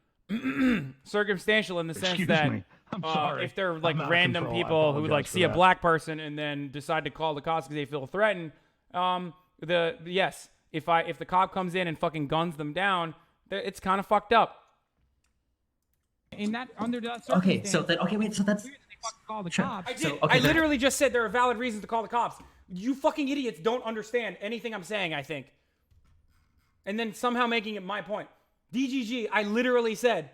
Circumstantial in the sense
Excuse
that
me. I'm sorry.
if they're like
I'm out of
random
control. I
people who like
apologize
see
for
a
that.
black person and then decide to call the cops because they feel threatened, yes, if the cop comes in and fucking guns them down, it's kind of fucked up.
In that under that
Okay, so that so that's
call the
sure.
cops.
I literally just said there are valid reasons to call the cops. You fucking idiots don't understand anything I'm saying, I think. And then somehow making it my point. DGG, I literally said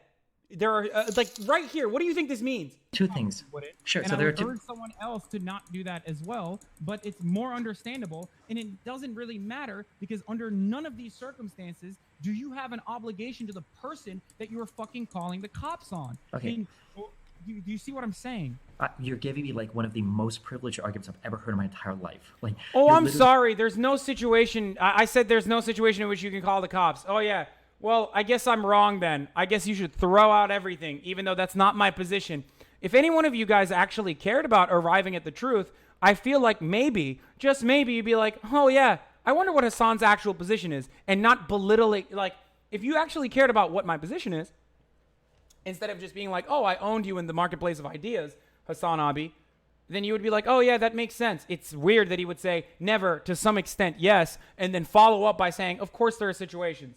there are like right here. What do you think this means?
Two things. Sure.
And
So
I
there are
would
two.
urge someone else to not do that as well, but it's more understandable, and it doesn't really matter because under none of these circumstances do you have an obligation to the person that you are fucking calling the cops on.
Okay.
I mean, do you see what I'm saying?
You're giving me like one of the most privileged arguments I've ever heard in my entire life. Like,
Oh,
you're
I'm
literally-
sorry. There's no situation. I said there's no situation in which you can call the cops. Oh, yeah. Well, I guess I'm wrong then. I guess you should throw out everything, even though that's not my position. If any one of you guys actually cared about arriving at the truth, I feel like maybe, just maybe, you'd be like, oh, yeah, I wonder what Hasan's actual position is, and not belittling. Like, if you actually cared about what my position is, instead of just being like, oh, I owned you in the marketplace of ideas, Hasan Abi, then you would be like, oh, yeah, that makes sense. It's weird that he would say never, to some extent, yes, and then follow up by saying, of course there are situations.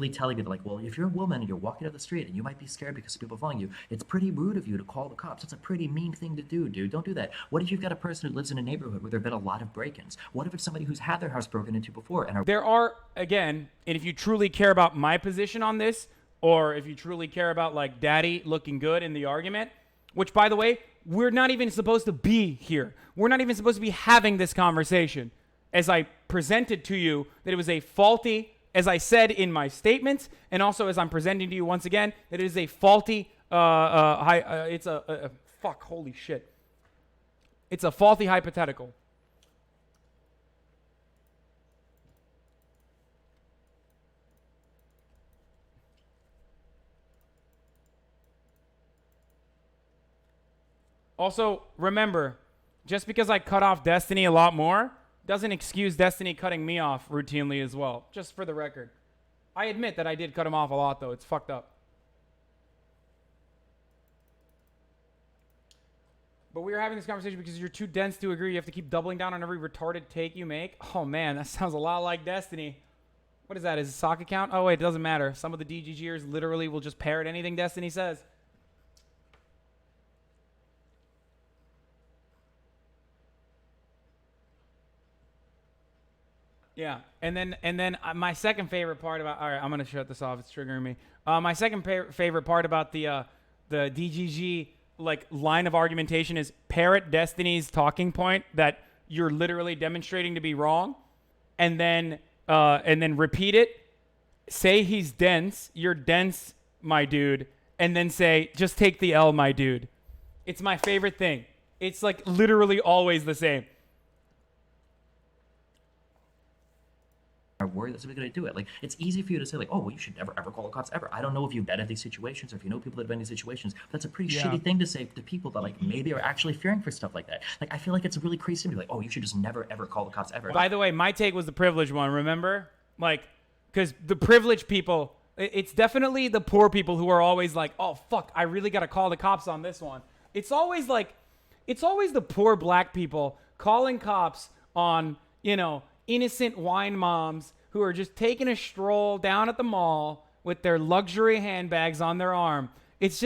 telling me like, well, if you're a woman and you're walking down the street and you might be scared because of people following you, it's pretty rude of you to call the cops. That's a pretty mean thing to do, dude. Don't do that. What if you've got a person who lives in a neighborhood where there have been a lot of break-ins? What if it's somebody who's had their house broken into before? And
there are, again, and if you truly care about my position on this, or if you truly care about like daddy looking good in the argument, which by the way, we're not even supposed to be here. We're not even supposed to be having this conversation. As I presented to you that it was a faulty, as I said in my statements, and also as I'm presenting to you once again, that it is a faulty, it's a fuck, holy shit. It's a faulty hypothetical. Also, remember, just because I cut off Destiny a lot more doesn't excuse Destiny cutting me off routinely as well, just for the record. I admit that I did cut him off a lot, though. It's fucked up. But we were having this conversation because you're too dense to agree. You have to keep doubling down on every retarded take you make. Oh, man, that sounds a lot like Destiny. What is that? Is it a sock account? Oh, wait, it doesn't matter. Some of the DGGers literally will just parrot anything Destiny says. Yeah, and then my second favorite part about, all right, I'm gonna shut this off. It's triggering me. My second favorite part about the DGG like line of argumentation is parrot Destiny's talking point that you're literally demonstrating to be wrong, and then repeat it. Say he's dense. You're dense, my dude, and then say just take the L, my dude. It's my favorite thing. It's like literally always the same.
Are worried that somebody's going to do it. Like, it's easy for you to say, like, oh, well, you should never, ever call the cops, ever. I don't know if you've been in these situations or if you know people that have been in these situations. But that's a pretty shitty thing to say to people that, like, maybe are actually fearing for stuff like that. Like, I feel like it's a really crazy to be like, oh, you should just never, ever call the cops, ever.
By the way, my take was the privileged one, remember? Like, because the privileged people, it's definitely the poor people who are always like, oh, fuck, I really got to call the cops on this one. It's always like, it's always the poor black people calling cops on, you know, innocent wine moms who are just taking a stroll down at the mall with their luxury handbags on their arm. It's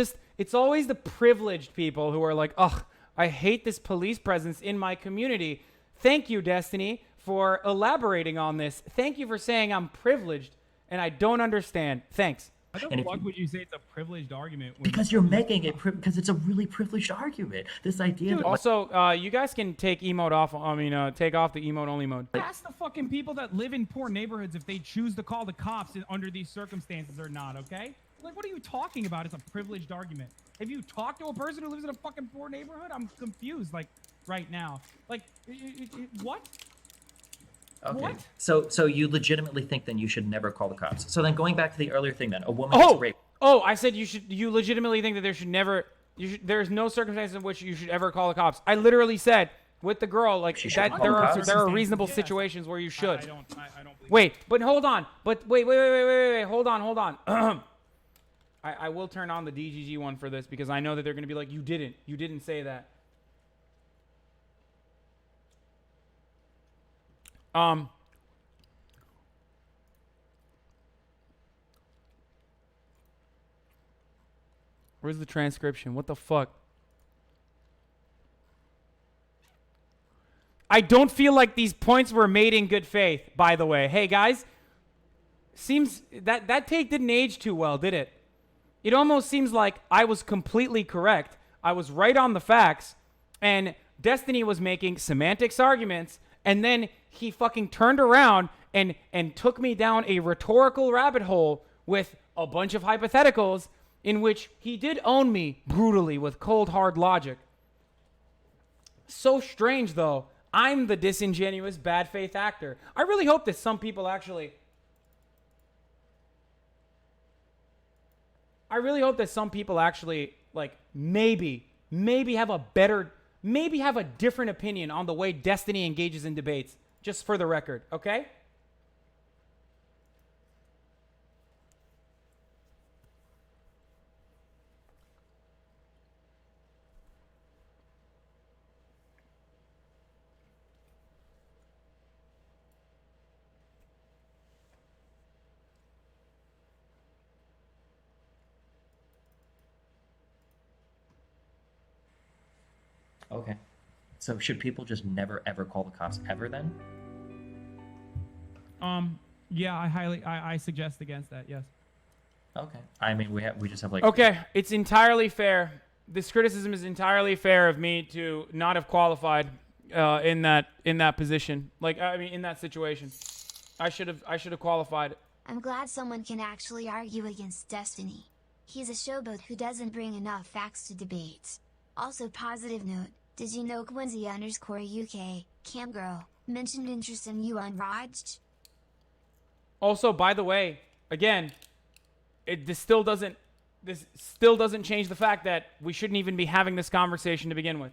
always the privileged people who are like, ugh, I hate this police presence in my community. Thank you, Destiny, for elaborating on this. Thank you for saying I'm privileged and I don't understand. Thanks.
Why the
And if
fuck would you say it's a privileged argument?
because you're making it because it's a really privileged argument. This idea that
Also, you guys can take emote off. Take off the emote only mode.
Ask the fucking people that live in poor neighborhoods if they choose to call the cops under these circumstances or not, okay? Like, what are you talking about? It's a privileged argument. If you talk to a person who lives in a fucking poor neighborhood, I'm confused, like, right now. Like, what?
Okay.
What?
So you legitimately think then you should never call the cops. So then going back to the earlier thing then, a woman gets raped.
Oh, I said you legitimately think that there's no circumstance in which you should ever call the cops. I literally said with the girl, like, that there are reasonable situations where you should.
I don't believe
Wait, but hold on. But wait. Hold on. I will turn on the DGG one for this because I know that they're going to be like, you didn't say that. Where's the transcription? What the fuck? I don't feel like these points were made in good faith, by the way. Hey, guys. Seems that take didn't age too well, did it? It almost seems like I was completely correct. I was right on the facts, and Destiny was making semantics arguments, and then he fucking turned around and took me down a rhetorical rabbit hole with a bunch of hypotheticals in which he did own me brutally with cold, hard logic. So strange, though. I'm the disingenuous, bad faith actor. I really hope that some people actually... like, maybe have a different opinion on the way Destiny engages in debates, just for the record, okay?
Okay. So should people just never ever call the cops ever then?
Yeah, I suggest against that. Yes.
Okay. I mean, we just have like.
Okay, it's entirely fair. This criticism is entirely fair of me to not have qualified in that position. Like, I mean, in that situation, I should have qualified.
I'm glad someone can actually argue against Destiny. He's a showboat who doesn't bring enough facts to debates. Also, positive note, did you know Quincy_UK, Camgirl, mentioned interest in you on Raj?
Also, by the way, again, this still doesn't change the fact that we shouldn't even be having this conversation to begin with.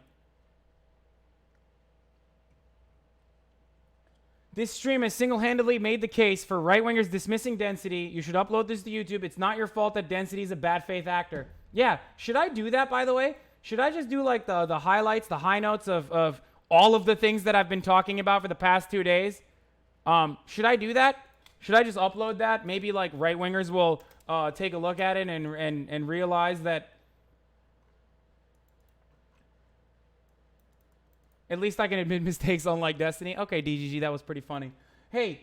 This stream has single-handedly made the case for right-wingers dismissing Density. You should upload this to YouTube. It's not your fault that Density is a bad faith actor. Yeah, should I do that, by the way? Should I just do like the highlights, the high notes of all of the things that I've been talking about for the past 2 days? Should I do that? Should I just upload that? Maybe like right-wingers will take a look at it and realize that at least I can admit mistakes unlike Destiny. Okay, DGG, that was pretty funny. Hey,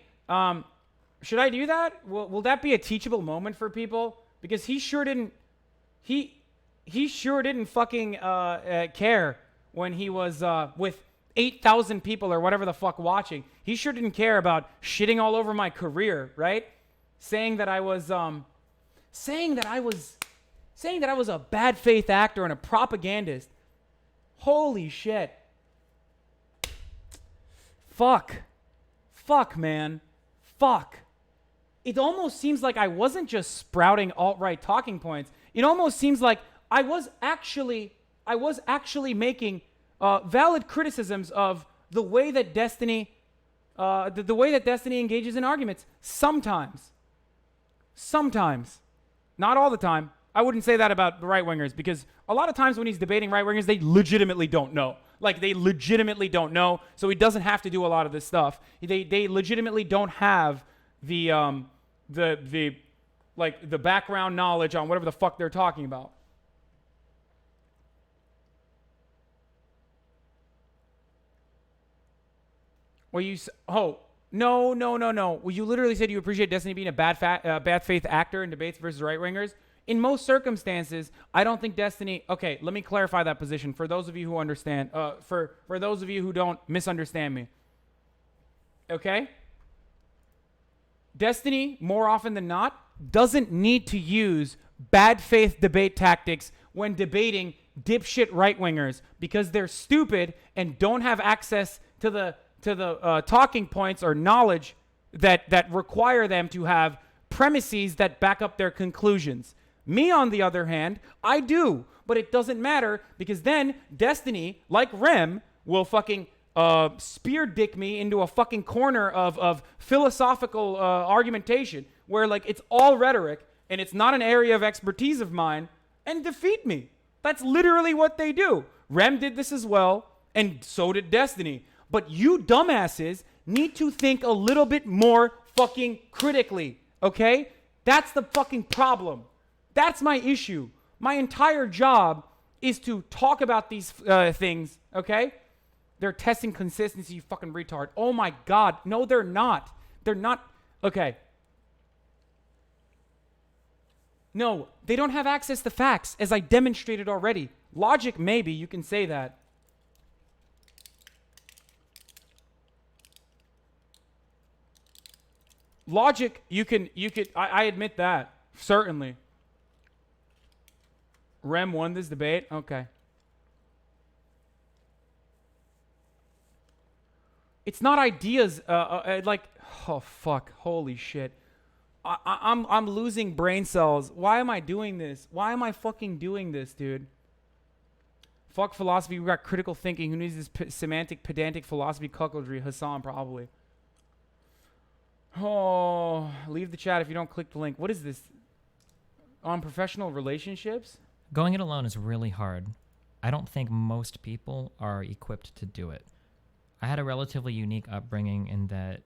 should I do that? Will that be a teachable moment for people? Because he sure didn't fucking care when he was with 8,000 people or whatever the fuck watching. He sure didn't care about shitting all over my career, right? Saying that I was a bad faith actor and a propagandist. Holy shit. Fuck, man. Fuck. It almost seems like I wasn't just sprouting alt-right talking points. It almost seems like I was actually making valid criticisms of the way that Destiny, the way that Destiny engages in arguments. Sometimes, not all the time. I wouldn't say that about the right-wingers because a lot of times when he's debating right-wingers, they legitimately don't know. Like, they legitimately don't know, so he doesn't have to do a lot of this stuff. They legitimately don't have the background knowledge on whatever the fuck they're talking about. Well, No. Well, you literally said you appreciate Destiny being a bad faith actor in debates versus right wingers. In most circumstances, I don't think Destiny. Okay, let me clarify that position for those of you who understand. For those of you who don't misunderstand me. Okay. Destiny, more often than not, doesn't need to use bad faith debate tactics when debating dipshit right wingers because they're stupid and don't have access to the talking points or knowledge that require them to have premises that back up their conclusions. Me, on the other hand, I do, but it doesn't matter because then Destiny, like Rem, will fucking spear dick me into a fucking corner of philosophical argumentation where like it's all rhetoric and it's not an area of expertise of mine and defeat me. That's literally what they do. Rem did this as well, and so did Destiny. But you dumbasses need to think a little bit more fucking critically, okay? That's the fucking problem. That's my issue. My entire job is to talk about these things, okay? They're testing consistency, you fucking retard. Oh my God. No, they're not. They're not. Okay. No, they don't have access to facts, as I demonstrated already. Logic, maybe, you can say that. Logic, I admit that, certainly. Rem won this debate? Okay. It's not ideas, like, oh fuck, holy shit. I'm losing brain cells. Why am I doing this? Why am I fucking doing this, dude? Fuck philosophy. We got critical thinking. Who needs this semantic, pedantic philosophy cuckoldry? Hasan, probably. Oh, leave the chat if you don't click the link. What is this? On professional relationships?
Going it alone is really hard. I don't think most people are equipped to do it. I had a relatively unique upbringing in that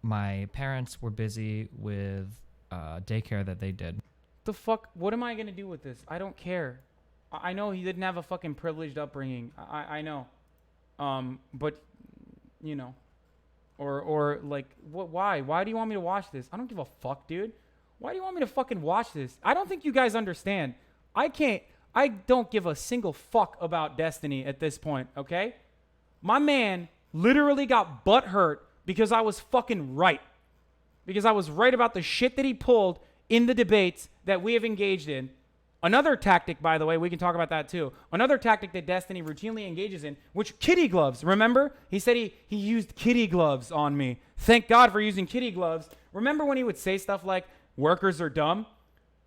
my parents were busy with daycare that they did.
The fuck? What am I going to do with this? I don't care. I know he didn't have a fucking privileged upbringing. I know. But, you know. Or like, what? Why? Why do you want me to watch this? I don't give a fuck, dude. Why do you want me to fucking watch this? I don't think you guys understand. I don't give a single fuck about Destiny at this point, okay? My man literally got butthurt because I was fucking right. Because I was right about the shit that he pulled in the debates that we have engaged in. Another tactic, by the way, we can talk about that too. Another tactic that Destiny routinely engages in, which kitty gloves, remember? He said he used kitty gloves on me. Thank God for using kitty gloves. Remember when he would say stuff like, workers are dumb?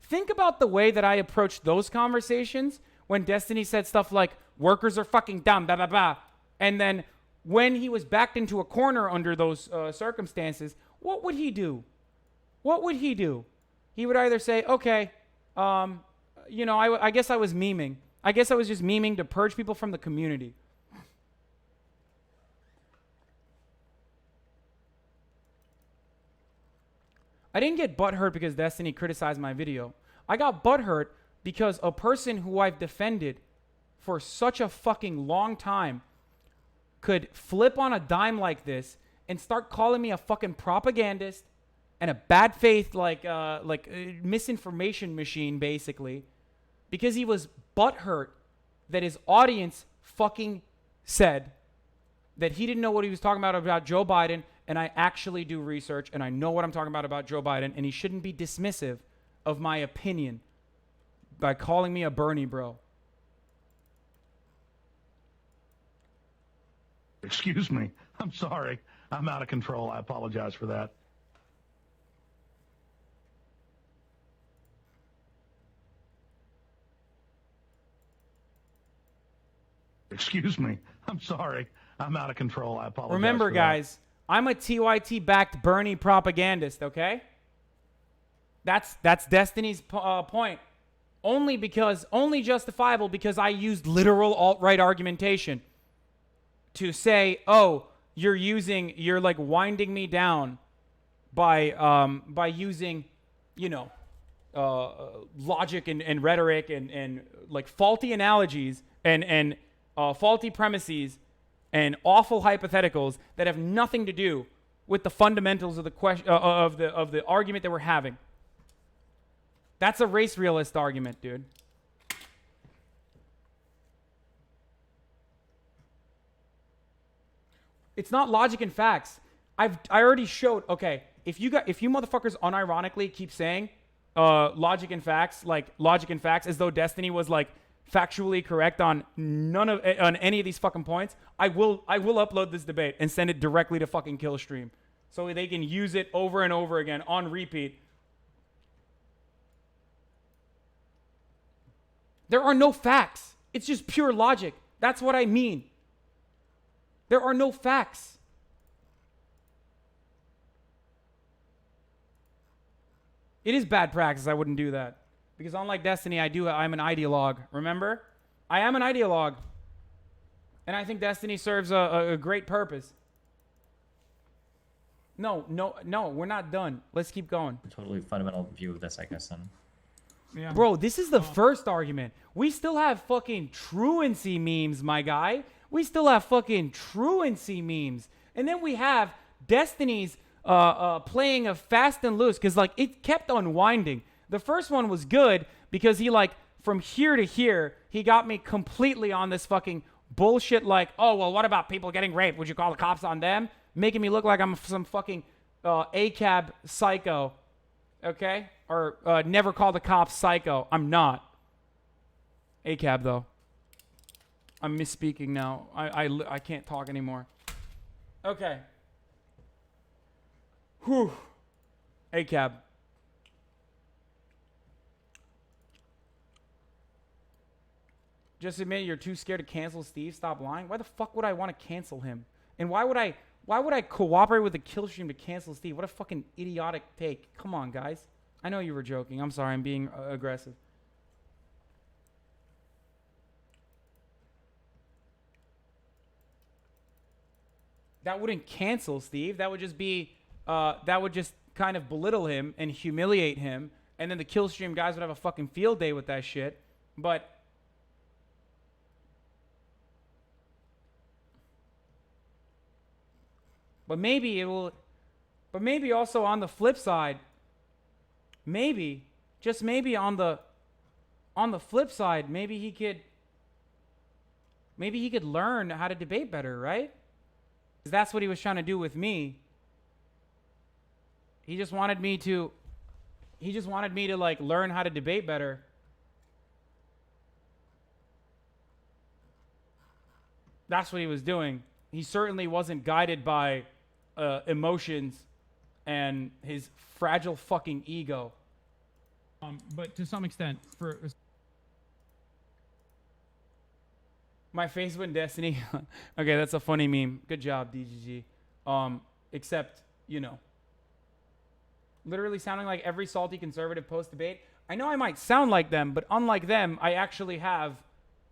Think about the way that I approached those conversations when Destiny said stuff like, workers are fucking dumb, blah, blah, blah. And then when he was backed into a corner under those circumstances, what would he do? What would he do? He would either say, okay, you know, I guess I was memeing. I guess I was just memeing to purge people from the community. I didn't get butthurt because Destiny criticized my video. I got butthurt because a person who I've defended for such a fucking long time could flip on a dime like this and start calling me a fucking propagandist and a bad faith misinformation machine, basically, because he was butthurt that his audience fucking said that he didn't know what he was talking about Joe Biden, and I actually do research, and I know what I'm talking about Joe Biden, and he shouldn't be dismissive of my opinion by calling me a Bernie bro.
Excuse me. I'm sorry. I'm out of control. I apologize for that. Excuse me. I'm sorry. I'm out of control. I apologize.
Remember,
for
guys, I'm a TYT-backed Bernie propagandist, okay? That's Destiny's point. Only justifiable because I used literal alt-right argumentation to say, oh, you're like winding me down by using, you know, logic and rhetoric and like faulty analogies and faulty premises and awful hypotheticals that have nothing to do with the fundamentals of the question of the argument that we're having. That's a race realist argument, dude. It's not logic and facts. I already showed. Okay, if you motherfuckers unironically keep saying logic and facts, like logic and facts, as though Destiny was like factually correct on on any of these fucking points, I will upload this debate and send it directly to fucking Killstream, so they can use it over and over again on repeat. There are no facts. It's just pure logic. That's what I mean. There are no facts. It is bad practice. I wouldn't do that. Because unlike Destiny, I'm an ideologue. Remember? I am an ideologue. And I think Destiny serves a great purpose. No, we're not done. Let's keep going.
Totally fundamental view of this, I guess, then.
Yeah.
Bro, this is the first argument. We still have fucking truancy memes, my guy. We still have fucking truancy memes. And then we have Destiny's playing a fast and loose, because like it kept unwinding. The first one was good because he like from here to here, he got me completely on this fucking bullshit like, oh, well, what about people getting raped? Would you call the cops on them? Making me look like I'm some fucking ACAB psycho, okay? Or never call the cops psycho. I'm not. ACAB, though. I'm misspeaking now. I can't talk anymore. Okay. Whew. ACAB. Just admit you're too scared to cancel Steve. Stop lying. Why the fuck would I want to cancel him? And why would I cooperate with the Killstream to cancel Steve? What a fucking idiotic take. Come on, guys. I know you were joking. I'm sorry. I'm being aggressive. That wouldn't cancel Steve. That would just be, that would just kind of belittle him and humiliate him. And then the Killstream guys would have a fucking field day with that shit. But maybe it will, but maybe also on the flip side, maybe, just maybe on the flip side, maybe he could learn how to debate better, right? Because that's what he was trying to do with me. He just wanted me to like learn how to debate better. That's what he was doing. He certainly wasn't guided by emotions and his fragile fucking ego.
But to some extent, for
my face went Destiny. Okay, that's a funny meme. Good job, DGG. Except, you know, literally sounding like every salty conservative post-debate. I know I might sound like them, but unlike them, I actually have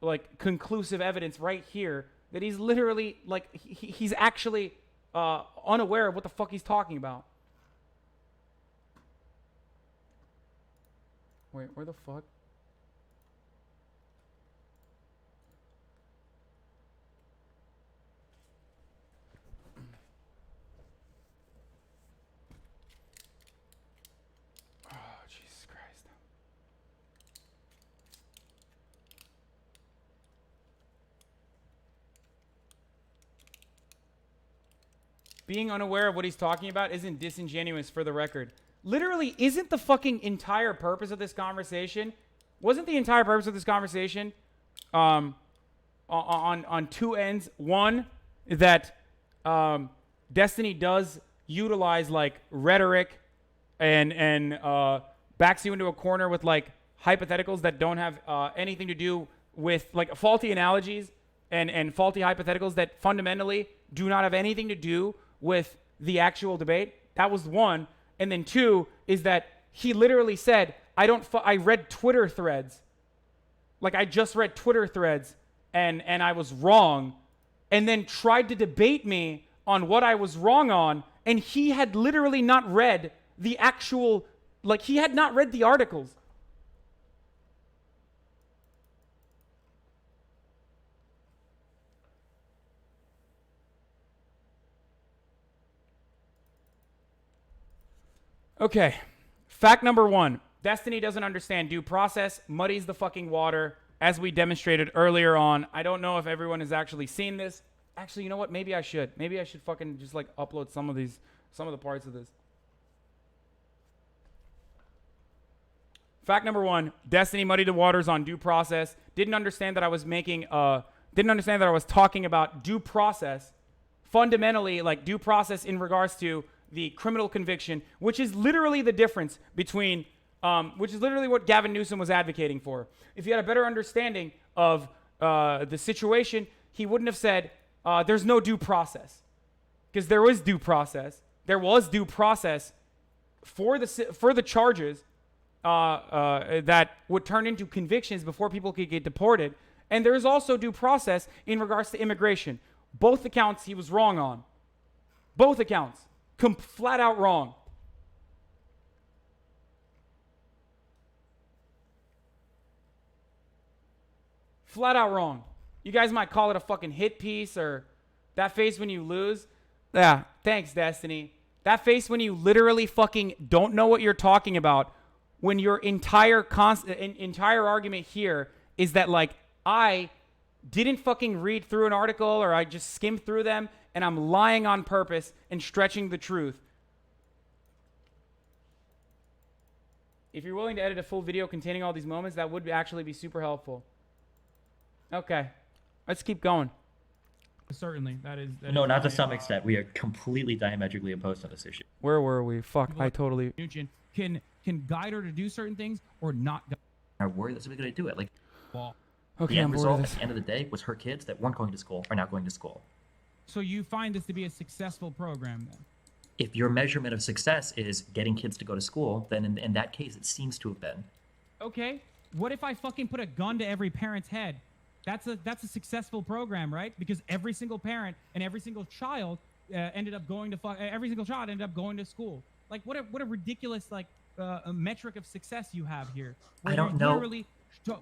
like conclusive evidence right here that he's literally like he's actually unaware of what the fuck he's talking about. Wait, where the fuck? Oh, Jesus Christ. Being unaware of what he's talking about isn't disingenuous, for the record. Literally, isn't the fucking entire purpose of this conversation, wasn't the entire purpose of this conversation on two ends? One, that Destiny does utilize like rhetoric and backs you into a corner with like hypotheticals that don't have anything to do with like faulty analogies and faulty hypotheticals that fundamentally do not have anything to do with the actual debate. That was one. And then two is that he literally said, I read Twitter threads. Like I just read Twitter threads and I was wrong, and then tried to debate me on what I was wrong on. And he had literally not read the actual, like he had not read the articles. Okay. Fact number 1. Destiny doesn't understand due process, muddies the fucking water, as we demonstrated earlier on. I don't know if everyone has actually seen this. Actually, you know what? Maybe I should. Maybe I should fucking just like upload some of the parts of this. Fact number 1, Destiny muddied the waters on due process. Didn't understand that I was talking about due process. Fundamentally, like due process in regards to the criminal conviction, which is literally the difference between, which is literally what Gavin Newsom was advocating for. If he had a better understanding of the situation, he wouldn't have said, there's no due process. Because there was due process. There was due process for the charges that would turn into convictions before people could get deported. And there is also due process in regards to immigration. Both accounts he was wrong on. Both accounts. Flat out wrong. Flat out wrong. You guys might call it a fucking hit piece or that face when you lose. Yeah, thanks, Destiny. That face when you literally fucking don't know what you're talking about, when your entire argument here is that, like, I didn't fucking read through an article or I just skimmed through them and I'm lying on purpose and stretching the truth. If you're willing to edit a full video containing all these moments, that would actually be super helpful. Okay, let's keep going.
Certainly, that is
not to some extent. We are completely diametrically opposed on this issue.
Where were we? Fuck, I totally...
Can guide her to do certain things or not guide
her. I worry that somebody's going to do it. Like,
well,
okay,
the end result at the end of the day was her kids that weren't going to school are now going to school.
So you find this to be a successful program then?
If your measurement of success is getting kids to go to school, then in that case, it seems to have been.
Okay, what if I fucking put a gun to every parent's head? That's a successful program, right? Because every single parent and every single child ended up going to school. Like, what a ridiculous a metric of success you have here.
I don't know.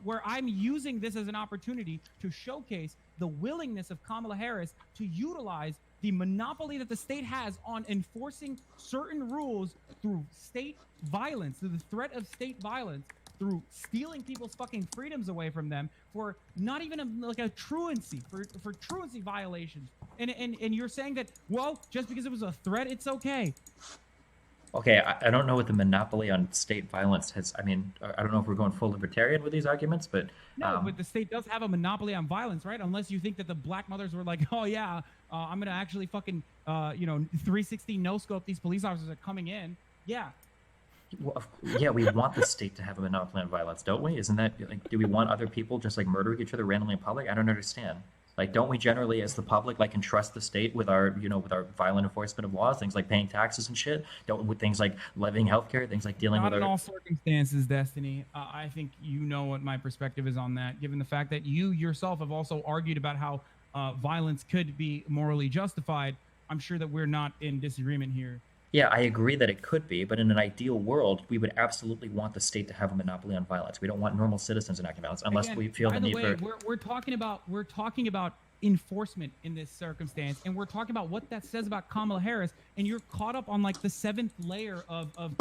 Where I'm using this as an opportunity to showcase the willingness of Kamala Harris to utilize the monopoly that the state has on enforcing certain rules through state violence, through the threat of state violence, through stealing people's fucking freedoms away from them for not even a truancy, for truancy violations. And you're saying that, well, just because it was a threat, it's okay.
Okay, I don't know what the monopoly on state violence has. I mean, I don't know if we're going full libertarian with these arguments, but...
No, but the state does have a monopoly on violence, right? Unless you think that the black mothers were like, oh, yeah, I'm going to actually fucking, 360 no-scope these police officers are coming in. Yeah.
Well, yeah, we want the state to have a monopoly on violence, don't we? Isn't that, like, do we want other people just, like, murdering each other randomly in public? I don't understand. Like, don't we generally, as the public, like, entrust the state with our, with our violent enforcement of laws, things like paying taxes and shit? With things like levying healthcare, things like dealing with
Not in all circumstances, Destiny. I think you know what my perspective is on that, given the fact that you yourself have also argued about how violence could be morally justified. I'm sure that we're not in disagreement here.
Yeah, I agree that it could be, but in an ideal world, we would absolutely want the state to have a monopoly on violence. We don't want normal citizens enacting violence unless we feel the need for...
We're talking about enforcement in this circumstance, and we're talking about what that says about Kamala Harris, and you're caught up on like the 7th layer of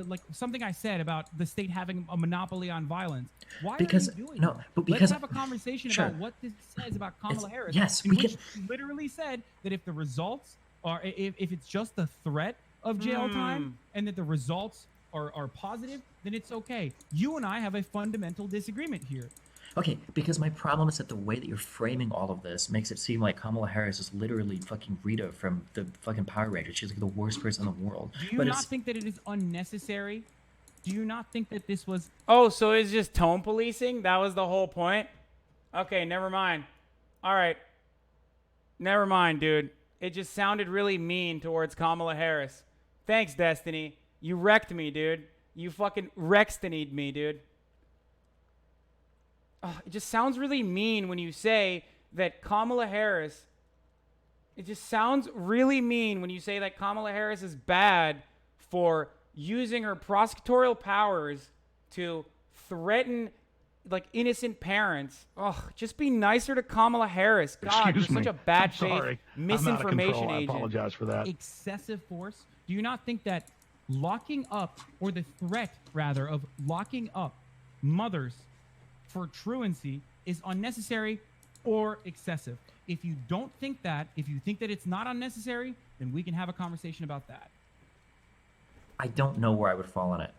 like something I said about the state having a monopoly on violence. Why are you doing that? Let's have a conversation about what this says about Kamala Harris.
Yes,
which literally said that if the results are, if it's just the threat of jail time and that the results are positive, then it's okay. You and I have a fundamental disagreement here.
Okay, because my problem is that the way that you're framing all of this makes it seem like Kamala Harris is literally fucking Rita from the fucking Power Rangers. She's like the worst person in the world.
Do you not think that it is unnecessary? Do you not think that this was...
Oh, so it's just tone policing? That was the whole point? Okay, never mind. All right. Never mind, dude. It just sounded really mean towards Kamala Harris. Thanks, Destiny. You wrecked me, dude. You fucking Rextinied me, dude. It just sounds really mean when you say that Kamala Harris... It just sounds really mean when you say that Kamala Harris is bad for using her prosecutorial powers to threaten, like, innocent parents. Just be nicer to Kamala Harris. God, you're such a bad faith misinformation agent.
I apologize for that.
Excessive force. Do you not think that locking up, or the threat rather of locking up mothers for truancy is unnecessary or excessive. If you don't think that, if you think that it's not unnecessary, then we can have a conversation about that.
I don't know where I would fall on it.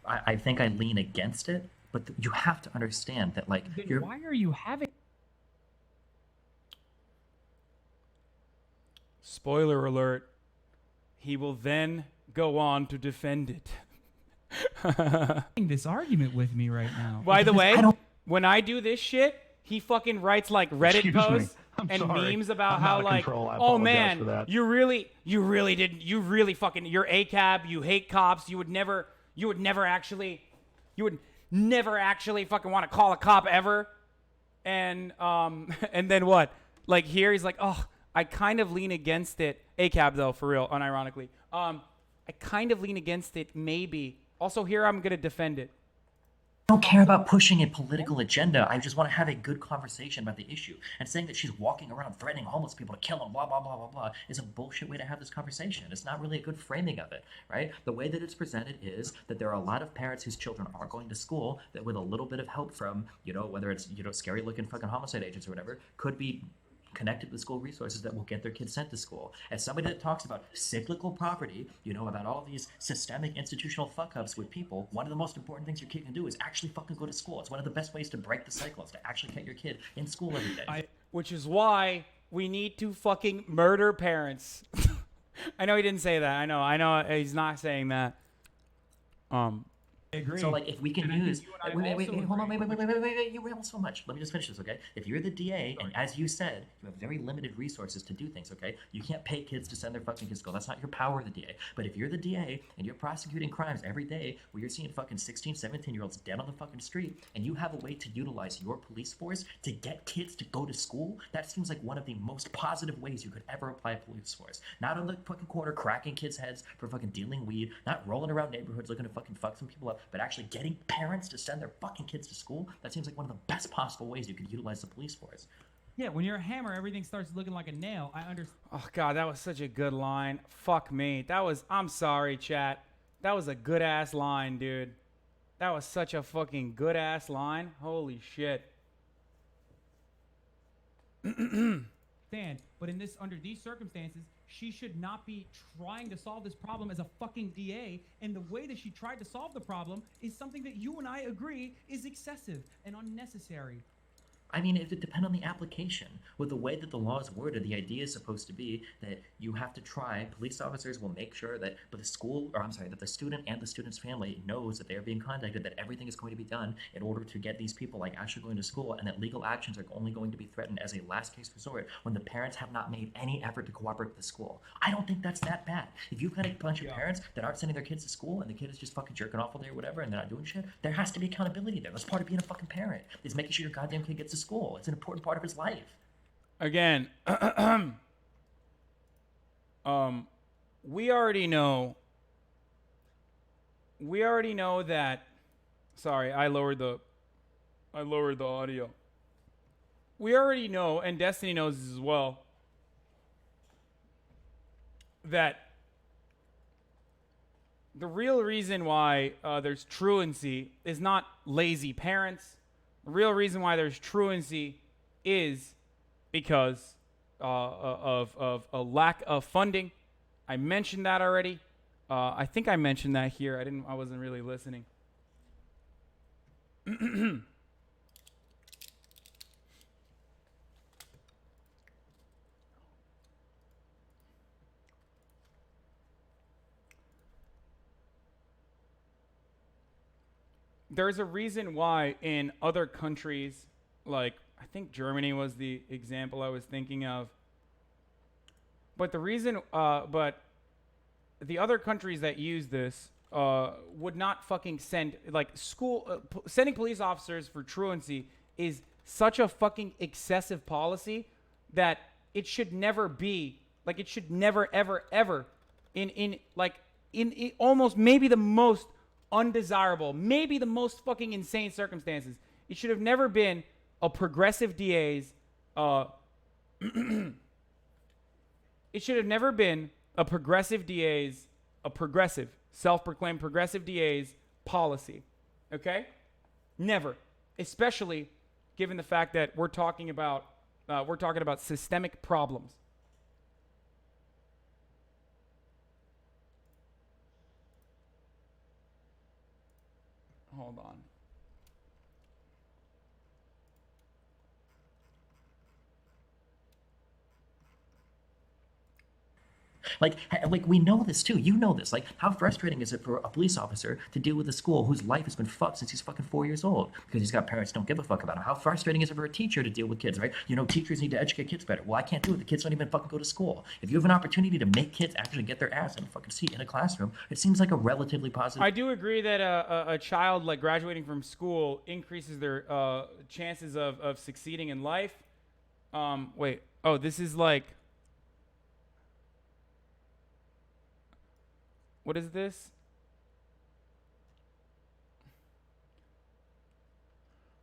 I think I lean against it, but you have to understand that, like,
Then why are you having...
Spoiler alert. He will then go on to defend it.
this argument with me right now.
By the way, when I do this shit, he fucking writes like Reddit posts and memes about how like, oh man, you really didn't, you really fucking, you're ACAB, you hate cops, you would never actually fucking want to call a cop ever. And then what? Like here he's like, oh, I kind of lean against it. ACAB though, for real, unironically. I kind of lean against it, maybe. Also here I'm gonna defend it.
I don't care about pushing a political agenda. I just want to have a good conversation about the issue. And saying that she's walking around threatening homeless people to kill them, blah, blah, blah, blah, blah, is a bullshit way to have this conversation. It's not really a good framing of it, right? The way that it's presented is that there are a lot of parents whose children are going to school that with a little bit of help from, whether it's, scary looking fucking homicide agents or whatever, could be connected to school resources that will get their kids sent to school. As somebody that talks about cyclical poverty, about all these systemic institutional fuck-ups with people, one of the most important things your kid can do is actually fucking go to school. It's one of the best ways to break the cycle, is to actually get your kid in school every day.
Which is why we need to fucking murder parents. I know he didn't say that. I know he's not saying that.
I agree.
So, like, if we can use... Wait, hold on, wait, you ramble so much. Let me just finish this, okay? If you're the DA, and as you said, you have very limited resources to do things, okay? You can't pay kids to send their fucking kids to school. That's not your power of the DA. But if you're the DA, and you're prosecuting crimes every day, where you're seeing fucking 16, 17-year-olds dead on the fucking street, and you have a way to utilize your police force to get kids to go to school, that seems like one of the most positive ways you could ever apply a police force. Not on the fucking corner cracking kids' heads for fucking dealing weed, not rolling around neighborhoods looking to fucking fuck some people up, but actually getting parents to send their fucking kids to school. That seems like one of the best possible ways you could utilize the police force.
Yeah, when you're a hammer, everything starts looking like a nail. I understand.
Oh god, that was such a good line. Fuck me. I'm sorry, chat. That was a good ass line, dude. That was such a fucking good ass line. Holy shit.
But under these circumstances, she should not be trying to solve this problem as a fucking DA. And the way that she tried to solve the problem is something that you and I agree is excessive and unnecessary.
I mean, it would depend on the application. With the way that the law is worded, the idea is supposed to be that you have to try, police officers will make sure that that the student and the student's family knows that they are being contacted, that everything is going to be done in order to get these people actually going to school, and that legal actions are only going to be threatened as a last case resort when the parents have not made any effort to cooperate with the school. I don't think that's that bad. If you've got a bunch of parents that aren't sending their kids to school and the kid is just fucking jerking off all day or whatever and they're not doing shit, there has to be accountability there. That's part of being a fucking parent, is making sure your goddamn kid gets to school. It's an important part of his life.
Again, we already know that. Sorry, I lowered the audio. We already know, and Destiny knows this as well, that the real reason why there's truancy is not lazy parents. The real reason why there's truancy is because of a lack of funding. I mentioned that already. I think I mentioned that here. I wasn't really listening. There's a reason why in other countries, like I think Germany was the example I was thinking of. But the reason, but the other countries that use this would not fucking send, sending police officers for truancy is such a fucking excessive policy that it should never be, it should never, ever, ever, in almost maybe the most undesirable, maybe the most fucking insane circumstances, it should have never been a progressive DA's, it should have never been a progressive self-proclaimed progressive DA's policy. Okay? Never. Especially given the fact that we're talking about systemic problems. Hold on.
Like we know this too. You know this. Like, how frustrating is it for a police officer to deal with a school whose life has been fucked since he's fucking 4 years old because he's got parents who don't give a fuck about him? How frustrating is it for a teacher to deal with kids, right? You know, teachers need to educate kids better. Well, I can't do it. The kids don't even fucking go to school. If you have an opportunity to make kids actually get their ass in a fucking seat in a classroom, it seems like a relatively positive.
I do agree that a child like graduating from school increases their chances of succeeding in life. Wait. Oh, this is like. What is this?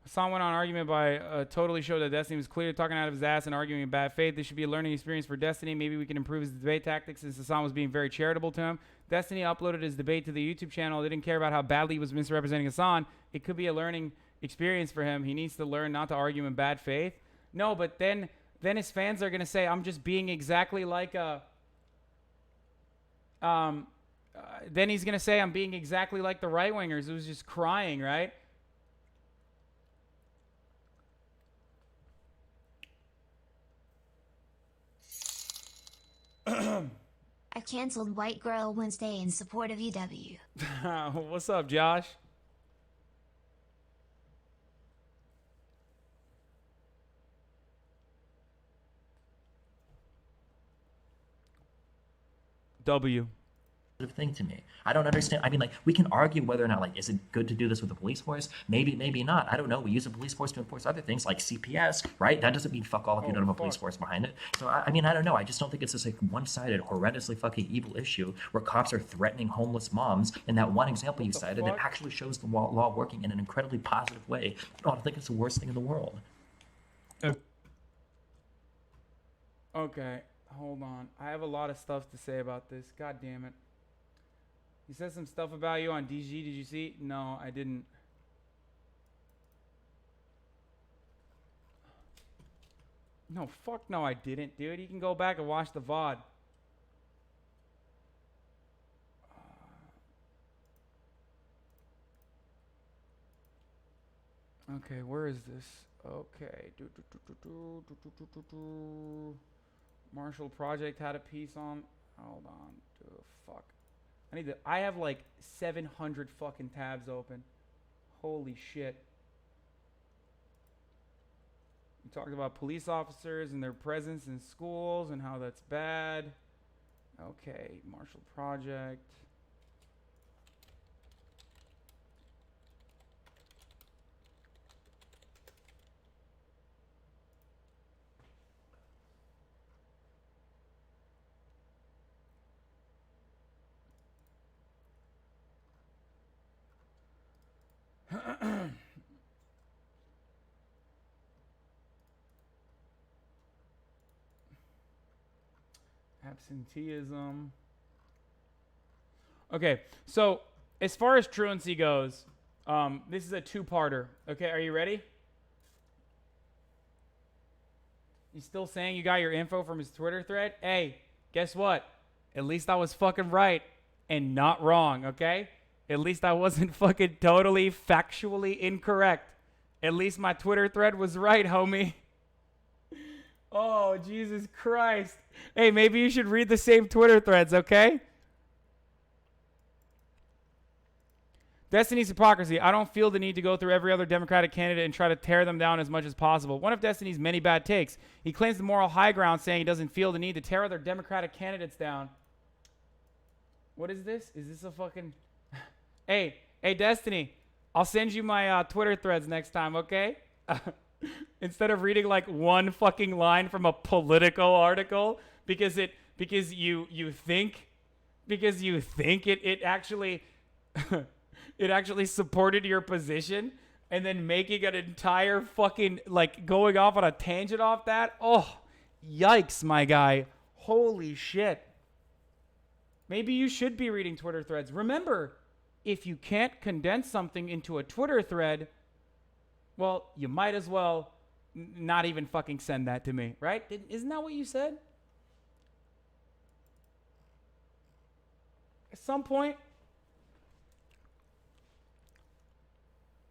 Hasan went on argument by totally showed that Destiny was clearly talking out of his ass and arguing in bad faith. This should be a learning experience for Destiny. Maybe we can improve his debate tactics since Hasan was being very charitable to him. Destiny uploaded his debate to the YouTube channel. They didn't care about how badly he was misrepresenting Hasan. It could be a learning experience for him. He needs to learn not to argue in bad faith. No, but then his fans are going to say, I'm just being exactly like a... then he's going to say I'm being exactly like the right-wingers who's just crying, right?
I canceled White Girl Wednesday in support of UW.
What's up, Josh? W.
Thing to me. I don't understand. I mean, like, we can argue whether or not, like, is it good to do this with the police force? Maybe, maybe not. I don't know. We use the police force to enforce other things like CPS, right? That doesn't mean fuck all if you don't have a police force behind it. So, I mean, I don't know. I just don't think it's this, like, one-sided, horrendously fucking evil issue where cops are threatening homeless moms. And that one example you cited that actually shows the law working in an incredibly positive way. I don't think it's the worst thing in the world.
Okay, hold on. I have a lot of stuff to say about this. God damn it. He said some stuff about you on DG. Did you see? No, I didn't. No, fuck no, I didn't, dude. You can go back and watch the VOD. Okay, where is this? Okay. Marshall Project had a piece on. Hold on. Fuck. I have like 700 fucking tabs open. Holy shit. We talked about police officers and their presence in schools and how that's bad. Okay, Marshall Project. Absenteeism. Okay, so as far as truancy goes, this is a two-parter. Okay, are you ready? You still saying you got your info from his Twitter thread? Hey, guess what? At least I was fucking right and not wrong, okay? At least I wasn't fucking totally factually incorrect. At least my Twitter thread was right, homie. Oh, Jesus Christ. Hey, maybe you should read the same Twitter threads, okay? Destiny's hypocrisy. I don't feel the need to go through every other Democratic candidate and try to tear them down as much as possible. One of Destiny's many bad takes. He claims the moral high ground, saying he doesn't feel the need to tear other Democratic candidates down. What is this? Is this a fucking... Hey, Destiny. I'll send you my Twitter threads next time, okay? Instead of reading like one fucking line from a political article because you think it actually it actually supported your position, and then making an entire fucking like going off on a tangent off that. Oh, yikes, my guy. Holy shit. Maybe you should be reading Twitter threads. Remember, if you can't condense something into a Twitter thread, well, you might as well not even fucking send that to me, right? Isn't that what you said? At some point.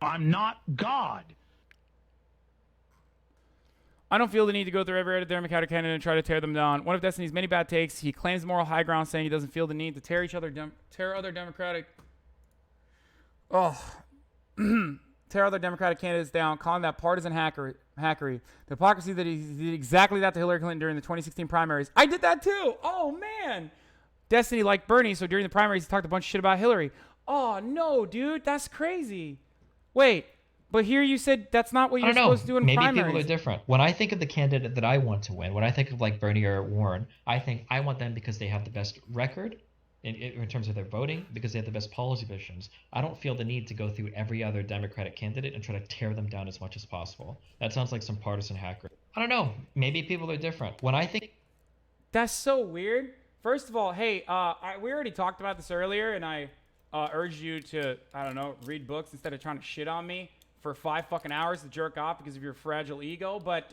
I'm not God.
I don't feel the need to go through every other Democratic candidate and try to tear them down. One of Destiny's many bad takes, he claims moral high ground, saying he doesn't feel the need to tear other Democratic candidates down, calling that partisan hackery. The hypocrisy that he did exactly that to Hillary Clinton during the 2016 primaries. I did that too. Oh man. Destiny liked Bernie, so during the primaries he talked a bunch of shit about Hillary. Oh no, dude, that's crazy. Wait. But here you said that's not what you're supposed to do in primaries.
Maybe people are different. When I think of the candidate that I want to win, when I think of like Bernie or Warren, I think I want them because they have the best record in terms of their voting, because they have the best policy visions. I don't feel the need to go through every other Democratic candidate and try to tear them down as much as possible. That sounds like some partisan hacker. I don't know. Maybe people are different. When I think...
That's so weird. First of all, hey, we already talked about this earlier, and I urged you to, I don't know, read books instead of trying to shit on me for 5 fucking hours to jerk off because of your fragile ego, but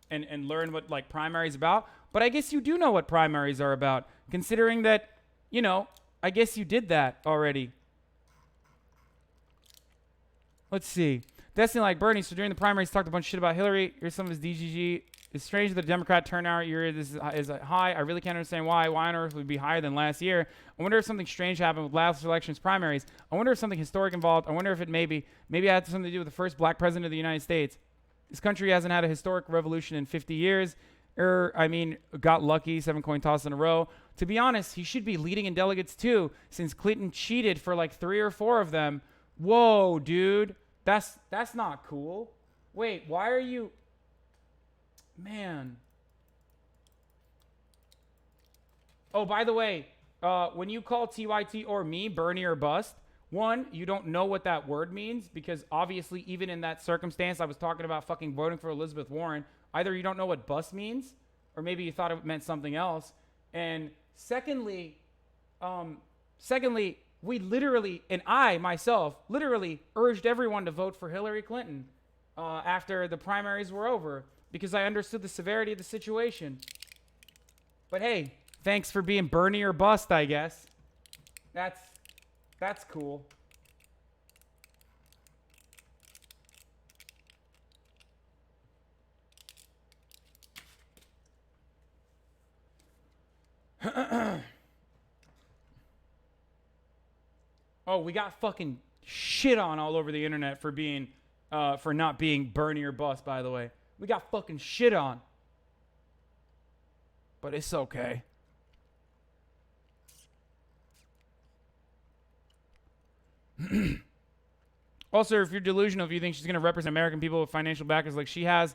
and learn what like primaries about. But I guess you do know what primaries are about, considering that, you know, I guess you did that already. Let's see. Destiny like Bernie, so during the primaries talked a bunch of shit about Hillary. Here's some of his DGG. It's strange that the Democrat turnout year is high. I really can't understand why. Why on earth would be higher than last year? I wonder if something strange happened with last election's primaries. I wonder if something historic involved. I wonder if it maybe it had something to do with the first black president of the United States. This country hasn't had a historic revolution in 50 years. Got lucky, 7 coin toss in a row. To be honest, he should be leading in delegates too, since Clinton cheated for like 3 or 4 of them. Whoa, dude. That's not cool. Wait, why are you... Man. Oh, by the way, when you call TYT or me Bernie or bust, one, you don't know what that word means, because obviously even in that circumstance, I was talking about fucking voting for Elizabeth Warren. Either you don't know what bust means, or maybe you thought it meant something else. And secondly, we literally, and I myself, literally urged everyone to vote for Hillary Clinton after the primaries were over, because I understood the severity of the situation. But hey, thanks for being Bernie or bust, I guess. That's cool. Oh, we got fucking shit on all over the internet for being, for not being Bernie or bust, by the way. We got fucking shit on. But it's okay. Also, if you're delusional, if you think she's going to represent American people with financial backers like she has,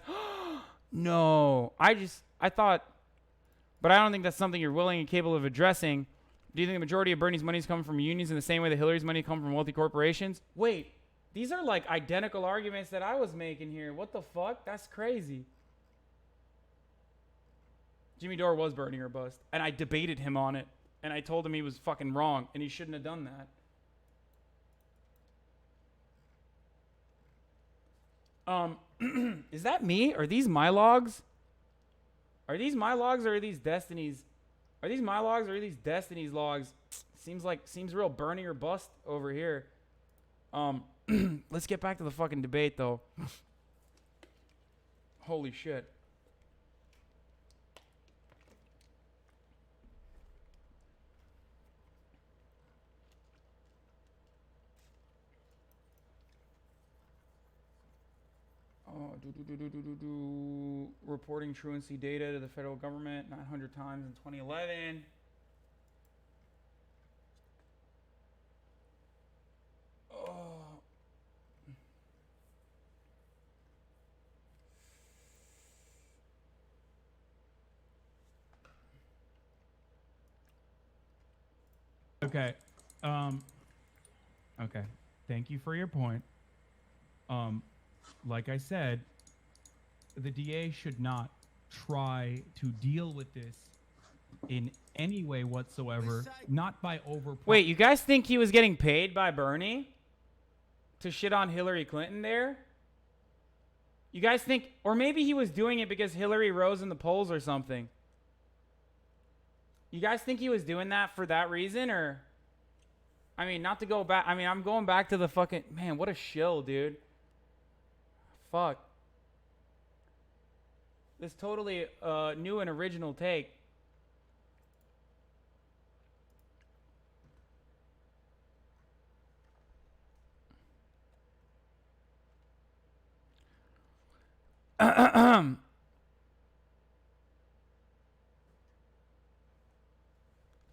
no. I thought, but I don't think that's something you're willing and capable of addressing. Do you think the majority of Bernie's money is coming from unions in the same way that Hillary's money comes from wealthy corporations? Wait. These are like identical arguments that I was making here. What the fuck? That's crazy. Jimmy Dore was Bernie or bust. And I debated him on it. And I told him he was fucking wrong. And he shouldn't have done that. Is that me? Are these my logs? Are these my logs or are these Destiny's? Are these my logs or are these Destiny's logs? Seems real Bernie or bust over here. Let's get back to the fucking debate, though. Holy shit. Reporting truancy data to the federal government 900 times in 2011.
Okay. Okay. Thank you for your point. Like I said, the DA should not try to deal with this in any way whatsoever, not by over.
Wait, you guys think he was getting paid by Bernie to shit on Hillary Clinton there? You guys think, or maybe he was doing it because Hillary rose in the polls or something. You guys think he was doing that for that reason, or? I mean, not to go back. I mean, I'm going back to the fucking, man, what a shill, dude. Fuck. This totally new and original take.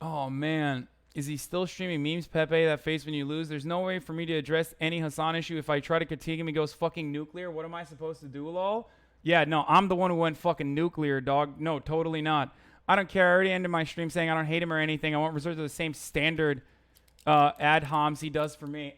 Oh, man. Is he still streaming memes, Pepe? That face when you lose? There's no way for me to address any Hasan issue. If I try to critique him, he goes fucking nuclear. What am I supposed to do, lol? Yeah, no, I'm the one who went fucking nuclear, dog. No, totally not. I don't care. I already ended my stream saying I don't hate him or anything. I won't resort to the same standard ad homs he does for me.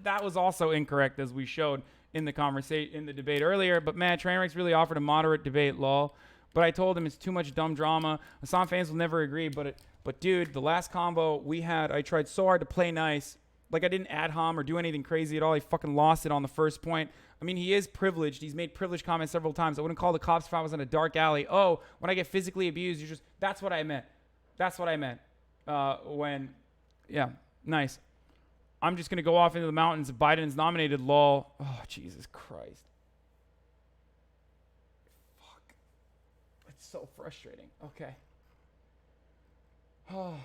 That was also incorrect, as we showed in the conversation, in the debate earlier. But man, Trainwreck's really offered a moderate debate, lol. But I told him it's too much dumb drama. Hasan fans will never agree, but dude, the last combo we had, I tried so hard to play nice. Like, I didn't ad hom or do anything crazy at all. He fucking lost it on the first point. I mean, he is privileged. He's made privileged comments several times. I wouldn't call the cops if I was in a dark alley. Oh, when I get physically abused, you're just... That's what I meant. That's what I meant. Yeah, nice. I'm just going to go off into the mountains if Biden's nominated, lol. Oh, Jesus Christ. Fuck. It's so frustrating. Okay. Oh.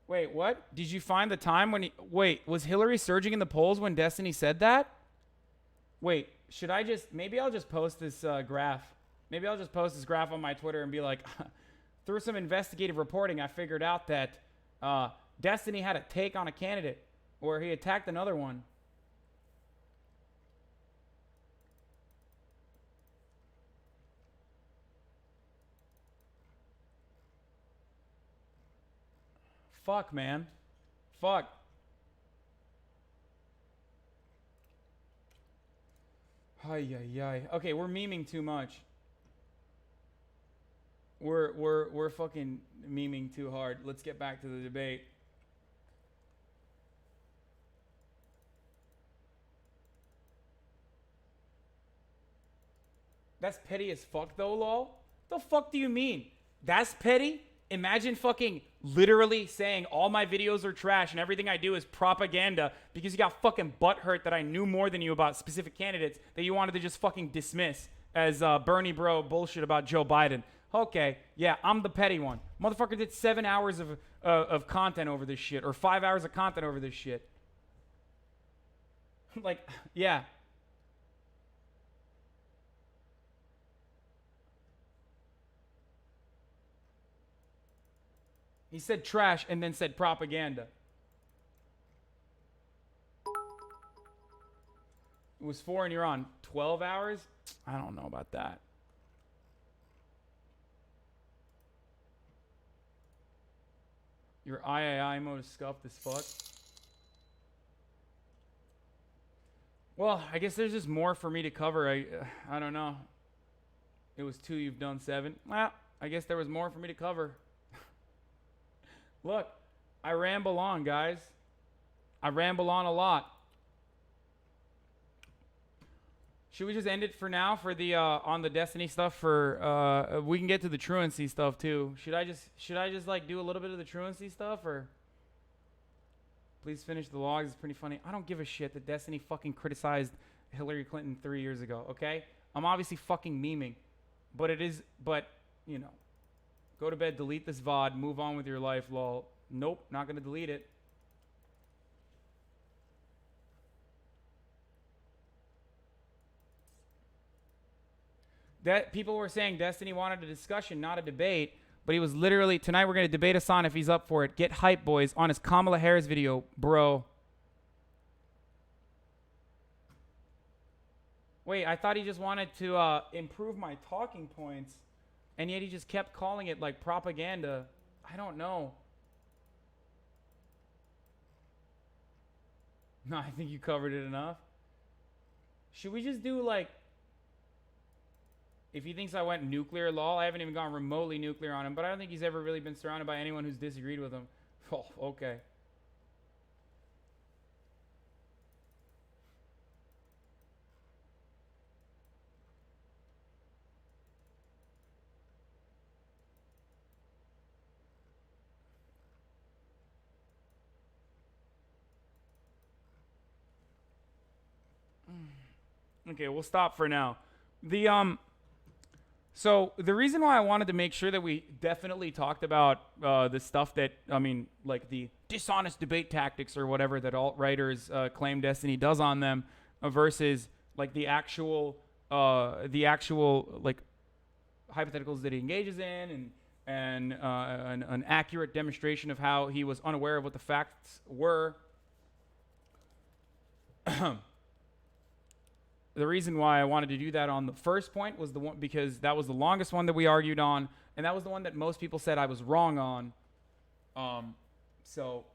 Wait, what? Did you find the time when he... Wait, was Hillary surging in the polls when Destiny said that? Wait, should I just... Maybe I'll just post this graph. Maybe I'll just post this graph on my Twitter and be like, through some investigative reporting, I figured out that Destiny had a take on a candidate where he attacked another one. Fuck, man. Fuck. Ay, ay, ay. Okay, we're memeing too much. We're fucking memeing too hard. Let's get back to the debate. That's petty as fuck though, lol. The fuck do you mean? That's petty? Imagine fucking literally saying all my videos are trash and everything I do is propaganda because you got fucking butthurt that I knew more than you about specific candidates that you wanted to just fucking dismiss as Bernie bro bullshit about Joe Biden. Okay, yeah, I'm the petty one. Motherfucker did 7 hours of content over this shit, or 5 hours of content over this shit. Like, yeah. He said trash and then said propaganda. It was 4 and you're on 12 hours? I don't know about that. Your III mode is scuffed as fuck. Well, I guess there's just more for me to cover. I don't know. It was 2, you've done 7. Well, I guess there was more for me to cover. Look, I ramble on, guys. I ramble on a lot. Should we just end it for now for the on the Destiny stuff? For we can get to the truancy stuff too. Should I just like do a little bit of the truancy stuff, or please finish the logs? It's pretty funny. I don't give a shit that Destiny fucking criticized Hillary Clinton 3 years ago. Okay, I'm obviously fucking memeing, but you know. Go to bed, delete this VOD, move on with your life, lol. Nope, not gonna delete it. That people were saying Destiny wanted a discussion, not a debate, but he was literally, tonight we're gonna debate Hasan if he's up for it. Get hype, boys, on his Kamala Harris video, bro. Wait, I thought he just wanted to improve my talking points. And yet he just kept calling it like propaganda. I don't know. No, I think you covered it enough. Should we just do like... If he thinks I went nuclear, lol, I haven't even gone remotely nuclear on him, but I don't think he's ever really been surrounded by anyone who's disagreed with him. Oh, okay. Okay, we'll stop for now. So the reason why I wanted to make sure that we definitely talked about the stuff that, I mean, like the dishonest debate tactics or whatever that alt-righters claim Destiny does on them versus like the actual like hypotheticals that he engages in and an accurate demonstration of how he was unaware of what the facts were. The reason why I wanted to do that on the first point was the one because that was the longest one that we argued on, and that was the one that most people said I was wrong on. So,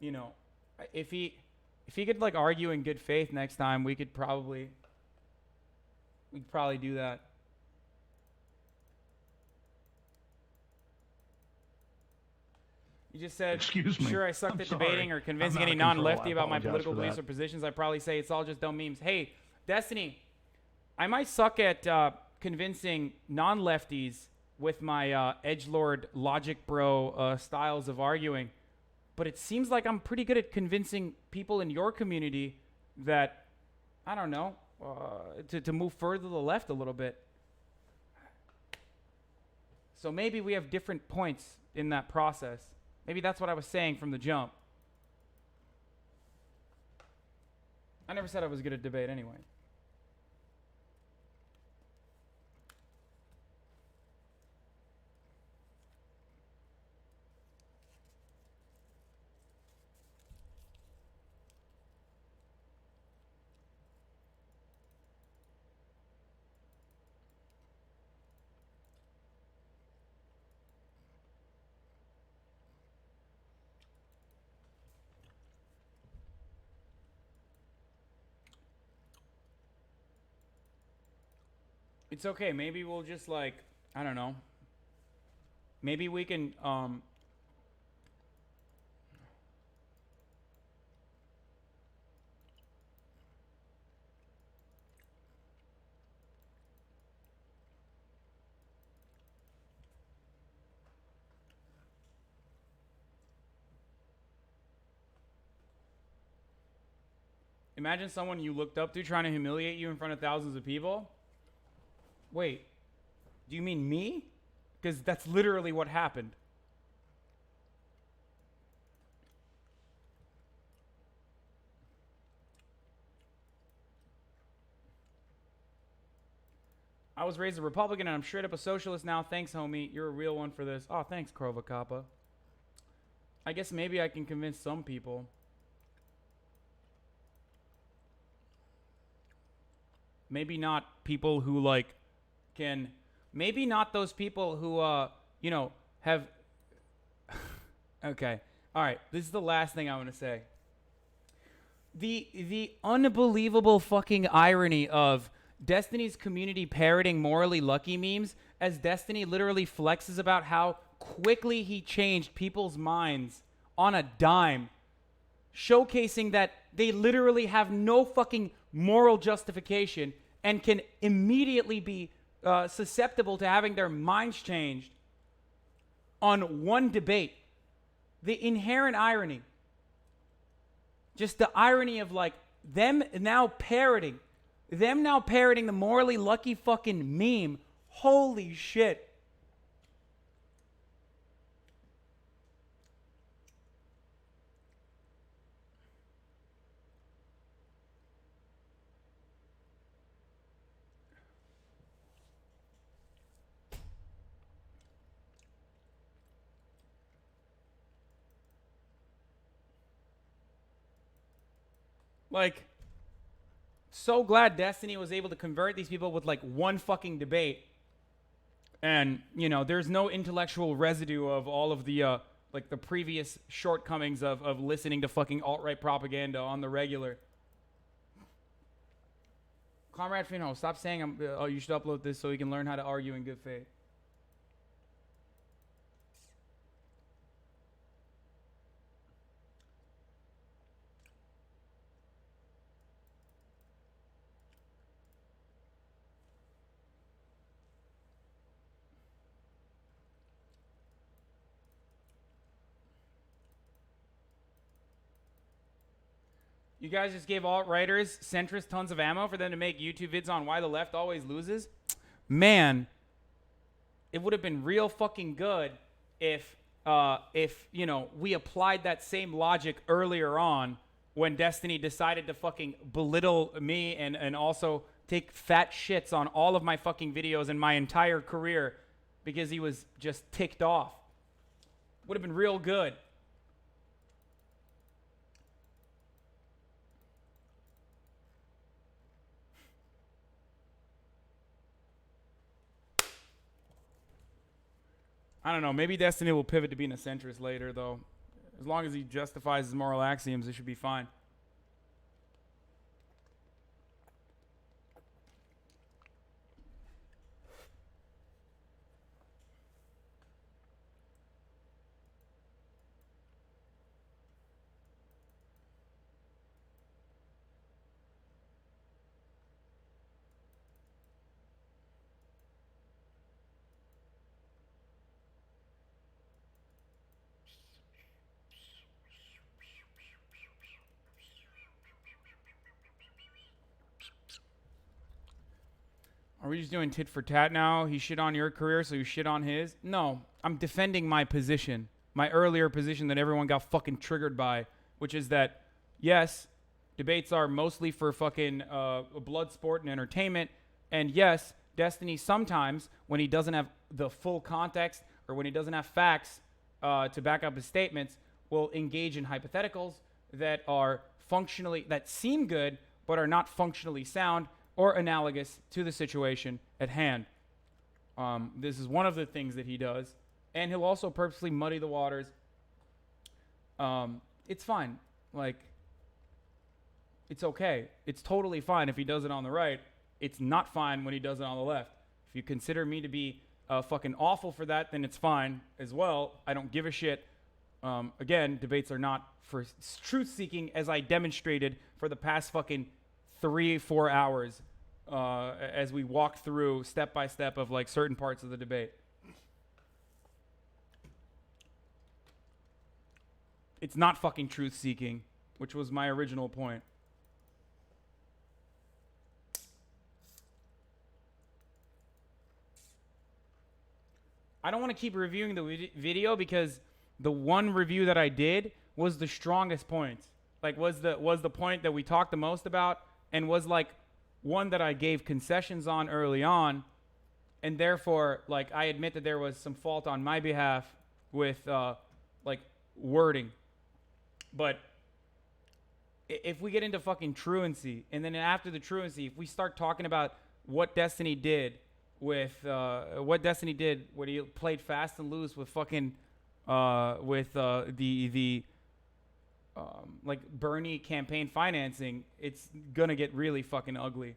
you know, if he could like argue in good faith next time, we'd probably do that. You just said,
Excuse me.
sure, I sucked
I'm
at
sorry.
debating or convincing
I'm
any
out of control.
non-lefty
I
about my
apologize
political
for
beliefs
that.
or positions. I probably say it's all just dumb memes. Hey, Destiny, I might suck at convincing non-lefties with my edgelord logic bro styles of arguing, but it seems like I'm pretty good at convincing people in your community that, I don't know, to move further to the left a little bit. So maybe we have different points in that process. Maybe that's what I was saying from the jump. I never said I was good at debate anyway. It's okay. Maybe we'll just like, I don't know. Maybe we can imagine someone you looked up to trying to humiliate you in front of thousands of people. Wait, do you mean me? Because that's literally what happened. I was raised a Republican and I'm straight up a socialist now. Thanks, homie. You're a real one for this. Oh, thanks, Krova Kappa. I guess maybe I can convince some people. Maybe not people who like can, maybe not those people who you know, have okay. All right, this is the last thing I want to say. The unbelievable fucking irony of Destiny's community parroting morally lucky memes as Destiny literally flexes about how quickly he changed people's minds on a dime, showcasing that they literally have no fucking moral justification and can immediately be susceptible to having their minds changed on one debate. The inherent irony. Just the irony of like them now parroting the morally lucky fucking meme. Holy shit. Like, so glad Destiny was able to convert these people with like one fucking debate. And, you know, there's no intellectual residue of all of the like the previous shortcomings of listening to fucking alt-right propaganda on the regular. Comrade Finho, stop saying you should upload this so you can learn how to argue in good faith. You guys just gave alt-righters, centrists, tons of ammo for them to make YouTube vids on why the left always loses? Man, it would have been real fucking good if you know, we applied that same logic earlier on when Destiny decided to fucking belittle me and also take fat shits on all of my fucking videos and my entire career because he was just ticked off. Would have been real good. I don't know. Maybe Destiny will pivot to being a centrist later, though. As long as he justifies his moral axioms, it should be fine. Are we just doing tit for tat now? He shit on your career, so you shit on his? No, I'm defending my position, my earlier position that everyone got fucking triggered by, which is that, yes, debates are mostly for fucking blood sport and entertainment, and yes, Destiny sometimes, when he doesn't have the full context or when he doesn't have facts to back up his statements, will engage in hypotheticals that are functionally, that seem good, but are not functionally sound or analogous to the situation at hand. This is one of the things that he does. And he'll also purposely muddy the waters. It's fine. Like, it's okay. It's totally fine if he does it on the right. It's not fine when he does it on the left. If you consider me to be fucking awful for that, then it's fine as well. I don't give a shit. Again, debates are not for truth-seeking, as I demonstrated for the past fucking 3-4 hours as we walk through step by step of like certain parts of the debate. It's not fucking truth-seeking, which was my original point. I don't want to keep reviewing the video because the one review that I did was the strongest points. Like was the point that we talked the most about and was like one that I gave concessions on early on, and therefore like I admit that there was some fault on my behalf with like wording. But if we get into fucking truancy, and then after the truancy, if we start talking about what Destiny did with when he played fast and loose with fucking like Bernie campaign financing, it's gonna get really fucking ugly.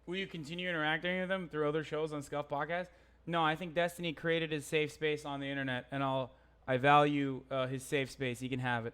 Will you continue interacting with them through other shows on Scuff Podcast? No, I think Destiny created his safe space on the internet, and I value his safe space. He can have it.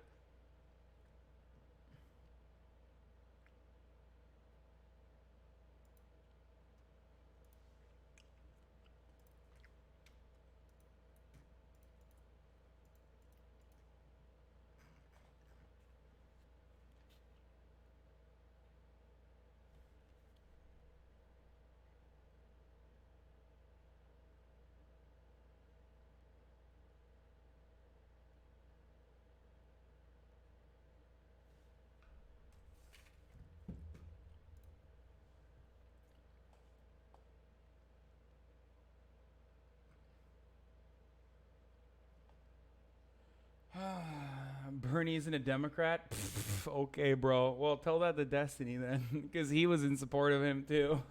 Bernie isn't a Democrat? Pff, okay, bro. Well, tell that to Destiny then, because he was in support of him too.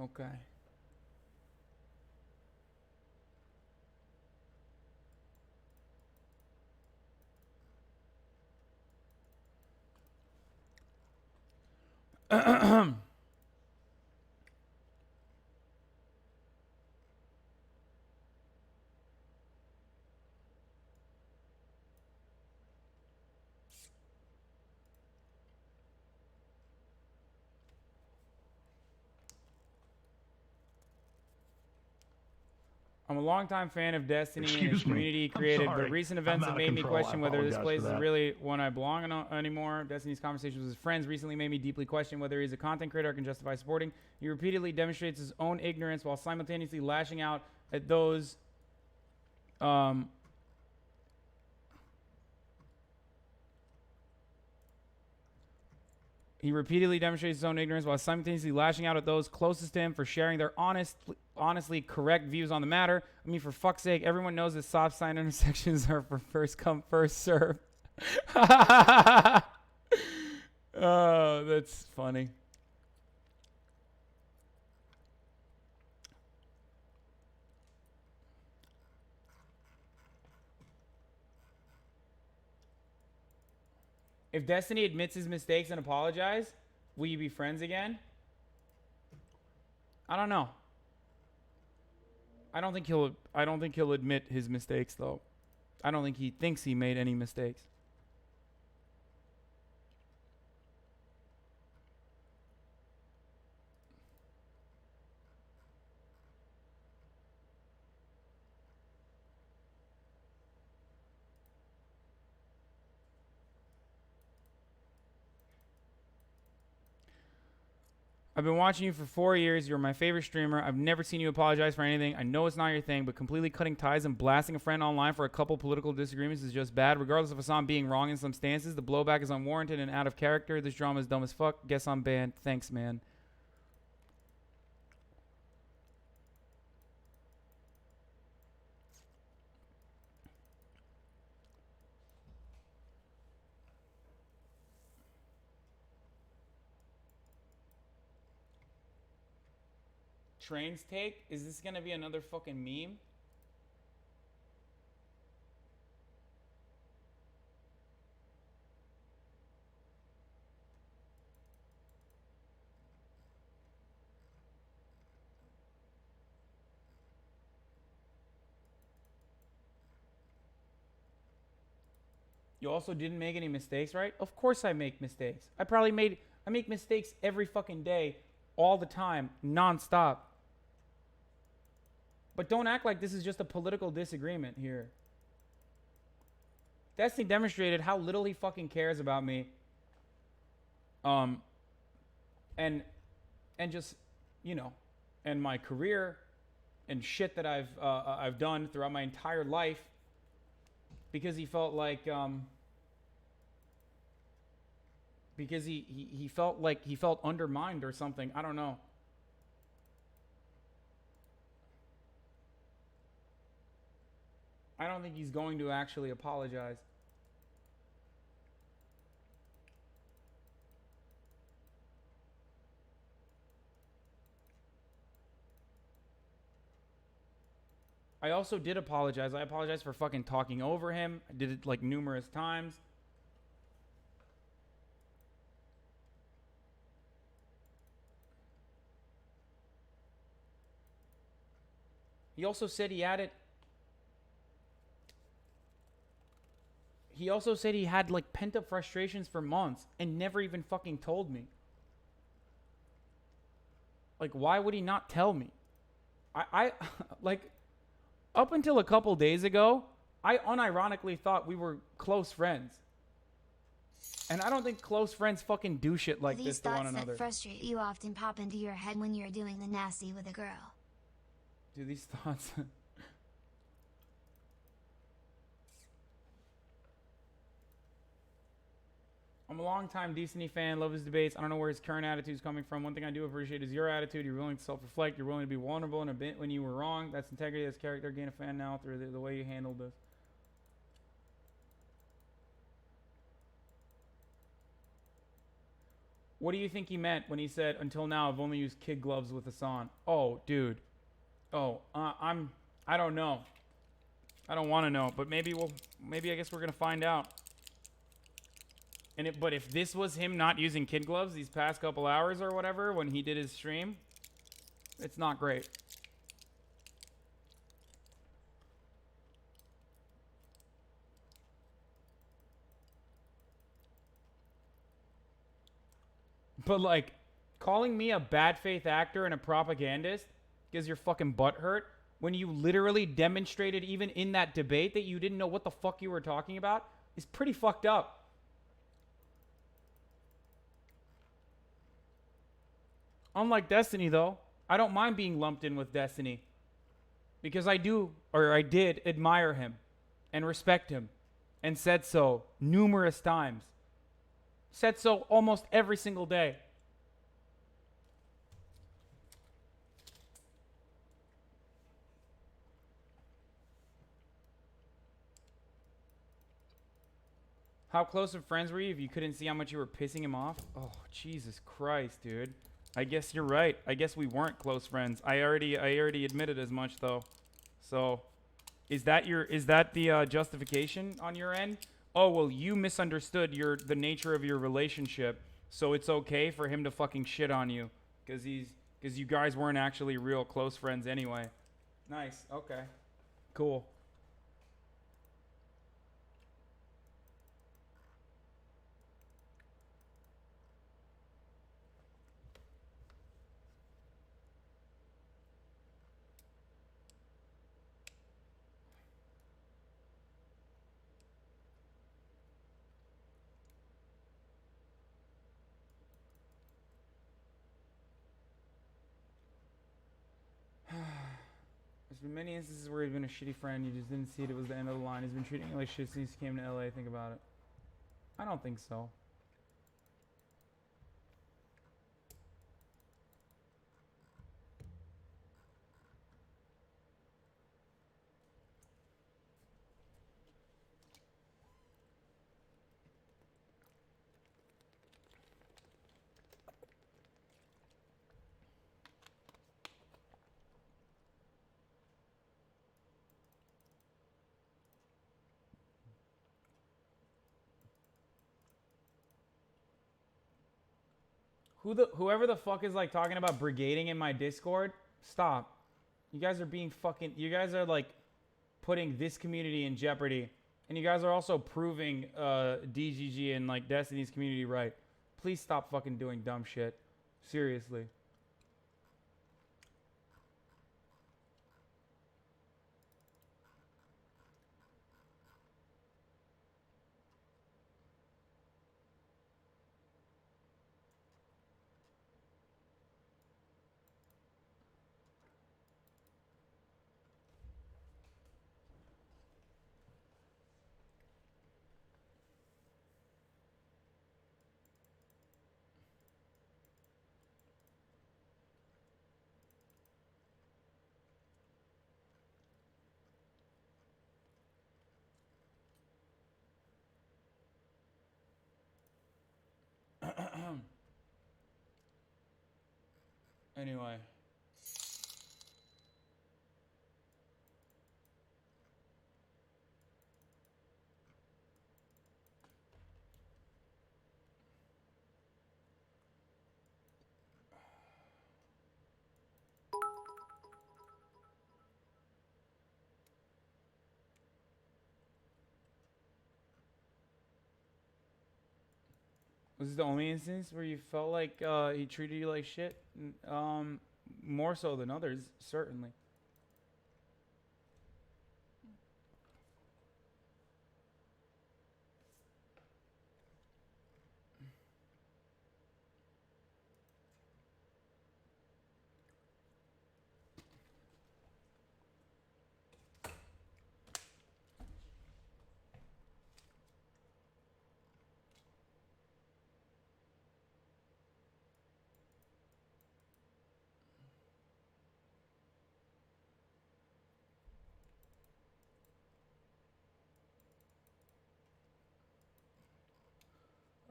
Okay. I'm a longtime fan of Destiny and its community he created, but recent events have made me question whether this place is really one I belong in anymore. Destiny's conversations with his friends recently made me deeply question whether he's a content creator I can justify supporting. He repeatedly demonstrates his own ignorance while simultaneously lashing out at those He repeatedly demonstrates his own ignorance while simultaneously lashing out at those closest to him for sharing their honestly correct views on the matter. I mean, for fuck's sake, everyone knows that stop sign intersections are for first come, first serve. Oh, that's funny. If Destiny admits his mistakes and apologize, will you be friends again? I don't know. I don't think he'll admit his mistakes though. I don't think he thinks he made any mistakes. I've been watching you for 4 years. You're my favorite streamer. I've never seen you apologize for anything. I know it's not your thing, but completely cutting ties and blasting a friend online for a couple political disagreements is just bad. Regardless of Hasan being wrong in some stances, the blowback is unwarranted and out of character. This drama is dumb as fuck. Guess I'm banned. Thanks, man. Train's take? Is this gonna be another fucking meme? You also didn't make any mistakes, right? Of course I make mistakes. I make mistakes every fucking day, all the time, nonstop. But don't act like this is just a political disagreement here. Destiny demonstrated how little he fucking cares about me. And just, you know, and my career and shit that I've done throughout my entire life, because he felt like because he felt like he felt undermined or something. I don't know. I don't think he's going to actually apologize. I also did apologize. I apologized for fucking talking over him. I did it like numerous times. He also said he had it. He also said he had like pent up frustrations for months and never even fucking told me. Like, why would he not tell me? I like, up until a couple days ago, I unironically thought we were close friends. And I don't think close friends fucking do shit like
These
this to one
thoughts
another.
that frustrate you often pop into your head when you're doing the nasty with a girl.
Do these thoughts... I'm a long-time Destiny fan, love his debates. I don't know where his current attitude is coming from. One thing I do appreciate is your attitude. You're willing to self-reflect. You're willing to be vulnerable and admit when you were wrong. That's integrity, that's character. Gain a fan now through the way you handled this. What do you think he meant when he said, until now, I've only used kid gloves with Hasan? Oh, dude. Oh, I don't know. I don't want to know, but maybe I guess we're going to find out. But if this was him not using kid gloves these past couple hours or whatever when he did his stream, it's not great. But like, calling me a bad faith actor and a propagandist because your fucking butt hurt when you literally demonstrated even in that debate that you didn't know what the fuck you were talking about is pretty fucked up. Unlike Destiny, though, I don't mind being lumped in with Destiny because I did admire him and respect him and said so numerous times. Said so almost every single day. How close of friends were you if you couldn't see how much you were pissing him off? Oh, Jesus Christ, dude. I guess you're right. I guess we weren't close friends. I already admitted as much though. So, is that the justification on your end? Oh, well, you misunderstood the nature of your relationship, so it's okay for him to fucking shit on you because you guys weren't actually real close friends anyway. Nice. Okay. Cool. There's been many instances where he's been a shitty friend. You just didn't see it was the end of the line. He's been treating you like shit since he came to LA. Think about it. I don't think so. Whoever the fuck is like talking about brigading in my Discord, stop. You guys are like putting this community in jeopardy. And you guys are also proving DGG and like Destiny's community right. Please stop fucking doing dumb shit. Seriously. Anyway. Was this the only instance where you felt like he treated you like shit? More so than others, certainly.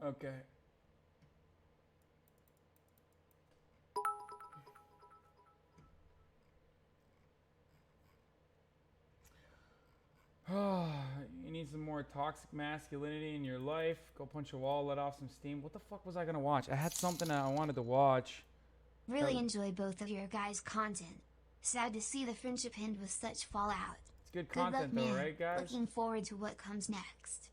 Okay. You need some more toxic masculinity in your life. Go punch a wall, let off some steam. What the fuck was I gonna watch? I had something that I wanted to watch.
Really enjoy both of your guys' content. Sad to see the friendship end with such fallout.
It's good
Good luck,
content though,
man.
right, guys?
Looking forward to what comes next.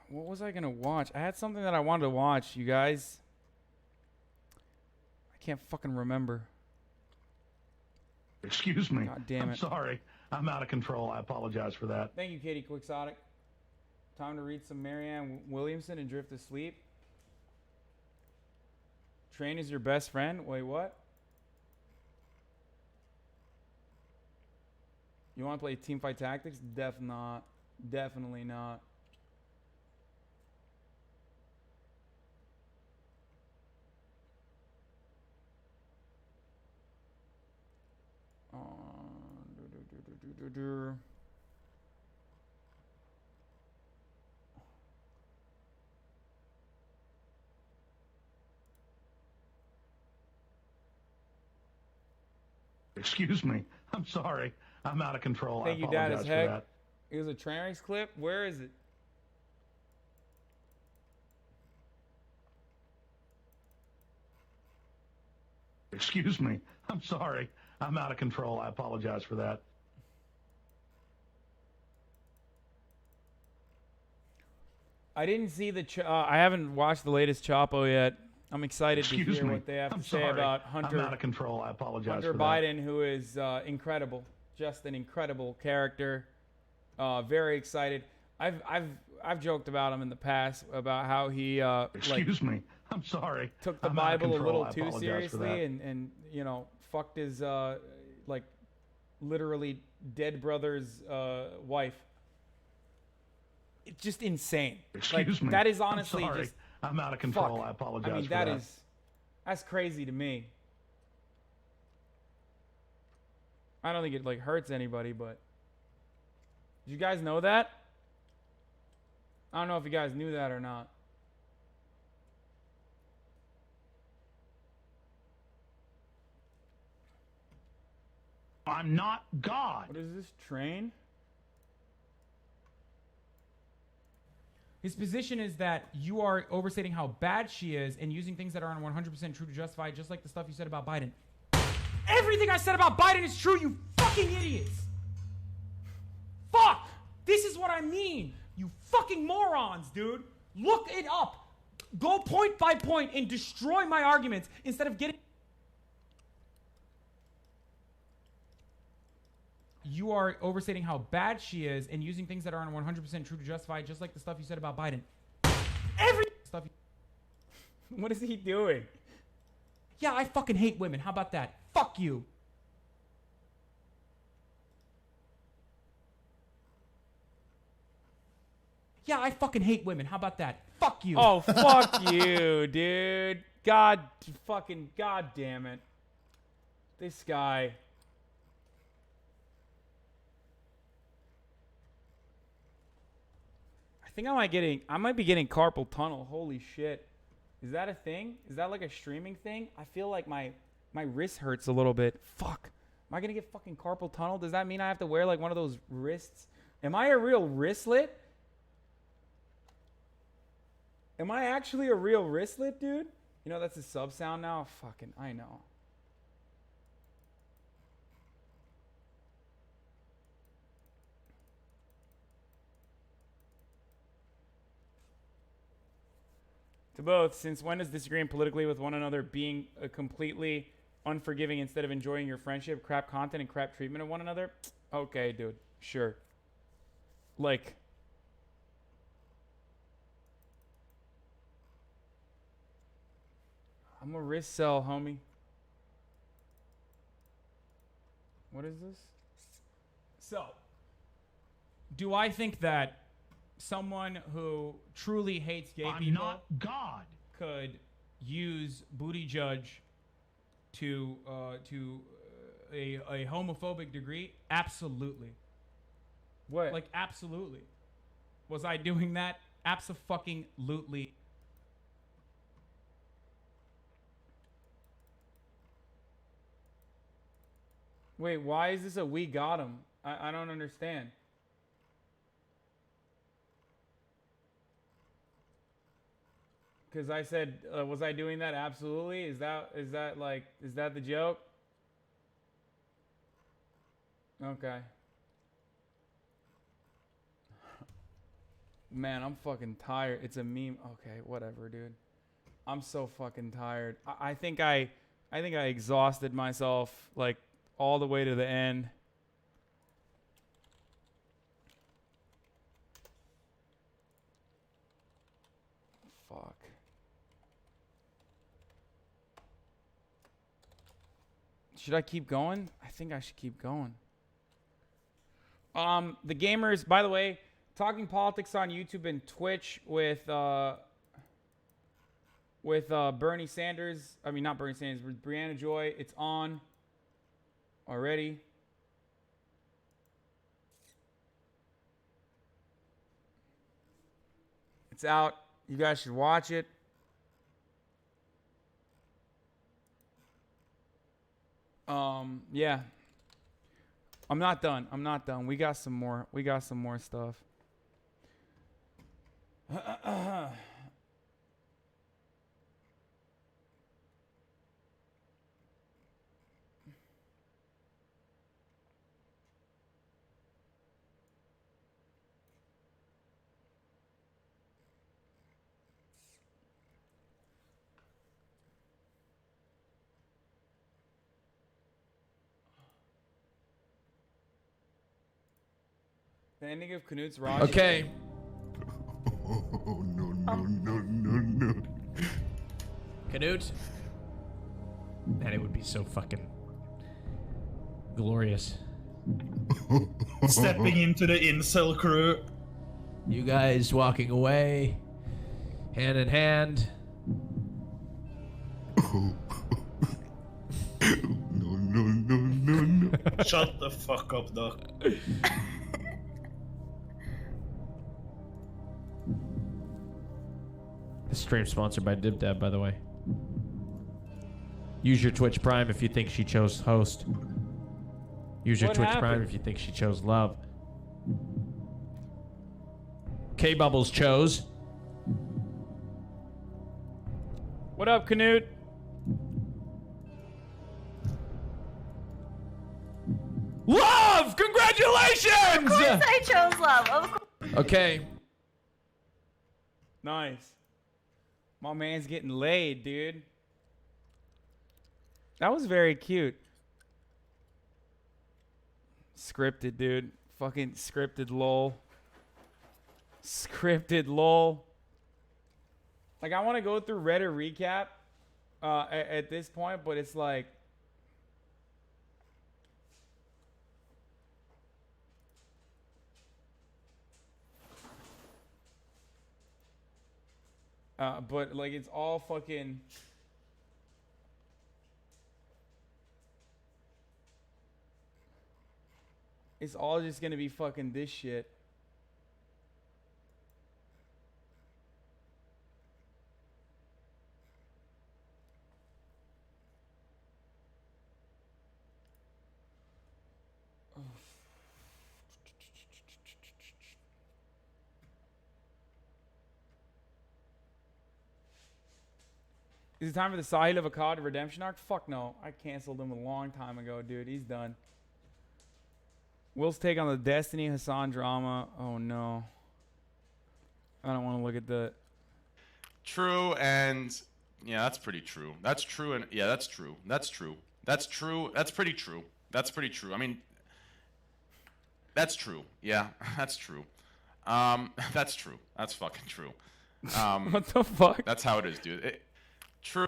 What was I gonna watch? I had something that I wanted to watch, you guys. I can't fucking remember.
Excuse me.
God damn
I'm
it.
sorry. I'm out of control. I apologize for that.
Thank you, Katie Quixotic. Time to read some Marianne Williamson and drift to sleep. Train is your best friend. Wait, what? You want to play Teamfight Tactics? Definitely not.
Excuse me. I'm sorry. I'm out of control.
Thank
I
you, Dad,
apologize
as
for
heck.
that.
It was a Train Wrecks clip. Where is it?
Excuse me. I'm sorry. I'm out of control. I apologize for that.
I didn't see the. I haven't watched the latest Chapo yet. I'm excited to
Excuse
hear
me.
what they have
I'm
to say
sorry.
about Hunter.
I'm out of control. I apologize
Hunter
for that.
Biden, who is incredible, just an incredible character. Very excited. I've joked about him in the past about how he
Excuse me. I'm sorry.
took the
I'm out of
Bible a
control.
little
I
too
apologize for
seriously
that.
and you know fucked his like literally dead brother's wife. It's just insane.
Excuse me.
That is
I'm
honestly
sorry.
just
I'm out of control.
fuck.
I apologize
I mean
for
that
that.
is that's crazy to me. I don't think it like hurts anybody, but did you guys know that? I don't know if you guys knew that or not.
I'm not God.
What is this train? His position is that you are overstating how bad she is and using things that aren't 100% true to justify it, just like the stuff you said about Biden. Everything I said about Biden is true, you fucking idiots! Fuck! This is what I mean! You fucking morons, dude! Look it up! Go point by point and destroy my arguments instead of getting... You are overstating how bad she is and using things that aren't 100% true to justify it, just like the stuff you said about Biden. Every stuff. What is he doing? Yeah, I fucking hate women. How about that? Fuck you. Yeah, I fucking hate women. How about that? Fuck you. Oh, fuck you, dude. God damn it. This guy. I think I might be getting carpal tunnel. Holy shit. Is that a thing? Is that like a streaming thing? I feel like my wrist hurts a little bit. Fuck. Am I going to get fucking carpal tunnel? Does that mean I have to wear like one of those wrists? Am I a real wristlet? Am I actually a real wristlet, dude? You know, that's a sub sound now. Fucking, I know. To both, since when does disagreeing politically with one another, being completely unforgiving instead of enjoying your friendship, crap content and crap treatment of one another? Okay, dude. Sure. Like, I'm a risk sell, homie. What is this?
So, do I think that someone who truly hates gay
I'm
people
not God.
could use booty judge to a homophobic degree? Absolutely.
What?
Like, absolutely. Was I doing that? Abso-fucking-lutely.
Wait, why is this a we got him? I don't understand. Because I said, was I doing that? Absolutely. Is that the joke? Okay. Man, I'm fucking tired. It's a meme. Okay, whatever, dude. I'm so fucking tired. I think I exhausted myself like all the way to the end. Fuck. Should I keep going? I think I should keep going. The gamers, by the way, talking politics on YouTube and Twitch with Bernie Sanders. I mean, not Bernie Sanders, with Brianna Joy. It's on already. It's out. You guys should watch it. Yeah. I'm not done. I'm not done. We got some more. We got some more stuff. The ending of Knut's Raj.
Okay.
Oh, no.
Canute. Man, it would be so fucking glorious.
Stepping into the incel crew.
You guys walking away, hand in hand.
No.
Shut the fuck up, Doc.
This stream sponsored by DibDab, by the way. Use your Twitch Prime if you think she chose host. Use your
What
Twitch
happened?
Prime if you think she chose love. K Bubbles chose.
What up, Knut?
Love! Congratulations!
Of course I chose love. Of course.
Okay.
Nice. My man's getting laid, dude. That was very cute. Scripted, dude. Fucking scripted, lol. Scripted, lol. Like, I want to go through Reddit recap at this point, but it's like... but, like, it's all fucking... It's all just gonna be fucking this shit. Is it time for the Sahil of Akkad redemption arc? Fuck no. I canceled him a long time ago, dude. He's done. Will's take on the Destiny Hasan drama. Oh no. I don't want to look at the...
True, and yeah, that's pretty true. That's true, and yeah, that's true. That's true. That's true. That's pretty true. That's pretty true. I mean, that's true. Yeah, that's true. That's true. That's fucking true.
What the fuck?
That's how it is, dude. True.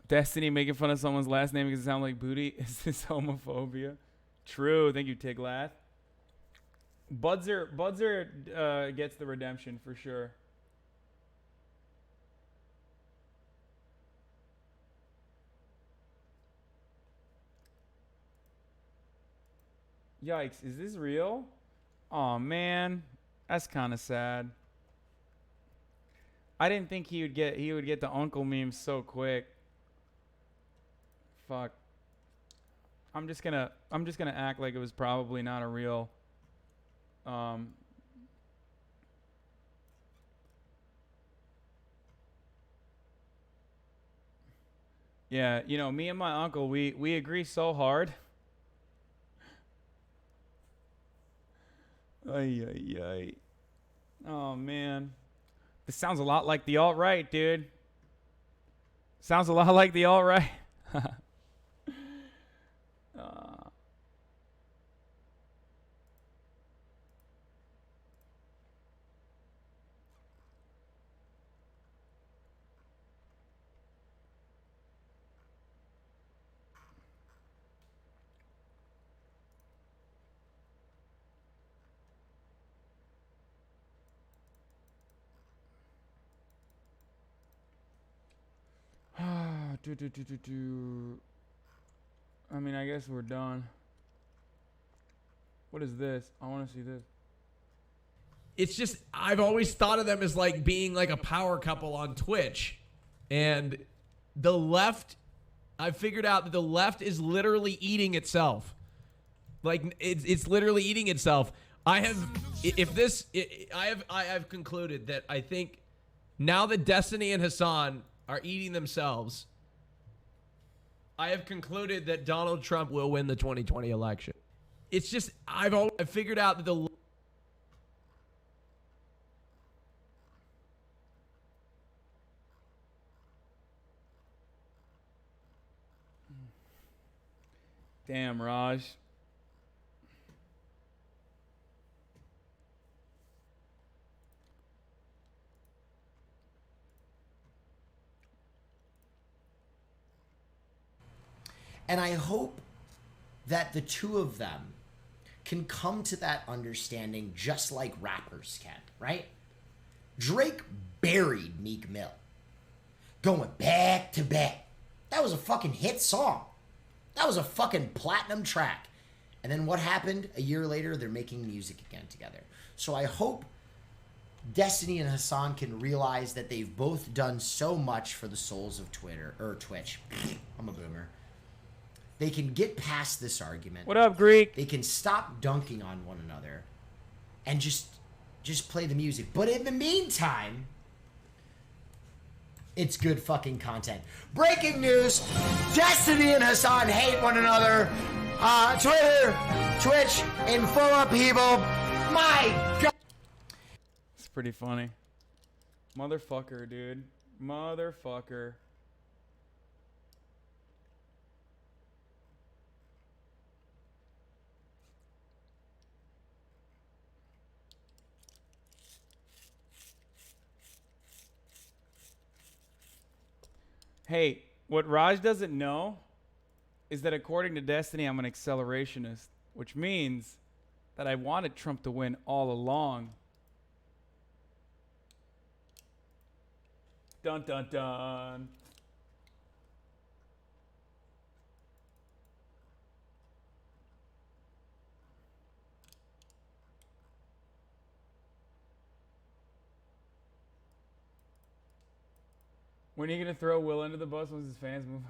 Destiny making fun of someone's last name because it sounds like booty. Is this homophobia? True. Thank you, Tiglath. Budzer gets the redemption for sure. Yikes, is this real? Oh man, that's kind of sad. I didn't think he would get the uncle meme so quick. Fuck. I'm just gonna act like it was probably not a real yeah, you know, me and my uncle, we agree so hard. Ay, ay, ay. Oh, man. This sounds a lot like the alt-right, dude. Sounds a lot like the alt-right. I mean, I guess we're done. What is this? I want to see this.
It's just, I've always thought of them as like being like a power couple on Twitch. And the left, I've figured out that the left is literally eating itself. Like it's literally eating itself. I have concluded that I think now that Destiny and Hasan are eating themselves, I have concluded that Donald Trump will win the 2020 election. It's just, I've figured out that the...
Damn, Raj.
And I hope that the two of them can come to that understanding just like rappers can, right? Drake buried Meek Mill. Going back to back. That was a fucking hit song. That was a fucking platinum track. And then what happened? A year later, they're making music again together. So I hope Destiny and Hasan can realize that they've both done so much for the souls of Twitter, or Twitch. I'm a boomer. They can get past this argument.
What up, Greek?
They can stop dunking on one another and just play the music. But in the meantime, it's good fucking content. Breaking news, Destiny and Hasan hate one another. Twitter, Twitch, in full upheaval. My God.
It's pretty funny. Motherfucker, dude. Motherfucker. Hey, what Raj doesn't know is that according to Destiny, I'm an accelerationist, which means that I wanted Trump to win all along. Dun dun dun. When are you going to throw Will under the bus once his fans move?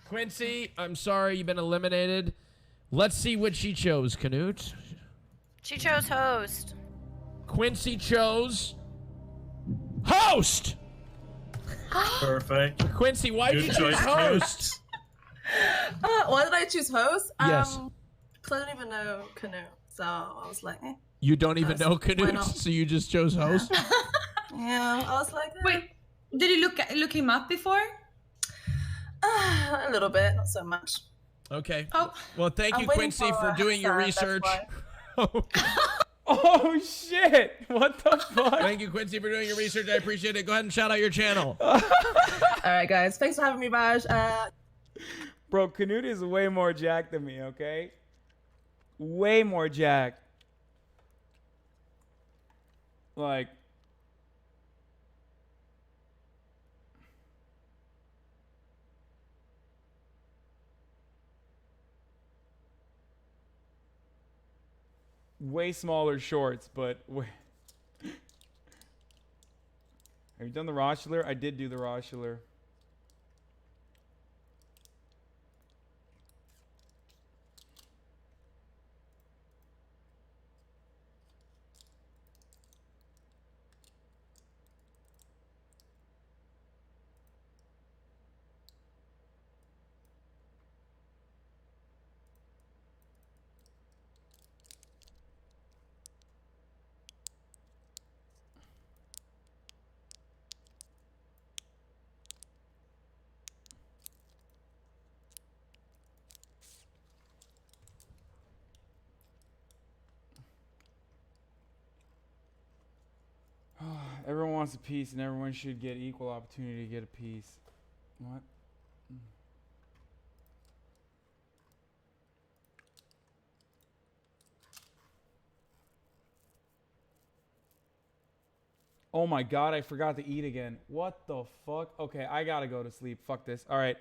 Quincy, I'm sorry you've been eliminated. Let's see what she chose, Canute.
She chose host.
Quincy chose host.
Perfect.
Quincy, why did you choose host?
Why did I choose host?
Yes.
Because I don't even know Canute, so I was like, eh.
You don't even know
Why
Canute,
not?
so you just chose host?
Yeah, I was like,
Wait, did you look him up before?
a little bit, not so much.
Okay.
Oh.
Well, thank
I'm
you,
waiting
Quincy, for
for
doing your
Hasan, that's
research.
Oh shit! What the fuck?
Thank you, Quincy, for doing your research. I appreciate it. Go ahead and shout out your channel.
All right, guys. Thanks for having me, Raj.
Bro, Canute is way more jacked than me, okay? Way more jacked. Like, way smaller shorts, but have you done the Rochler? I did do the Rochler. Everyone wants a piece, and everyone should get equal opportunity to get a piece. What? Oh my god, I forgot to eat again. What the fuck? Okay, I gotta go to sleep. Fuck this. Alright.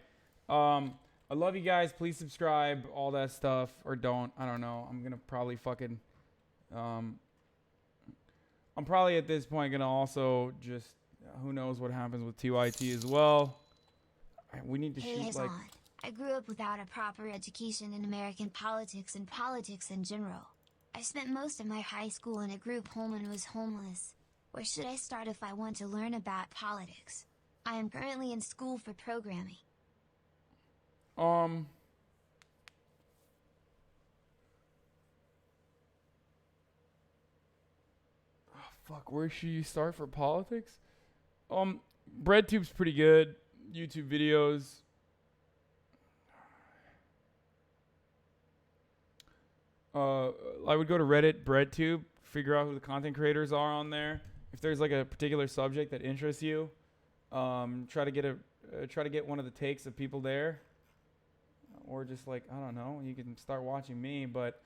I love you guys. Please subscribe, all that stuff. Or don't. I don't know. I'm gonna probably fucking I'm probably at this point gonna also just who knows what happens with TYT as well. We need to
Hey,
shoot
Hasan.
like
I grew up without a proper education in American politics and politics in general. I spent most of my high school in a group home and was homeless. Where should I start if I want to learn about politics? I am currently in school for programming.
fuck, where should you start for politics? BreadTube's pretty good. YouTube videos. I would go to Reddit, BreadTube, figure out who the content creators are on there. If there's like a particular subject that interests you, try to get one of the takes of people there, or just like I don't know, you can start watching me. But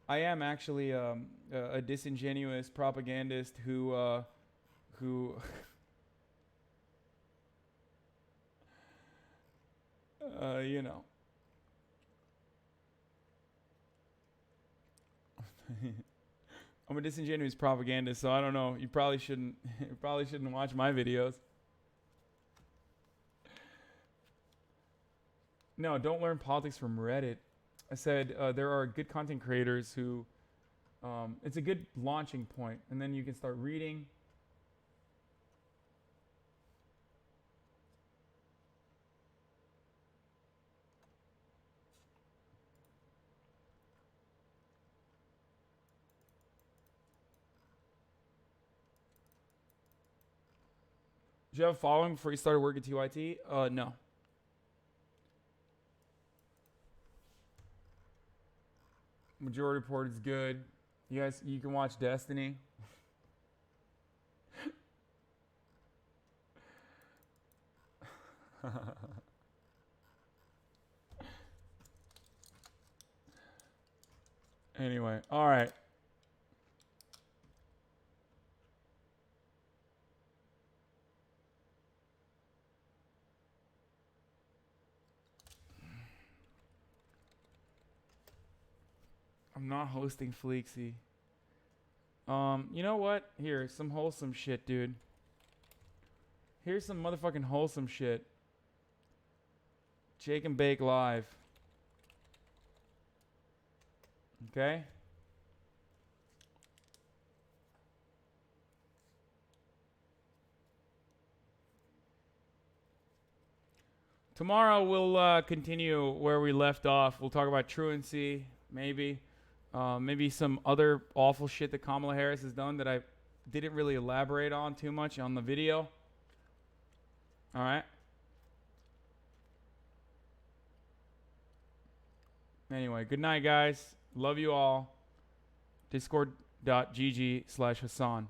I am actually a disingenuous propagandist who you know. I'm a disingenuous propagandist, so I don't know. You probably shouldn't watch my videos. No, don't learn politics from Reddit. I said there are good content creators who it's a good launching point, and then you can start reading. Did you have a following before you started working at TYT? No. Majority Report is good. You guys, you can watch Destiny. Anyway, all right. I'm not hosting Fleeksy. You know what? Here, some wholesome shit, dude. Here's some motherfucking wholesome shit. Jake and Bake Live. Okay. Tomorrow we'll continue where we left off. We'll talk about truancy, maybe. Maybe some other awful shit that Kamala Harris has done that I didn't really elaborate on too much on the video. All right. Anyway, good night, guys. Love you all. Discord.gg/Hasan.